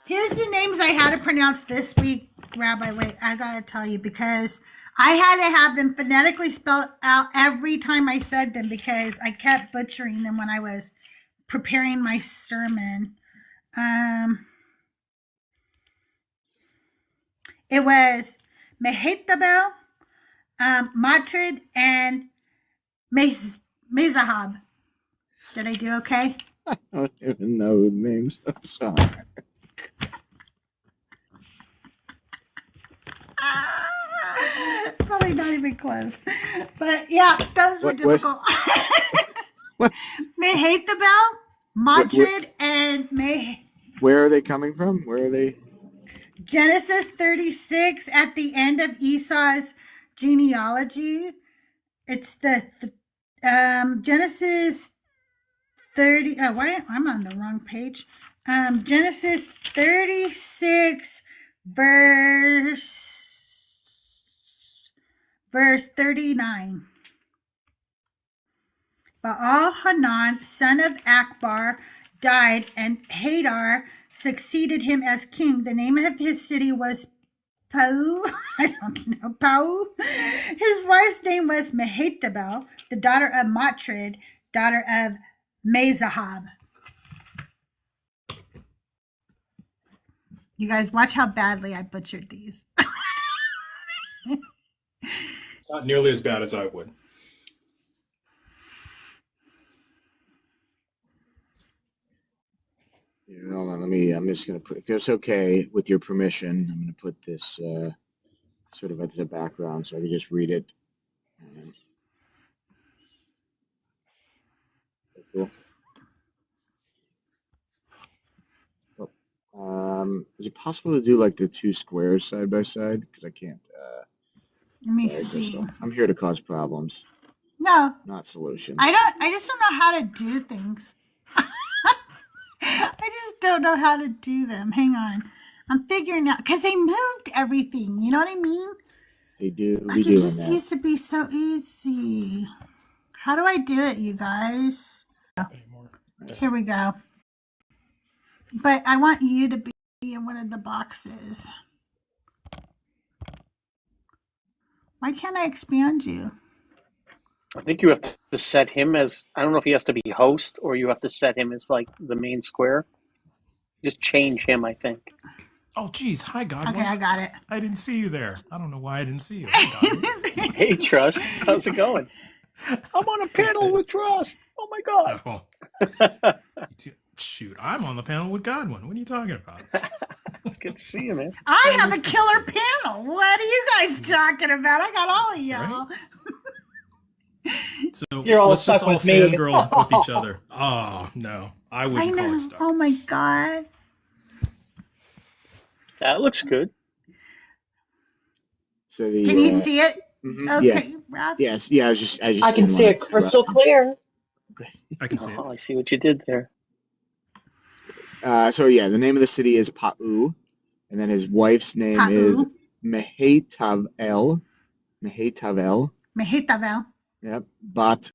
Here's the names I had to pronounce this week, Rabbi. Wait, I gotta tell you, because I had to have them phonetically spelled out every time I said them, because I kept butchering them when I was preparing my sermon. It was Mehetabel, Matrid, and Mezahab. Did I do okay? I don't even know the names. I'm sorry. Probably not even close. But yeah, those were difficult. Mehetabel, Matrid, and Where are they coming from? Where are they? Genesis 36, at the end of Esau's genealogy. It's the Genesis 30. Oh, wait, I'm on the wrong page. Genesis 36, verse verse 39. Baal-Hanan, son of Akbar, died, and Hadar succeeded him as king. The name of his city was Pau. I don't know, Pau. His wife's name was Mehetabel, the daughter of Matred, daughter of Mezahab. You guys watch how badly I butchered these. It's not nearly as bad as I would. Hold on, I'm just going to put, if it's okay with your permission, I'm going to put this sort of as a background so I can just read it. Cool. Is it possible to do like the two squares side by side? Because I can't. Let me Sorry, see. Crystal. I'm here to cause problems, No, not solutions. I just don't know how to do things. I just don't know how to do them. Hang on. I'm figuring out because they moved everything. You know what I mean? They do. Like We it do just that. used to be so easy. How do I do it, you guys? Here we go. But I want you to be in one of the boxes. Why can't I expand you? I think you have to set him as, I don't know if he has to be host or you have to set him as like the main square. Just change him, I think. Oh, geez. Hi, Godwin. Okay, I got it. I didn't see you there. I don't know why I didn't see you. Hi, Godwin. Hey, Trust, how's it going? I'm on a panel with Trust. Oh my God. Oh, shoot, I'm on the panel with Godwin. What are you talking about? It's good to see you, man. I have a killer panel. What are you guys talking about? I got all of y'all. Right? So You're all let's just stuck all with me. fangirl with each other. Oh, no. I I wouldn't call know. it stuck. Oh my God. That looks good. So the. Can you see it? Mhm, yeah. Okay, Rob. Yes. Yeah. I just. I can didn't see want it to crystal interrupt. clear. I can see it. Oh, I see what you did there. So yeah, the name of the city is Pa'u, and then his wife's name is Pa'u. Mehetabel. Mehetabel. Mehetabel. Yep. Bat.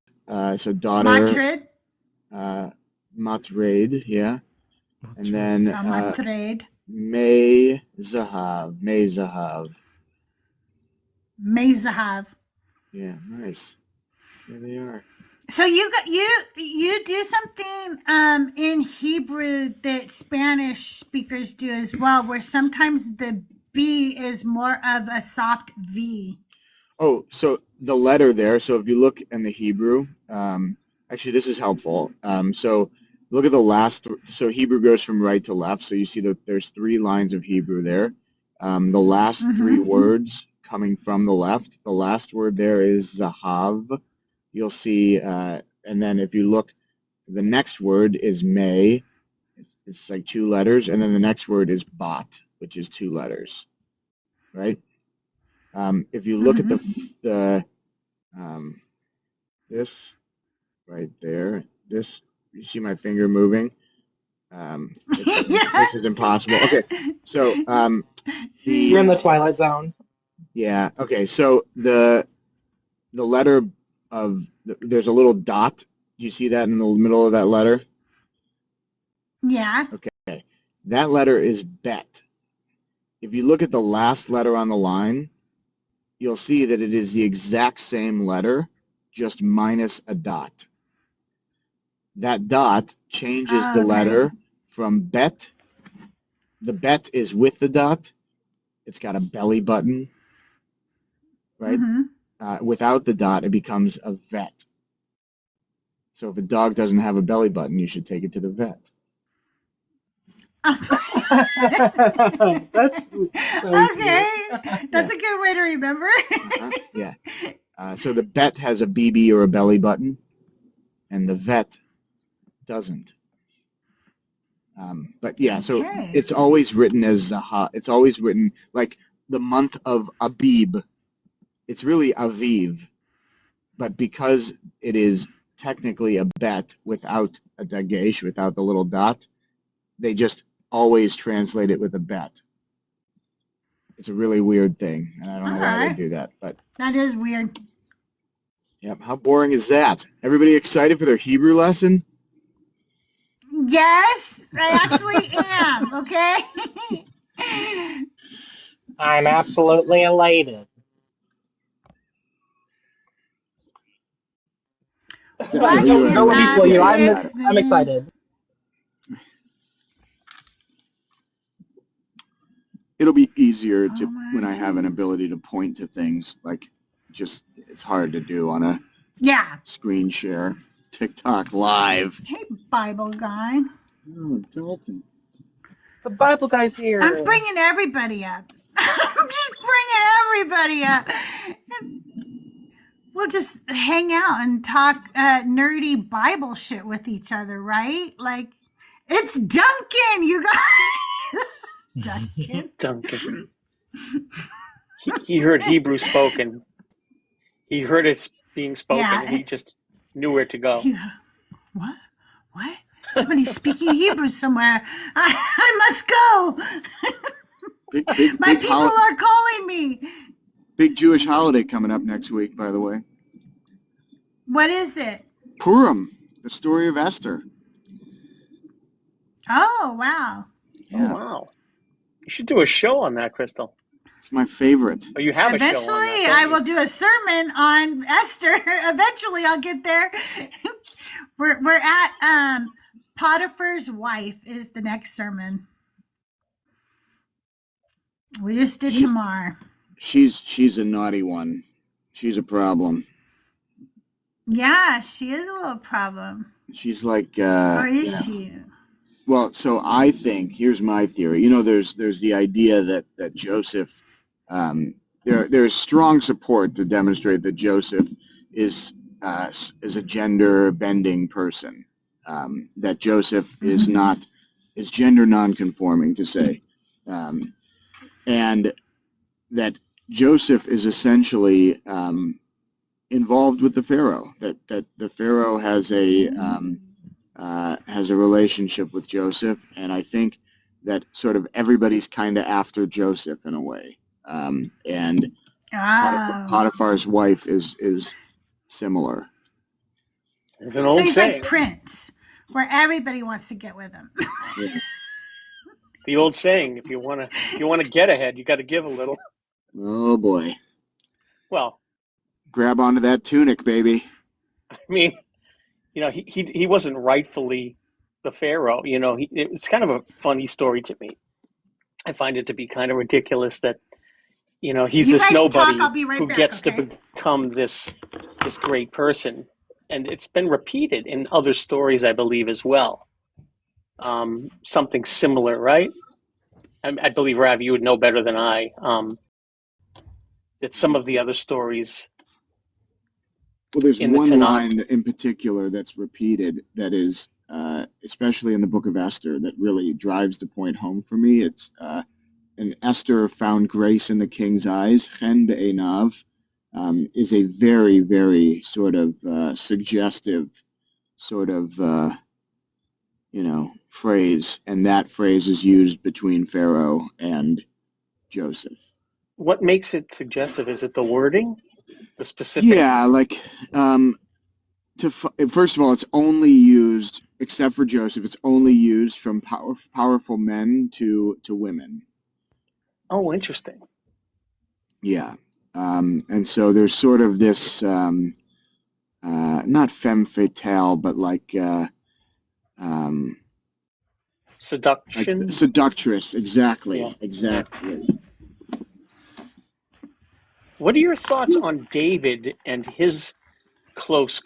So daughter. Matred. Matred. Yeah. And then Matred. Mezahav. Mezahav. Mezahav. Yeah. Nice. There they are. So you do something in Hebrew that Spanish speakers do as well, where sometimes the B is more of a soft V. Oh, so the letter there. So if you look in the Hebrew, actually this is helpful. So look at the last. So Hebrew goes from right to left. So you see that there's 3 lines of Hebrew there. The last 3 words coming from the left. The last word there is zahav. You'll see, and then if you look, the next word is may. It's like 2 letters, and then the next word is bat, which is 2 letters, right? If you look at the this right there, this, you see my finger moving. This is impossible. Okay, so You're in the Twilight Zone. yeah. Okay, so the letter of there's a little dot. Do you see that in the middle of that letter? Yeah. Okay, that letter is bet. If you look at the last letter on the line, you'll see that it is the exact same letter, just minus a dot. That dot changes the letter from bet. The bet is with the dot. It's got a belly button, right? Without the dot, it becomes a vet. So if a dog doesn't have a belly button, you should take it to the vet. That's so okay. cute. That's a good way to remember. Yeah. So the bet has a BB or a belly button, and the vet doesn't. But yeah, so it's always written as Zaha. It's always written like the month of Abib. It's really Aviv, but because it is technically a bet without a dagesh, without the little dot, they just always translate it with a bet. It's a really weird thing, and I don't know why they Alright. do that. But That is weird. yep, how boring is that? Everybody excited for their Hebrew lesson? Yes, I actually am. Okay. I'm absolutely elated. So, What you Don't are let me in fool the you. yeah, I'm excited. pig's I'm name? excited. It'll be easier Oh to when I have an ability to point to things. Like, just it's hard to do on a Yeah. screen share. TikTok live. Hey, Bible guy. Oh, Dalton. The Bible guy's I'm here. bringing everybody up. I'm just bringing everybody up. We'll just hang out and talk nerdy Bible shit with each other, right? Like, it's Duncan, you guys. Duncan. He heard Hebrew spoken. He heard it being spoken, and Yeah. he just knew where to go. What? What? Somebody's speaking Hebrew somewhere. I must go. My Big people are calling me. big Jewish holiday coming up next week, by the way. What is it? Purim, the story of Esther. Oh, wow. Yeah, Oh, wow. You should do a show on that, Crystal. it's my favorite. Oh, you have Eventually, a show on that, don't I you? will do a sermon on Esther. Eventually, I'll get there. We're at Potiphar's wife is the next sermon. We just did Tamar. She's a naughty one. She's a problem. Yeah, she is a little problem. She's like Or is she? well, so I think here's my theory. There's the idea that Joseph, there's strong support to demonstrate that Joseph is a gender bending person. That Joseph is gender nonconforming to say, and that Joseph is essentially involved with the Pharaoh. That the Pharaoh has a relationship with Joseph, and I think that sort of everybody's kind of after Joseph in a way. And Potiphar's wife is similar. There's an So old he's saying. like Prince, where everybody wants to get with him. Yeah. The old saying: if you want to get ahead, you got to give a little. Oh boy. Well, Grab onto that tunic, baby. I mean, he wasn't rightfully the Pharaoh. It's kind of a funny story to me. I find it to be kind of ridiculous that he's You this guys nobody talk, I'll be right who back, gets okay? to become this great person, and it's been repeated in other stories, I believe, as well. Something similar, right? I believe, Rav, you would know better than I. That some of the other stories. Well, there's in the one Tanakh. line in particular that's repeated that is, especially in the book of Esther, that really drives the point home for me. It's and Esther found grace in the king's eyes. Chen be'enav is a very, very sort of suggestive sort of phrase, and that phrase is used between Pharaoh and Joseph. What makes it suggestive? Is it the wording, the specific? Yeah, like first of all, it's only used, except for Joseph, it's only used from powerful men to women. Oh, interesting. Yeah. And so there's sort of this, not femme fatale, but like Seduction. like seductress. Exactly. Yeah. Exactly. What are your thoughts on David and his close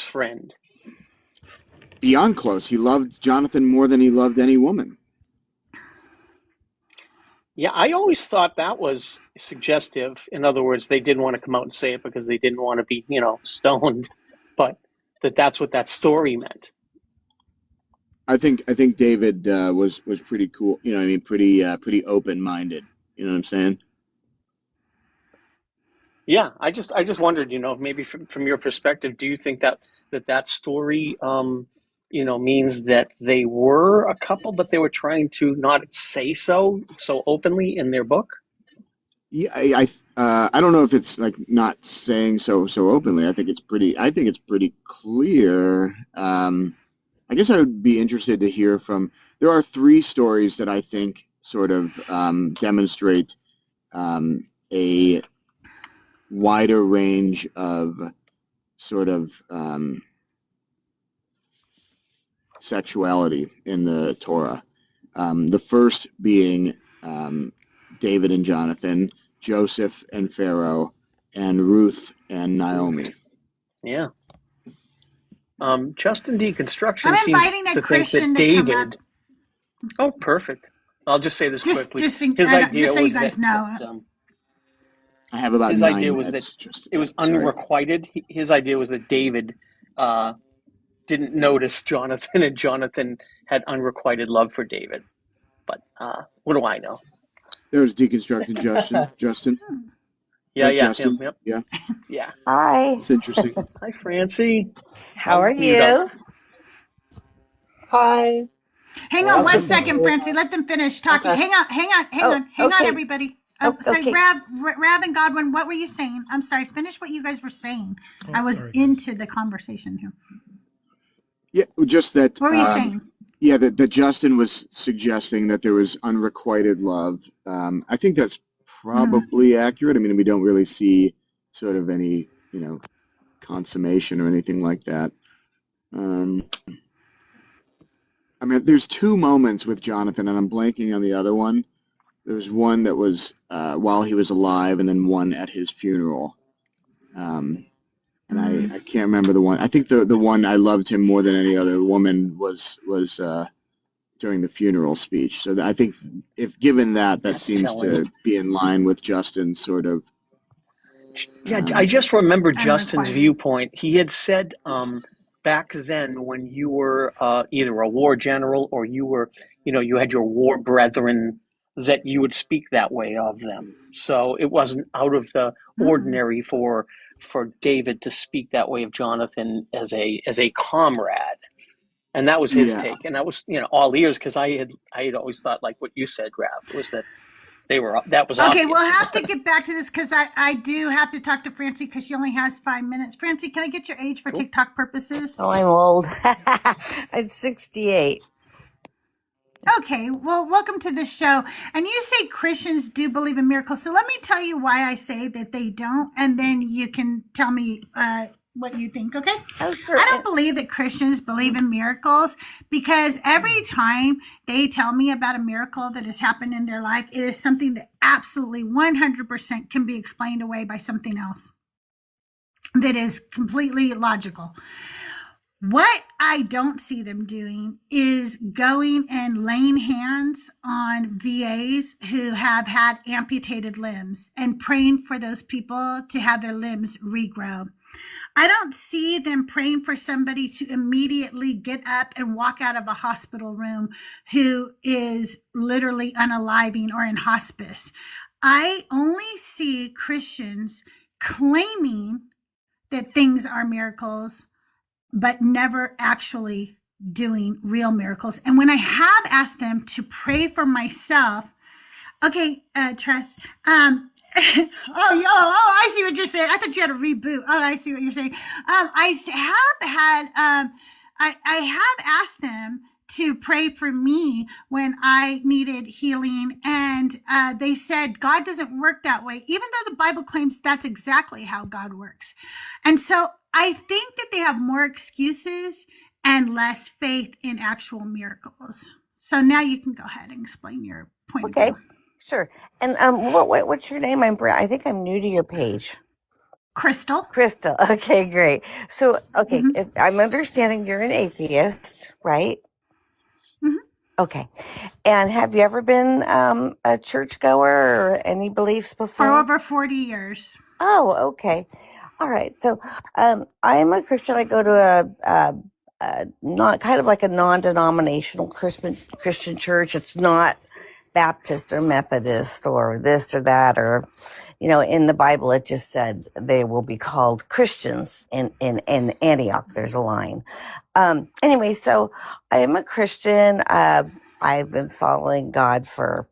friend? Beyond close. He loved Jonathan more than he loved any woman. Yeah, I always thought that was suggestive. In other words, they didn't want to come out and say it because they didn't want to be, stoned, but that's what that story meant. I think David was pretty cool. Pretty open minded. You know what I'm saying? Yeah, I just wondered, maybe from your perspective, do you think that story, means that they were a couple, but they were trying to not say so openly in their book? Yeah, I don't know if it's like not saying so openly. I think it's pretty clear. I guess I would be interested to hear from. There are three stories that I think sort of demonstrate a wider range of sort of sexuality in the Torah. The first being David and Jonathan, Joseph and Pharaoh, and Ruth and Naomi. Yeah. Justin Deconstruction I'm seems inviting a to think Christian that to come up. David. Oh, perfect. I'll just say this quickly. Just His idea so you was guys know. I have about his 9 idea was that minutes. Just it was sorry. unrequited. His idea was that David didn't notice Jonathan, and Jonathan had unrequited love for David. But what do I know? There's deconstructing Justin. Justin. Yeah, There's yeah, Justin. him. Yep. Yeah, Yeah. Hi. it's interesting. Hi, Francie. How I'll are mute up. you? Hi. Hang on one Welcome second, to. Francie. Let them finish talking. Okay. Hang on, Okay. everybody. Oh, Sorry, okay. Rab and Godwin, what were you saying? I'm sorry. Finish what you guys were saying. Oh, I was sorry, guys. into the conversation here. Yeah, just that. What were you saying? Yeah, that Justin was suggesting that there was unrequited love. I think that's probably accurate. I mean, we don't really see sort of any, consummation or anything like that. I mean, there's two moments with Jonathan, and I'm blanking on the other one. There's one that was while he was alive, and then one at his funeral. And I can't remember the one. I think the one I loved him more than any other woman was during the funeral speech. So I think if given that That's seems telling. to be in line with Justin's sort of. Yeah, I just remember Justin's Unrequited. viewpoint. He had said back then when you were either a war general or you were, you had your war brethren, that you would speak that way of them. So it wasn't out of the ordinary for David to speak that way of Jonathan as a comrade. And that was his Yeah. take. And that was, all ears, because I had always thought, like what you said, Raph, was that that was Okay, obvious. we'll have to get back to this because I do have to talk to Francie because she only has 5 minutes. Francie, can I get your age for TikTok purposes? Oh, I'm old. I'm 68. Okay, well, welcome to the show. And you say Christians do believe in miracles. So let me tell you why I say that they don't, and then you can tell me what you think, okay? Oh, sure. I don't believe that Christians believe in miracles because every time they tell me about a miracle that has happened in their life, it is something that absolutely 100% can be explained away by something else that is completely logical. What I don't see them doing is going and laying hands on VAs who have had amputated limbs and praying for those people to have their limbs regrow. I don't see them praying for somebody to immediately get up and walk out of a hospital room who is literally unaliving or in hospice. I only see Christians claiming that things are miracles, but never actually doing real miracles. And when I have asked them to pray for myself, okay, Trust, I see what you're saying. I thought you had a reboot. Oh, I see what you're saying. I have had, I have asked them to pray for me when I needed healing. And they said, God doesn't work that way, even though the Bible claims that's exactly how God works. And so I think that they have more excuses and less faith in actual miracles. So now you can go ahead and explain your point Okay, of view. sure. And what's your name? I think I'm new to your page. Crystal. Okay, great. So, okay, if I'm understanding you're an atheist, right? Mhm. Okay. And have you ever been a churchgoer or any beliefs before? For over 40 years. Oh, okay. All right. So, I'm a Christian. I go to a not kind of like a non-denominational Christian church. It's not Baptist or Methodist or this or that, or, in the Bible, it just said they will be called Christians in Antioch. There's a line. Anyway, so I am a Christian. I've been following God for,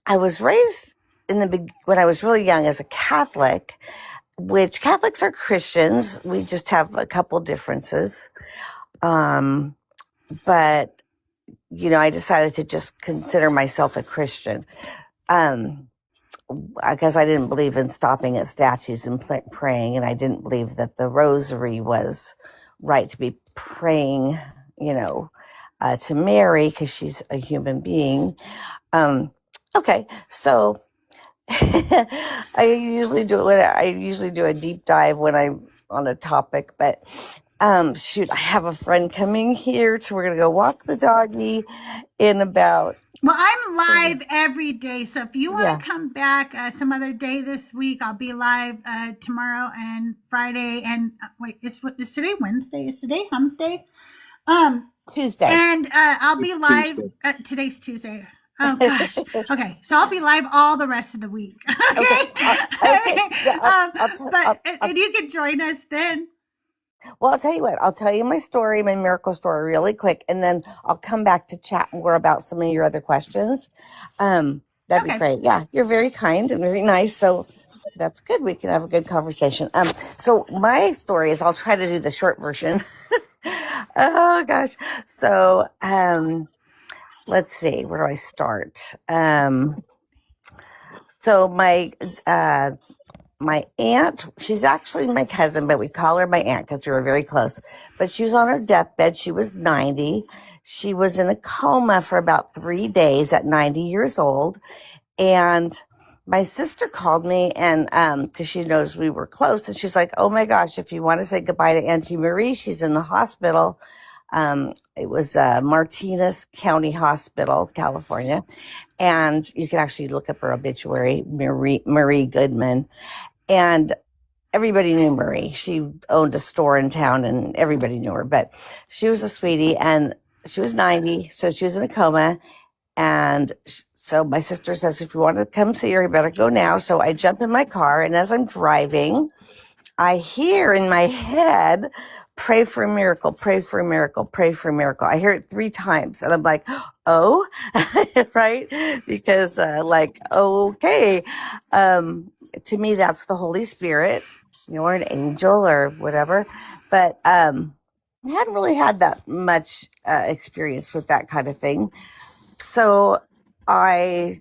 I was raised when I was really young as a Catholic, which Catholics are Christians. We just have a couple differences. But, I decided to just consider myself a Christian. Because I didn't believe in stopping at statues and praying, and I didn't believe that the rosary was right to be praying, to Mary because she's a human being. Okay, so I usually do a deep dive when I'm on a topic, but shoot, I have a friend coming here, so we're gonna go walk the doggy in about. Well, I'm live every day, so if you want Yeah. to come back some other day this week, I'll be live tomorrow and Friday. And wait, is today Wednesday? Is today Hump Day? Tuesday. And I'll be It's live. Tuesday. Today's Tuesday. Oh gosh. Okay, so I'll be live all the rest of the week. Okay. Okay. Yeah, And you can join us then. Well, I'll tell you what. I'll tell you my story, my miracle story, really quick, and then I'll come back to chat more about some of your other questions. That'd be great. Yeah, you're very kind and very nice. So that's good. We can have a good conversation. So my story is, I'll try to do the short version. Oh gosh. So let's see. Where do I start? So my aunt, she's actually my cousin, but we call her my aunt because we were very close. But she was on her deathbed. She was 90. She was in a coma for about 3 days at 90 years old. And my sister called me, and because she knows we were close, and she's like, oh my gosh, if you want to say goodbye to Auntie Marie, she's in the hospital. It was Martinez County Hospital, California. And you can actually look up her obituary, Marie Goodman. And everybody knew Marie. She owned a store in town and everybody knew her. But she was a sweetie, and she was 90. So she was in a coma. And so my sister says, if you want to come see her, you better go now. So I jump in my car, and as I'm driving, I hear in my head, pray for a miracle, pray for a miracle, pray for a miracle. I hear it 3 times, and I'm like, oh, right? Because okay. To me, that's the Holy Spirit, or an angel or whatever. But I hadn't really had that much experience with that kind of thing. So I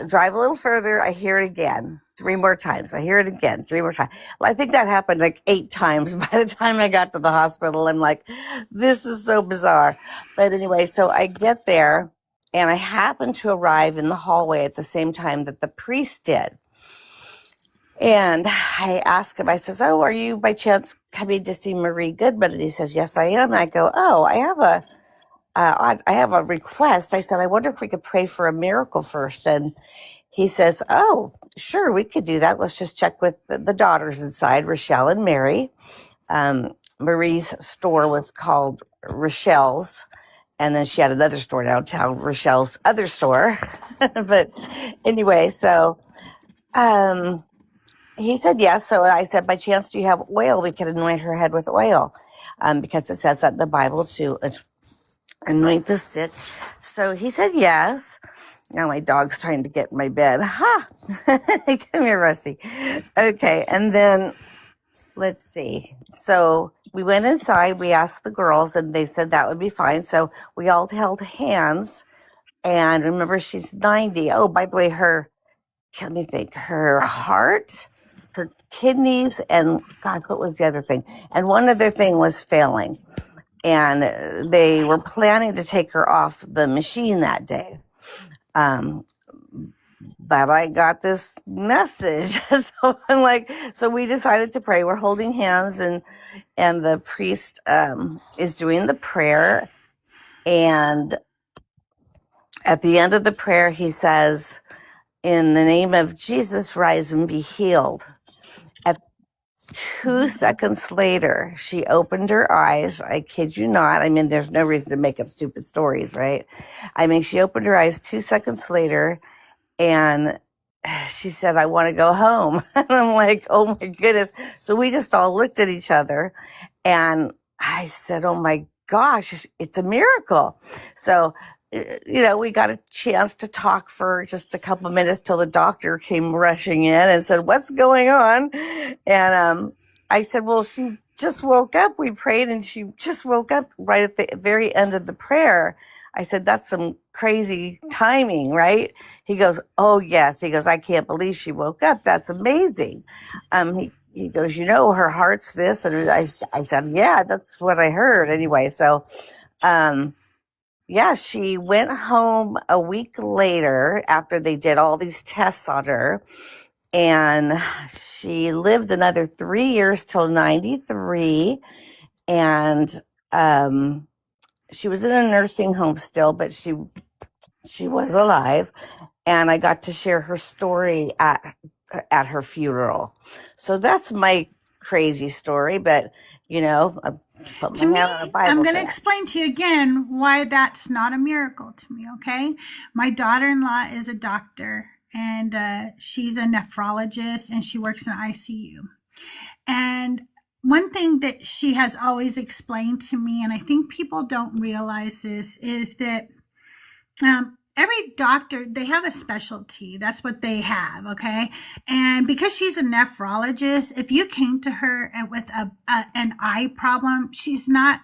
drive a little further. I hear it again 3 more times. I hear it again 3 more times. Well, I think that happened like 8 times by the time I got to the hospital. I'm like, this is so bizarre. But anyway, so I get there, and I happen to arrive in the hallway at the same time that the priest did. And I ask him, I says, oh, are you by chance coming to see Marie Goodman? And he says, yes, I am. And I go, oh, I have a request. I said, I wonder if we could pray for a miracle first. And he says, oh, sure, we could do that. Let's just check with the daughters inside, Rochelle and Mary. Marie's store was called Rochelle's. And then she had another store downtown, Rochelle's other store. But anyway, so he said yes. So I said, by chance, do you have oil? We could anoint her head with oil. Because it says that in the Bible to anoint the sick. So he said yes. Now my dog's trying to get in my bed. Ha! Come here, Rusty. Okay, and then let's see. So we went inside. We asked the girls, and they said that would be fine. So we all held hands. And remember, she's 90. Oh, by the way, let me think, her heart, her kidneys, and God, what was the other thing? And one other thing was failing. And they were planning to take her off the machine that day. But I got this message. So I'm like, so we decided to pray. We're holding hands, and the priest is doing the prayer. And at the end of the prayer, he says, in the name of Jesus, rise and be healed. At 2 seconds later, she opened her eyes. I kid you not. I mean, there's no reason to make up stupid stories, right? I mean, she opened her eyes 2 seconds later, and she said, I want to go home. And I'm like, oh my goodness. So we just all looked at each other, and I said, oh my gosh, it's a miracle. So we got a chance to talk for just a couple of minutes till the doctor came rushing in and said, "What's going on?" And I said, "Well, she just woke up. We prayed and she just woke up right at the very end of the prayer." I said, "That's some crazy timing, right?" He goes, "Oh, yes." He goes, "I can't believe she woke up. That's amazing." He goes, "Her heart's this." And I said, "Yeah, that's what I heard." Anyway, so, yeah, she went home a week later after they did all these tests on her. And she lived another 3 years till 93. And she was in a nursing home still, but she was alive. And I got to share her story at her funeral. So that's my crazy story. But, I put To my me, hand on a Bible I'm for going to that. explain to you again why that's not a miracle to me, okay? My daughter-in-law is a doctor, and she's a nephrologist, and she works in ICU. And one thing that she has always explained to me, and I think people don't realize this, is that every doctor, they have a specialty. That's what they have, okay? And because she's a nephrologist, if you came to her with an eye problem, she's not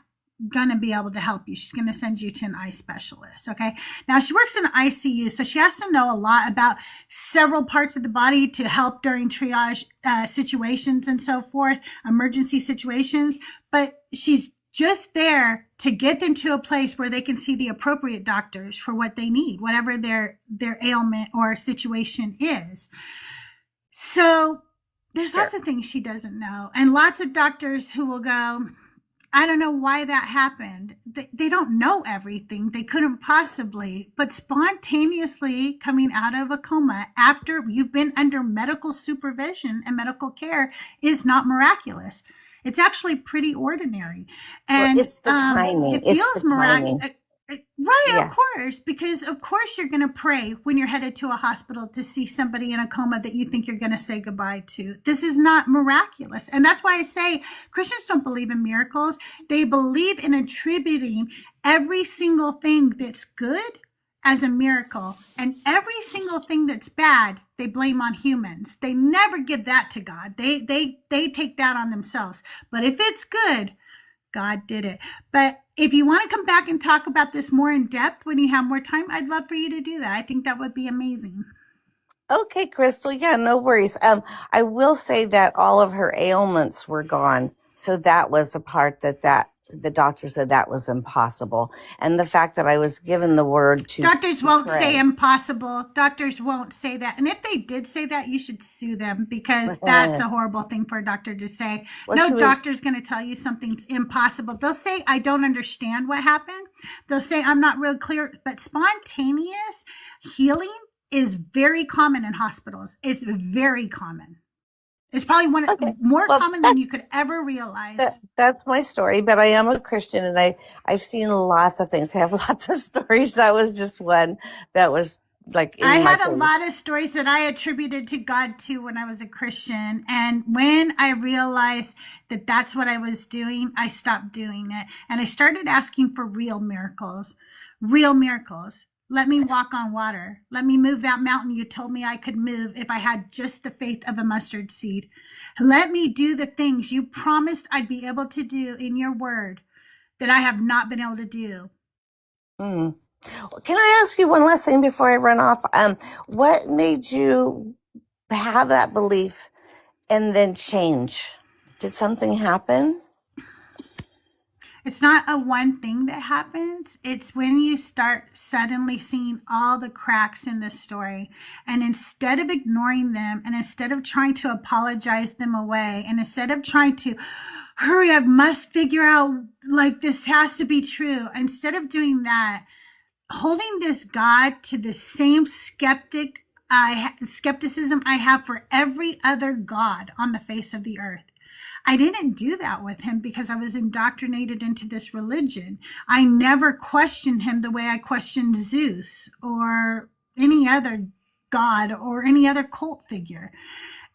going to be able to help you. She's going to send you to an eye specialist, okay? Now, she works in ICU, so she has to know a lot about several parts of the body to help during triage situations and so forth, emergency situations, but she's just there to get them to a place where they can see the appropriate doctors for what they need, whatever their ailment or situation is. So there's lots of things she doesn't know, and lots of doctors who will go, "I don't know why that happened." They don't know everything. They couldn't possibly, but spontaneously coming out of a coma after you've been under medical supervision and medical care is not miraculous. It's actually pretty ordinary. And Well, it's the timing. it It's feels the timing. miraculous. Right, Yeah. of course, because of course you're going to pray when you're headed to a hospital to see somebody in a coma that you think you're going to say goodbye to. This is not miraculous. And that's why I say Christians don't believe in miracles. They believe in attributing every single thing that's good as a miracle, and every single thing that's bad, they blame on humans. They never give that to God. They take that on themselves. But if it's good, God did it. But if you want to come back and talk about this more in depth when you have more time, I'd love for you to do that. I think that would be amazing. Okay, Crystal. Yeah, no worries. I will say that all of her ailments were gone. So that was a part that the doctor said that was impossible. And the fact that I was given the word to Doctors won't pray. say impossible. Doctors won't say that. And if they did say that, you should sue them, because that's a horrible thing for a doctor to say. Well, No doctor's going to tell you something's impossible. They'll say, "I don't understand what happened." They'll say, "I'm not real clear." But spontaneous healing is very common in hospitals. It's very common. It's probably more common than you could ever realize. That's my story, but I am a Christian, and I've seen lots of things. I have lots of stories. That was just one that was like in I my had a face. lot of stories that I attributed to God too when I was a Christian. And when I realized that that's what I was doing, I stopped doing it. And I started asking for real miracles. Real miracles. Let me walk on water. Let me move that mountain you told me I could move if I had just the faith of a mustard seed. Let me do the things you promised I'd be able to do in your word that I have not been able to do. Can I ask you one last thing before I run off? What made you have that belief and then change? Did something happen? It's not a one thing that happens. It's when you start suddenly seeing all the cracks in the story. And instead of ignoring them, and instead of trying to apologize them away, and instead of trying to hurry, I must figure out, like, this has to be true. Instead of doing that, holding this God to the same skepticism I have for every other God on the face of the earth. I didn't do that with him because I was indoctrinated into this religion. I never questioned him the way I questioned Zeus or any other god or any other cult figure.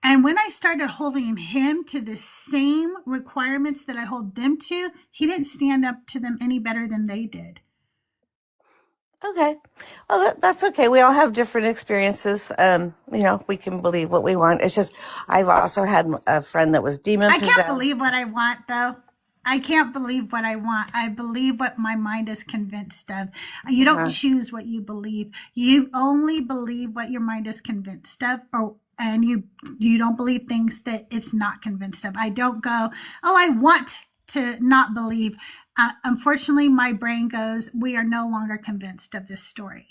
And when I started holding him to the same requirements that I hold them to, he didn't stand up to them any better than they did. Okay. Well, that's okay. We all have different experiences. We can believe what we want. It's just, I've also had a friend that was demon I possessed. can't believe what I want, though. I can't believe what I want. I believe what my mind is convinced of. You don't choose what you believe. You only believe what your mind is convinced of, and you don't believe things that it's not convinced of. I don't go, oh, I want to not believe. Unfortunately, my brain goes, we are no longer convinced of this story.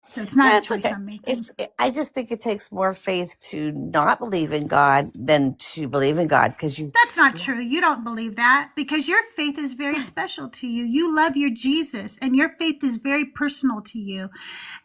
So it's not a choice I'm making. I just think it takes more faith to not believe in God than to believe in God, because That's not true. You don't believe that, because your faith is very special to you. You love your Jesus, and your faith is very personal to you.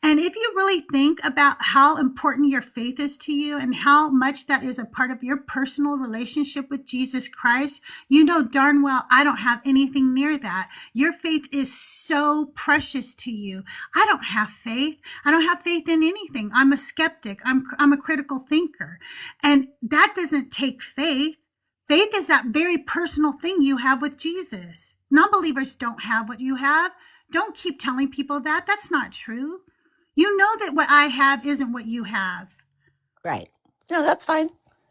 And if you really think about how important your faith is to you and how much that is a part of your personal relationship with Jesus Christ, you know darn well I don't have anything near that. Your faith is so precious to you. I don't have faith. I don't have faith in anything. I'm a skeptic. I'm a critical thinker. And that doesn't take faith. Faith is that very personal thing you have with Jesus. Non-believers don't have what you have. Don't keep telling people that. That's not true. You know that what I have isn't what you have. Right. No, that's fine.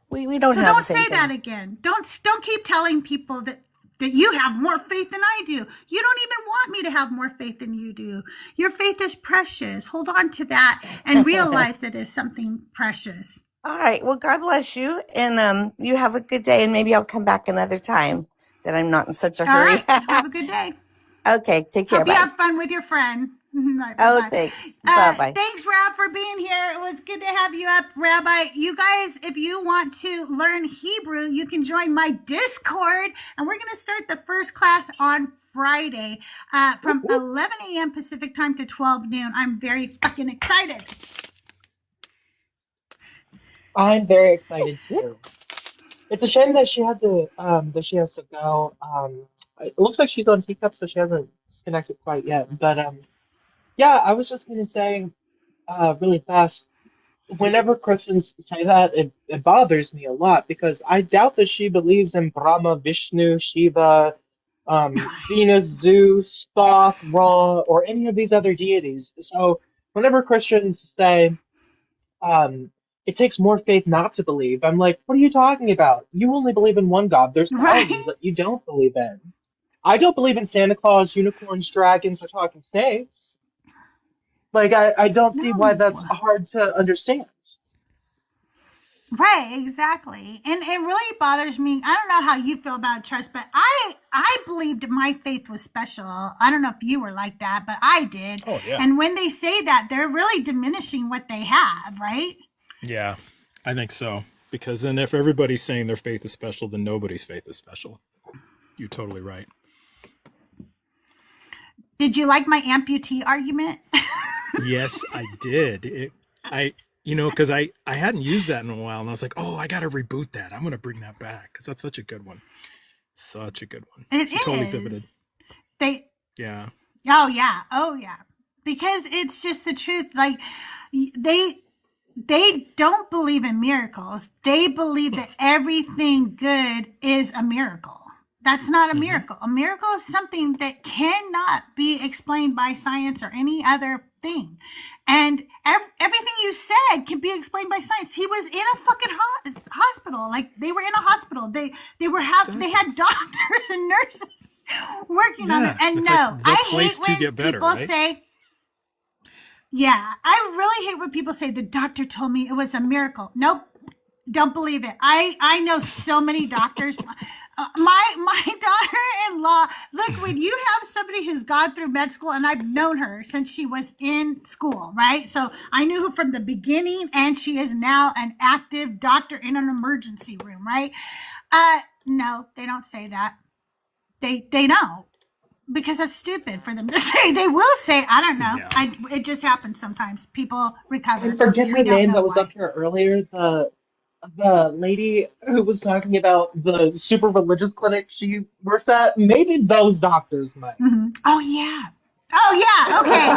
We don't so have don't the same say thing. that again. Don't keep telling people that you have more faith than I do. You don't even want me to have more faith than you do. Your faith is precious. Hold on to that and realize that it's something precious. All right. Well, God bless you, and you have a good day, and maybe I'll come back another time that I'm not in such a hurry. All right. Have a good day. Okay. Take care. Hope Bye. you have fun with your friend. Right, oh, bye-bye. thanks. Bye-bye. Thanks, Rab, for being here. It was good to have you up, Rabbi. You guys, if you want to learn Hebrew, you can join my Discord, and we're going to start the first class on Friday from 11 a.m. Pacific time to 12 noon. I'm very fucking excited. I'm very excited too. It's a shame that she had to that she has to go. It looks like she's on teacup, so she hasn't disconnected quite yet. But yeah, I was just gonna say really fast. Whenever Christians say that, it bothers me a lot because I doubt that she believes in Brahma, Vishnu, Shiva, Venus, Zeus, Thoth, Ra, or any of these other deities. So whenever Christians say it takes more faith not to believe, I'm like, what are you talking about? You only believe in one God. There's thousands that you don't believe in. I don't believe in Santa Claus, unicorns, dragons, or talking snakes. Like, I don't see why that's hard to understand. Right, exactly. And it really bothers me. I don't know how you feel about trust, but I believed my faith was special. I don't know if you were like that, but I did. Oh, yeah. And when they say that, they're really diminishing what they have, right? Yeah, I think so. Because then if everybody's saying their faith is special, then nobody's faith is special. You're totally right. Did you like my amputee argument? Yes, I did. Because I hadn't used that in a while, and I was like, oh, I got to reboot that. I'm going to bring that back because that's such a good one. Such a good one. It she is. Totally pivoted. Yeah. Oh, yeah. Oh, yeah. Because it's just the truth. Like, they don't believe in miracles. They believe that everything good is a miracle. That's not a miracle. A miracle is something that cannot be explained by science or any other thing. And everything you said can be explained by science. He was in a fucking hospital. Like, they were in a hospital. They had doctors and nurses working on it. And no, I hate when people say, yeah, I really hate when people say the doctor told me it was a miracle. Nope. Don't believe it. I know so many doctors. My daughter-in-law, look, when you have somebody who's gone through med school, and I've known her since she was in school, right? So I knew her from the beginning, and she is now an active doctor in an emergency room, right? No, they don't say that. They don't. Because it's stupid for them to say. They will say, I don't know. Yeah. It just happens sometimes. People recover. I forget her name that was up here earlier. The lady who was talking about the super religious clinic she works at. Maybe those doctors might. Mm-hmm. Oh, yeah. Oh yeah, okay,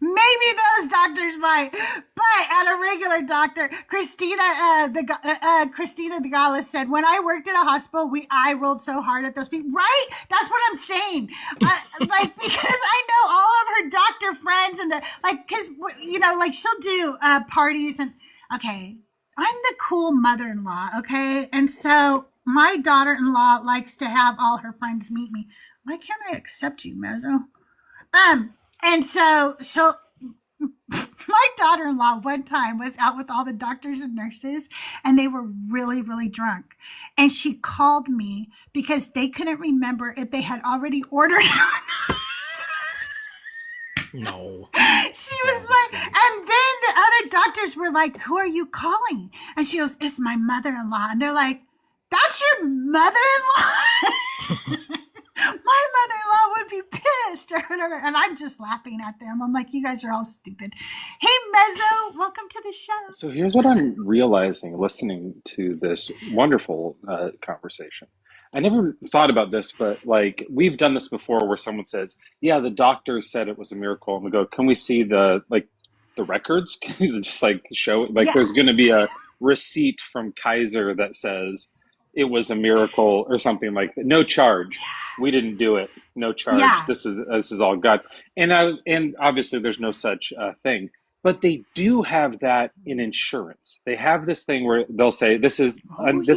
maybe those doctors might, but at a regular doctor, Christina the Gala said, when I worked at a hospital, I rolled so hard at those people. Right? That's what I'm saying. Like because I know all of her doctor friends and because like she'll do parties and okay, I'm the cool mother-in-law, okay, and so my daughter-in-law likes to have all her friends meet me. Why can't I accept you, Mezzo? And so my daughter-in-law one time was out with all the doctors and nurses and they were really, really drunk. And she called me because they couldn't remember if they had already ordered. No. She was like, and then the other doctors were like, who are you calling? And she goes, it's my mother-in-law. And they're like, that's your mother-in-law? My mother-in-law would be pissed or whatever. And I'm just laughing at them. I'm like, you guys are all stupid. Hey, Mezzo, welcome to the show. So here's what I'm realizing listening to this wonderful conversation. I never thought about this, but like we've done this before where someone says, yeah, the doctors said it was a miracle. And we go, can we see the records? Can you just like show it? Like there's going to be a receipt from Kaiser that says it was a miracle or something like that. No charge. We didn't do it. No charge. Yeah. This is all God. And obviously there's no such thing. But they do have that in insurance. They have this thing where they'll say this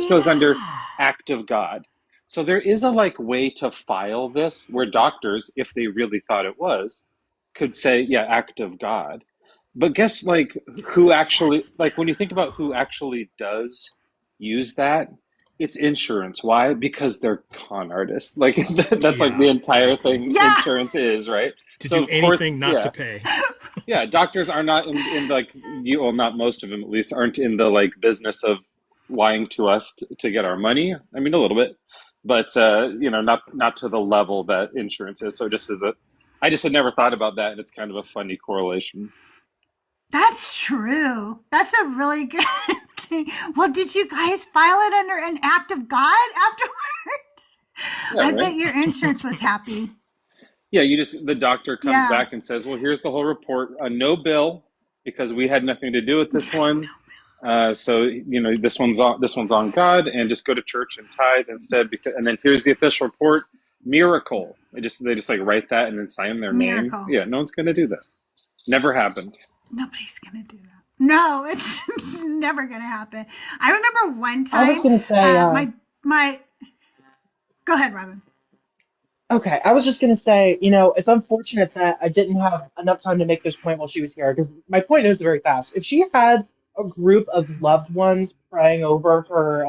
goes under act of God. So there is a way to file this where doctors, if they really thought it was, could say, yeah, act of God. But guess who actually when you think about who actually does use that, it's insurance. Why? Because they're con artists. That's the entire thing insurance is, right? To do anything not to pay. Yeah, doctors are not not most of them at least, aren't in the business of lying to us to get our money. I mean, a little bit, but not to the level that insurance is. So I just had never thought about that, and it's kind of a funny correlation. That's true. That's a really good thing. Well, did you guys file it under an act of God afterwards? Yeah, I bet your insurance was happy. Yeah, the doctor comes back and says, well, here's the whole report. No bill, because we had nothing to do with this one. So, this one's on God, and just go to church and tithe instead. And then here's the official report. Miracle. They just write that and then sign their name. Yeah, no one's going to do that. Never happened. Nobody's going to do that. No, it's never going to happen. I remember one time. I was going to say, my. Go ahead, Robin. Okay, I was just going to say, it's unfortunate that I didn't have enough time to make this point while she was here, because my point is very fast. If she had a group of loved ones praying over her,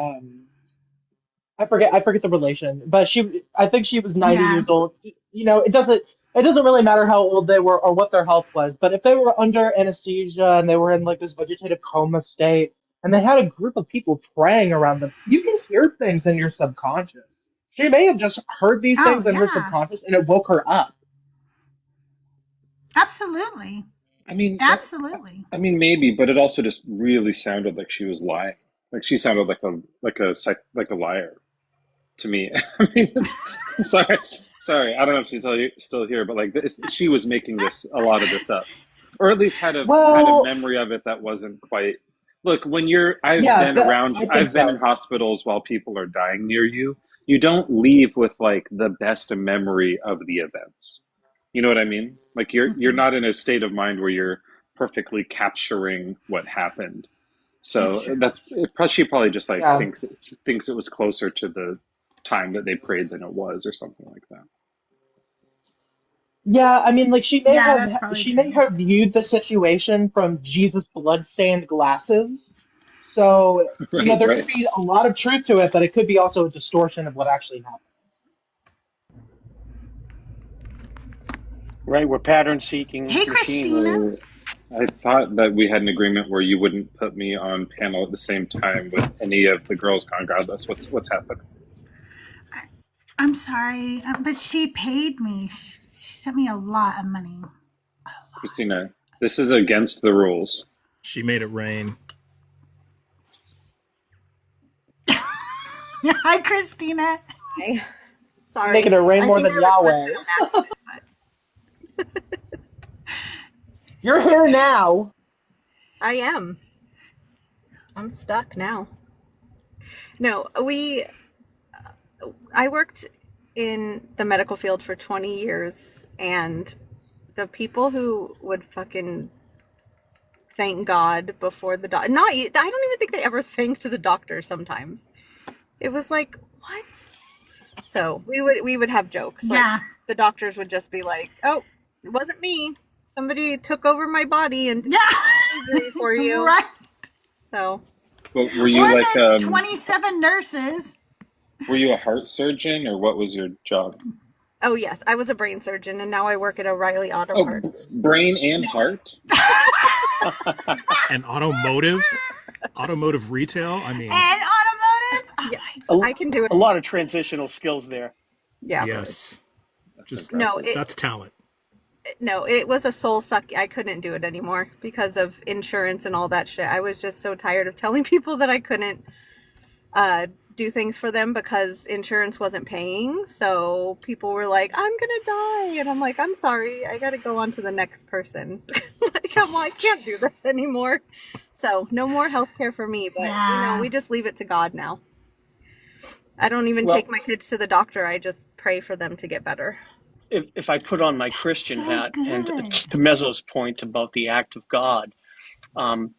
I forget the relation, but I think she was 90 years old. It doesn't really matter how old they were or what their health was, but if they were under anesthesia and they were in this vegetative coma state, and they had a group of people praying around them, you can hear things in your subconscious. She may have just heard these things in her subconscious, and it woke her up. Absolutely. I mean, absolutely. Maybe, but it also just really sounded like she was lying. Like she sounded like a liar to me. I mean, sorry. I don't know if she's still here, but she was making a lot of this up, or at least had a memory of it that wasn't quite. Look, I've been in hospitals while people are dying near you. You don't leave with the best memory of the events. You know what I mean? You're not in a state of mind where you're perfectly capturing what happened. So she probably just thinks it was closer to the time that they prayed than it was, or something like that. Yeah, I mean, she may have viewed the situation from Jesus' blood-stained glasses. So, there could be a lot of truth to it, but it could be also a distortion of what actually happens. Right, we're pattern seeking. Hey, Christina. I thought that we had an agreement where you wouldn't put me on panel at the same time with any of the girls gone godless. What's happening? I'm sorry, but she paid me. She sent me a lot of money. Christina, this is against the rules. She made it rain. Hi, Christina. Hi. Sorry. Making it rain more than Yahweh. You're here now. I am. I'm stuck now. No, I worked in the medical field for 20 years, and the people who would fucking thank God before the doctor, I don't even think they ever thanked the doctor sometimes. It was like, what? So we would have jokes. Yeah. Like, the doctors would just be like, oh, it wasn't me. Somebody took over my body and did surgery for you. Right. So. Well, were you Or like the 27 nurses. were you a heart surgeon, or what was your job? Oh yes, I was a brain surgeon, and now I work at O'Reilly Auto Parts. Brain and heart. And automotive retail. I mean, And automotive. Oh, yeah, I can do it. A lot of transitional skills there. Yeah. yes, just that's talent. No, it was a soul suck. I couldn't do it anymore because of insurance and all that shit. I was just so tired of telling people that I couldn't do things for them because insurance wasn't paying. So people were like, I'm gonna die, and I'm like, I'm sorry, I gotta go on to the next person. I can't do this anymore. So no more healthcare for me. But we just leave it to God now. I don't even take my kids to the doctor. I just pray for them to get better. If I put on my Christian hat, and to Mezzo's point about the act of God,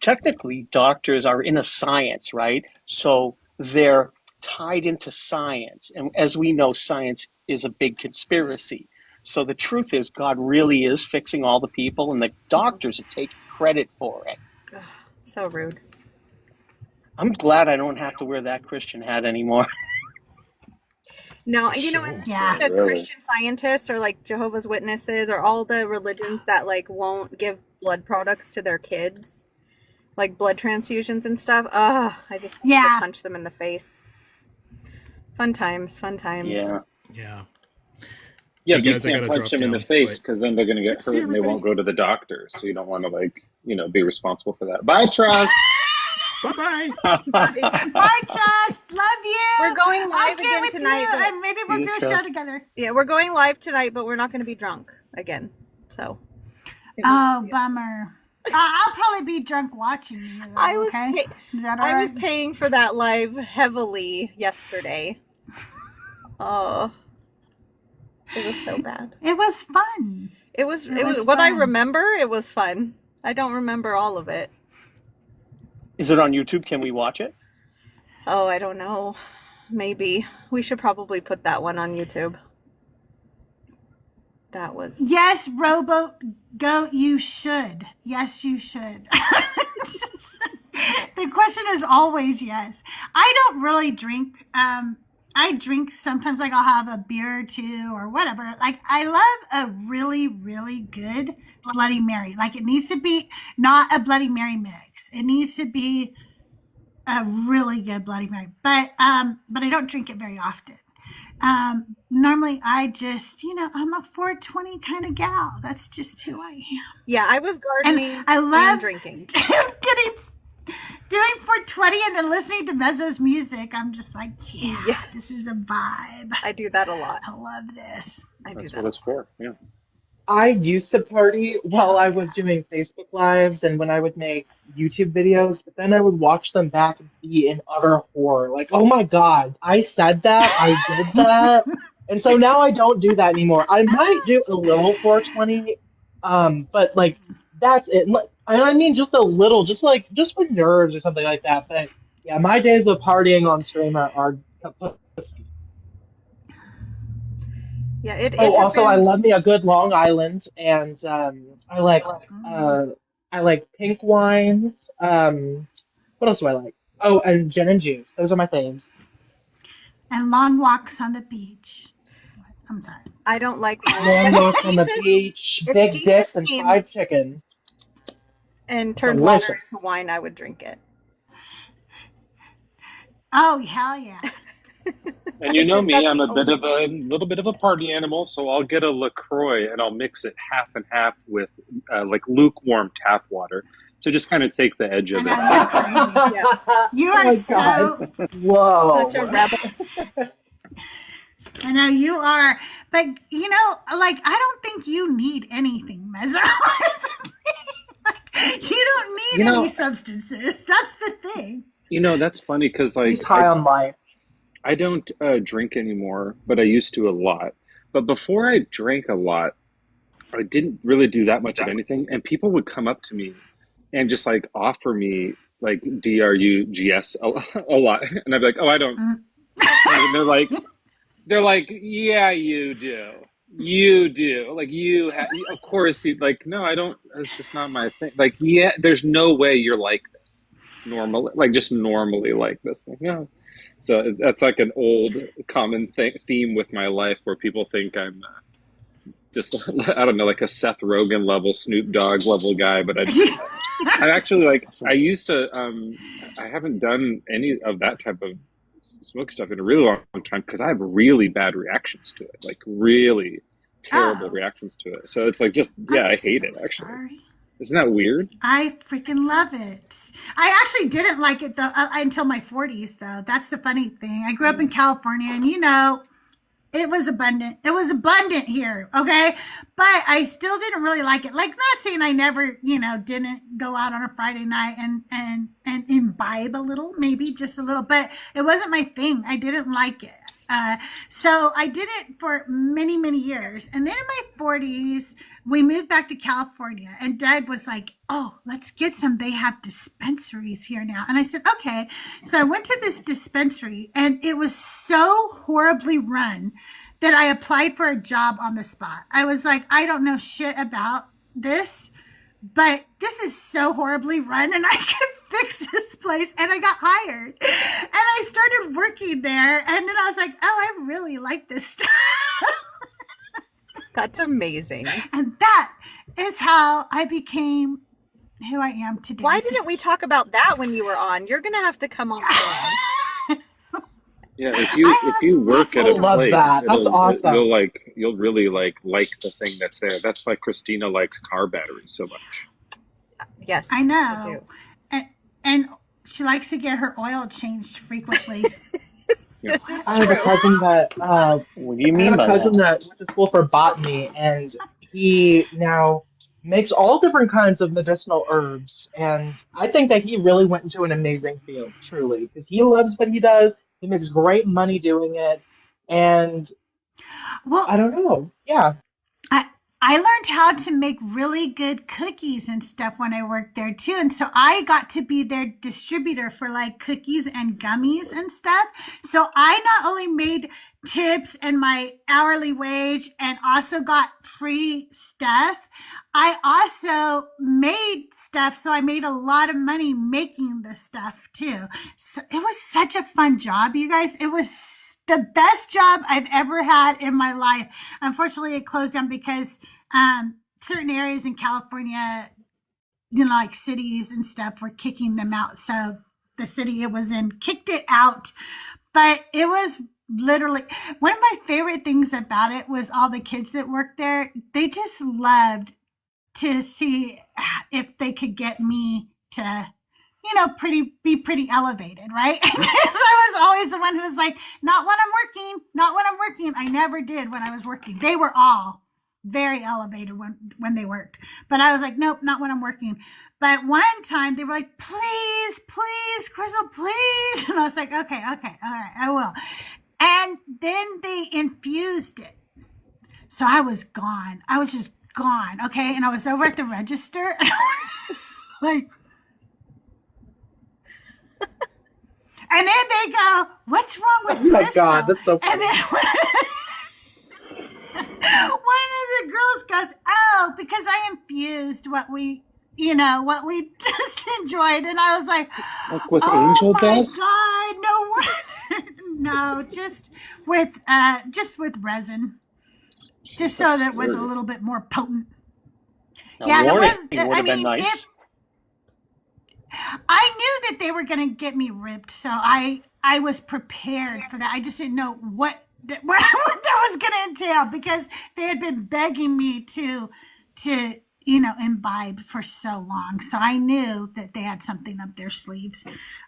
technically doctors are in a science, right? So they're tied into science. And as we know, science is a big conspiracy. So the truth is God really is fixing all the people, and the doctors are taking credit for it. Ugh, so rude. I'm glad I don't have to wear that Christian hat anymore. No, the Christian scientists or like Jehovah's Witnesses or all the religions that like won't give blood products to their kids, like blood transfusions and stuff. I just want to punch them in the face. Fun times. Yeah. Yeah. Yeah, Hey you guys, I can't gotta punch drop them in the down, face but- because then they're going to get See hurt and they won't everybody. go to the doctor. So you don't want to be responsible for that. Bye, Trust. Bye-bye. Bye, Trust. Love you. We're going live I'll get again with tonight. you, but- and maybe we'll do a show together. Yeah, we're going live tonight, but we're not going to be drunk again. So. Oh, bummer. I'll probably be drunk watching you. Though, I was okay? Is that all I was right? paying for that live heavily yesterday. Oh, it was so bad. It was fun. It was was what I fun. remember. It was fun. I don't remember all of it. Is it on YouTube? Can we watch it? Oh, I don't know. Maybe we should probably put that one on YouTube. That was Yes, Robo Goat, you should. Yes, you should. The question is always yes. I don't really drink. I drink sometimes, like I'll have a beer or two or whatever. Like I love a really, really good Bloody Mary. Like it needs to be not a Bloody Mary mix. It needs to be a really good Bloody Mary. But I don't drink it very often. Normally I just, I'm a 420 kind of gal. That's just who I am. Yeah, I was gardening. And I love and drinking. Doing 420 and then listening to Mezzo's music. I'm just like, this is a vibe. I do that a lot. I love this. That's what it's for. Yeah. I used to party while I was doing Facebook Lives and when I would make YouTube videos, but then I would watch them back and be in utter horror. Like, oh my God, I said that, I did that. And so now I don't do that anymore. I might do a little 420, but like, that's it. And I mean just a little, just for nerves or something like that. But yeah, my days of partying on stream are Yeah, it also, I happened. love me a good Long Island, and I like pink wines. What else do I like? Oh, and gin and juice. Those are my faves. And long walks on the beach. I'm sorry. I don't like Long walks on the beach, if big Jesus dicks, and came fried chicken. and turned water Delicious. into wine, I would drink it. Oh, hell yeah. And you know me, That's I'm the a little bit of a party animal, so I'll get a LaCroix and I'll mix it half and half with like lukewarm tap water to just kind of take the edge of it. You're crazy. Yeah. You Oh are my so God. Whoa. Such a rebel. I know you are, but you know, like I don't think you need anything, Mezzo. Like, you don't need any substances. That's the thing. That's funny because He's like high on life. I don't drink anymore, but I used to a lot. But before I drank a lot, I didn't really do that much of anything, and people would come up to me and just like offer me like drugs a lot, and I'd be like, oh, I don't. And they're like, yeah, you do, like of course you like, no, I don't. It's just not my thing. Like, yeah, there's no way you're like this normally, like just normally like this. Like, no. So that's like an old common theme with my life where people think I'm just, I don't know, like a Seth Rogen level, Snoop Dogg level guy. But I actually like, I used to, I haven't done any of that type of smoke stuff in a really long time because I have really bad reactions to it, like really terrible reactions to it. So it's like just, yeah, I hate it actually. Sorry. Isn't that weird? I freaking love it. I actually didn't like it though until my 40s though. That's the funny thing. I grew up in California and it was abundant. It was abundant here, okay? But I still didn't really like it. Like, not saying I never, didn't go out on a Friday night and imbibe a little, maybe just a little, but it wasn't my thing. I didn't like it. So I did it for many, many years. And then in my 40s, we moved back to California and Doug was like, oh, let's get some. They have dispensaries here now. And I said, okay. So I went to this dispensary and it was so horribly run that I applied for a job on the spot. I was like, I don't know shit about this, but this is so horribly run and I can fix this place. And I got hired and I started working there. And then I was like, oh, I really like this stuff. That's amazing. And that is how I became who I am today. Why didn't we talk about that when you were on? You're going to have to come on. Yeah, if you work at a place, That's awesome. You'll really like the thing that's there. That's why Christina likes car batteries so much. Yes, I know, and she likes to get her oil changed frequently. Yeah. I have a cousin that What do you mean by that that? went to school for botany, and he now makes all different kinds of medicinal herbs. And I think that he really went into an amazing field, truly, because he loves what he does. He makes great money doing it, and Well, I don't know. Yeah. I learned how to make really good cookies and stuff when I worked there too. And so I got to be their distributor for like cookies and gummies and stuff. So I not only made tips and my hourly wage and also got free stuff, I also made stuff. So I made a lot of money making the stuff too. So it was such a fun job, you guys. It was the best job I've ever had in my life. Unfortunately, it closed down because certain areas in California, like cities and stuff, were kicking them out. So the city it was in kicked it out. But it was literally one of my favorite things about it was all the kids that worked there. They just loved to see if they could get me to be pretty elevated, right? Because I was always the one who was like, not when I'm working. I never did when I was working. They were all very elevated when they worked. But I was like, nope, not when I'm working. But one time they were like, please, Crystal, please. And I was like, okay, all right, I will. And then they infused it. So I was gone. I was just gone, okay? And I was over at the register and I was like, and then they go, what's wrong with Crystal? Oh my God, that's so funny. And then one of the girls goes, oh, because I infused what we just enjoyed. And I was like with angel dust? dust? Oh my God, no, just with resin. Just so that it was a little bit more potent. Now, warning would have been nice. I knew that they were going to get me ripped, so I was prepared for that. I just didn't know what that was going to entail because they had been begging me to imbibe for so long. So I knew that they had something up their sleeves.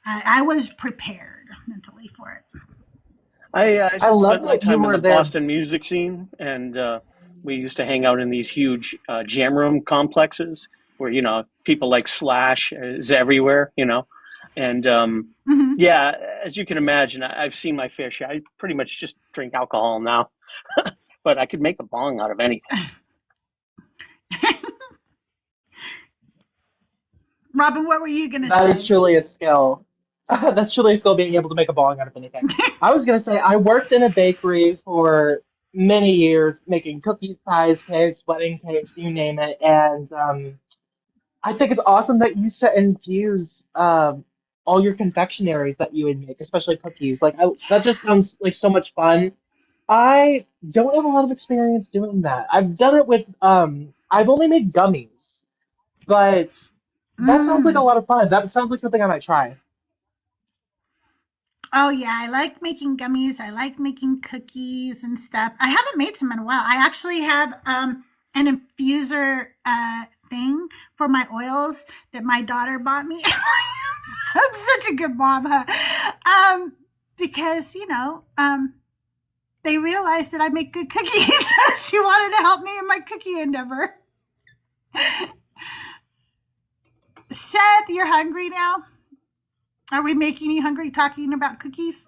I was prepared mentally for it. I I love spent my that you time in were the there. Boston music scene, and we used to hang out in these huge jam room complexes where people like Slash is everywhere, and Mm-hmm. yeah, as you can imagine, I've seen my fish. I pretty much just drink alcohol now, but I could make a bong out of anything. Robin, what were you gonna That is say? truly a skill. That's truly a skill, being able to make a bong out of anything. I was gonna say I worked in a bakery for many years, making cookies, pies, cakes, wedding cakes, you name it. And I think it's awesome that you used to infuse all your confectionaries that you would make, especially cookies. That just sounds like so much fun. I don't have a lot of experience doing that. I've done it with I've only made gummies, but that sounds like a Mm. lot of fun. That sounds like something I might try. Oh yeah, I like making gummies. I like making cookies and stuff. I haven't made some in a while. I actually have an infuser thing for my oils that my daughter bought me. I'm such a good mom, huh? Because they realized that I make good cookies. She wanted to help me in my cookie endeavor. Seth, you're hungry now? Are we making you hungry talking about cookies?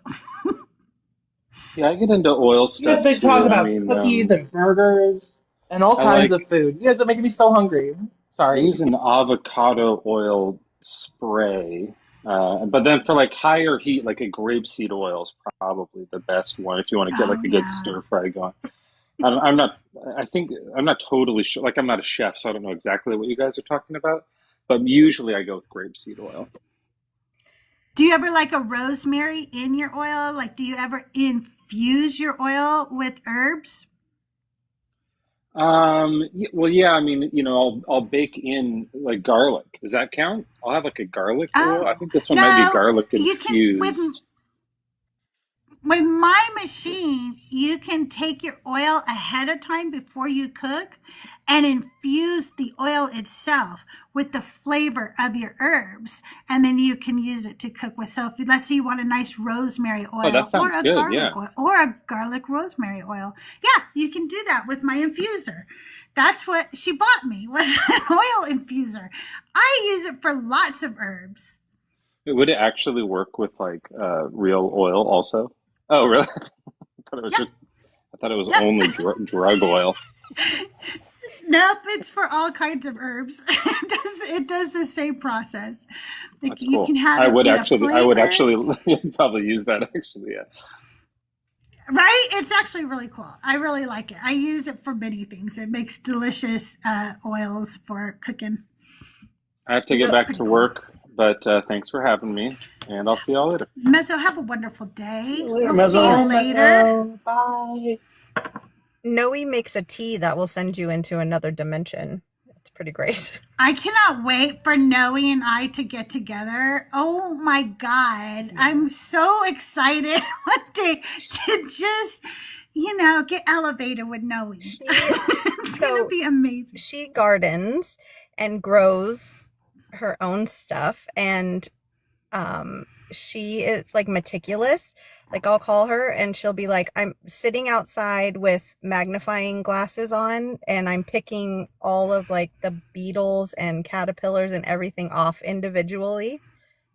Yeah, I get into oil You guys stuff been talking too. I about mean, cookies and burgers and all I kinds of like food. You guys are making me so hungry. I Sorry. use an avocado oil spray. But then for like higher heat, like a grapeseed oil is probably the best one if you want to get Oh like a good yeah. stir fry going. I'm not, I think, I'm not totally sure. Like, I'm not a chef, so I don't know exactly what you guys are talking about. But usually I go with grapeseed oil. Do you ever like a rosemary in your oil? Like, do you ever infuse your oil with herbs? Well, yeah, I mean, I'll bake in like garlic. Does that count? I'll have like a garlic oil. I Oh think this one might be no, garlic you can infused. with my machine, you can take your oil ahead of time before you cook and infuse the oil itself with the flavor of your herbs. And then you can use it to cook with. So if let's say you want a nice rosemary Oh, that oil or sounds a good. garlic Yeah. oil or a garlic rosemary oil. Yeah, you can do that with my infuser. That's what she bought me was an oil infuser. I use it for lots of herbs. Would it actually work with like real oil also? Oh, really? Yep. I thought it was Yep. only drug oil. Nope, it's for all kinds of herbs. It does the same process. Like That's you can cool. have it be a I would flavor, actually probably use that actually. Yeah. right? It's actually really cool. I really like it. I use it for many things. It makes delicious oils for cooking. I have to get It's back pretty to cool. work, but thanks for having me, and I'll see y'all later. Mezzo, have a wonderful See day. you later, We'll see you Mezzo. Bye, later. Mezzo. Bye. Noe makes a tea that will send you into another dimension. It's pretty great. I cannot wait for Noe and I to get together. Oh my God. I'm so excited one day to just, get elevated with Noe. She It's going to so be amazing. she gardens and grows her own stuff, and she is like meticulous. Like I'll call her and she'll be like, I'm sitting outside with magnifying glasses on and I'm picking all of like the beetles and caterpillars and everything off individually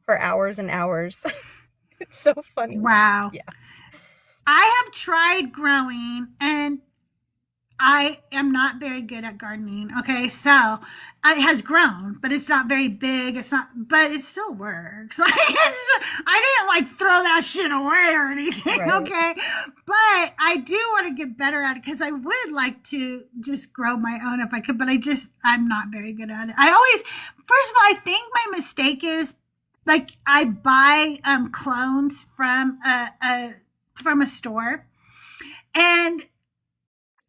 for hours and hours. It's so funny. Wow. Yeah. I have tried growing and I am not very good at gardening. Okay, so it has grown, but it's not very big. It's not, but it still works. Like I didn't like throw that shit away or anything. Right. Okay, but I do want to get better at it because I would like to just grow my own if I could. But I'm not very good at it. First of all, I think my mistake is like I buy clones from a store and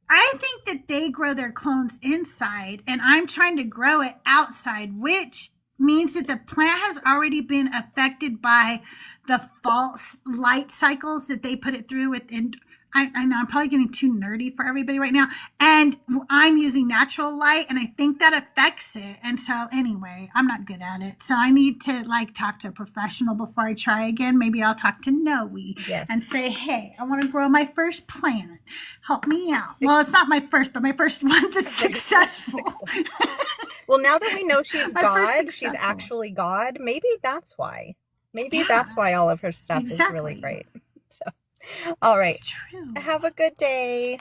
I think that they grow their clones inside and I'm trying to grow it outside, which means that the plant has already been affected by the false light cycles that they put it through within I know I'm probably getting too nerdy for everybody right now, and I'm using natural light, and I think that affects it. And so anyway, I'm not good at it, so I need to like talk to a professional before I try again. Maybe I'll talk to Noe and say, hey, I want to grow my first plant. Help me out. Well, it's not my first, but my first one that's successful. Well, now that we know she's My first God, she's successful. actually God. Maybe that's why. Maybe Yeah. that's why all of her stuff is really Exactly. great. So, all right. It's true. Have a good day.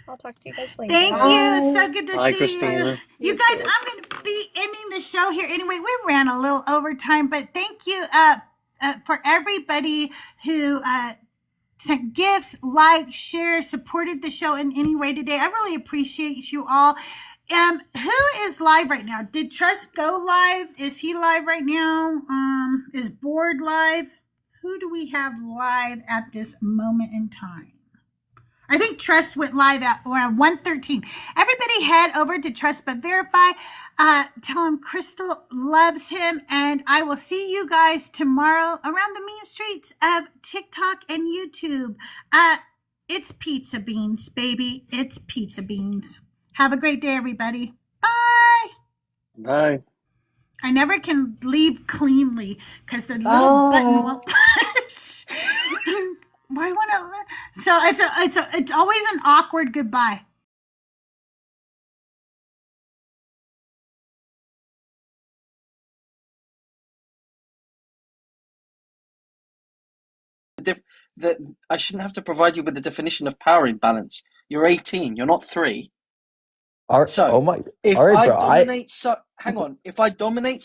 I'll talk to you guys later. Thank you. So good to Bye, see Christina. you. You guys, I'm going to be ending the show here anyway. We ran a little overtime, but thank you for everybody who sent gifts, liked, shared, supported the show in any way today. I really appreciate you all. Who is live right now? Did Trust go live? Is he live right now? Is Board live? Who do we have live at this moment in time? I think Trust went live at around 1:13. Everybody head over to Trust But Verify. Tell him Crystal loves him, and I will see you guys tomorrow around the mean streets of TikTok and YouTube. It's pizza beans, baby. It's pizza beans. Have a great day, everybody. Bye. Bye. I never can leave cleanly because the little button won't push. Why would I? So it's always an awkward goodbye. I shouldn't have to provide you with the definition of power imbalance. You're 18. You're not 3. All right, So oh my! if All right, I bro. dominate, hang on. If I dominate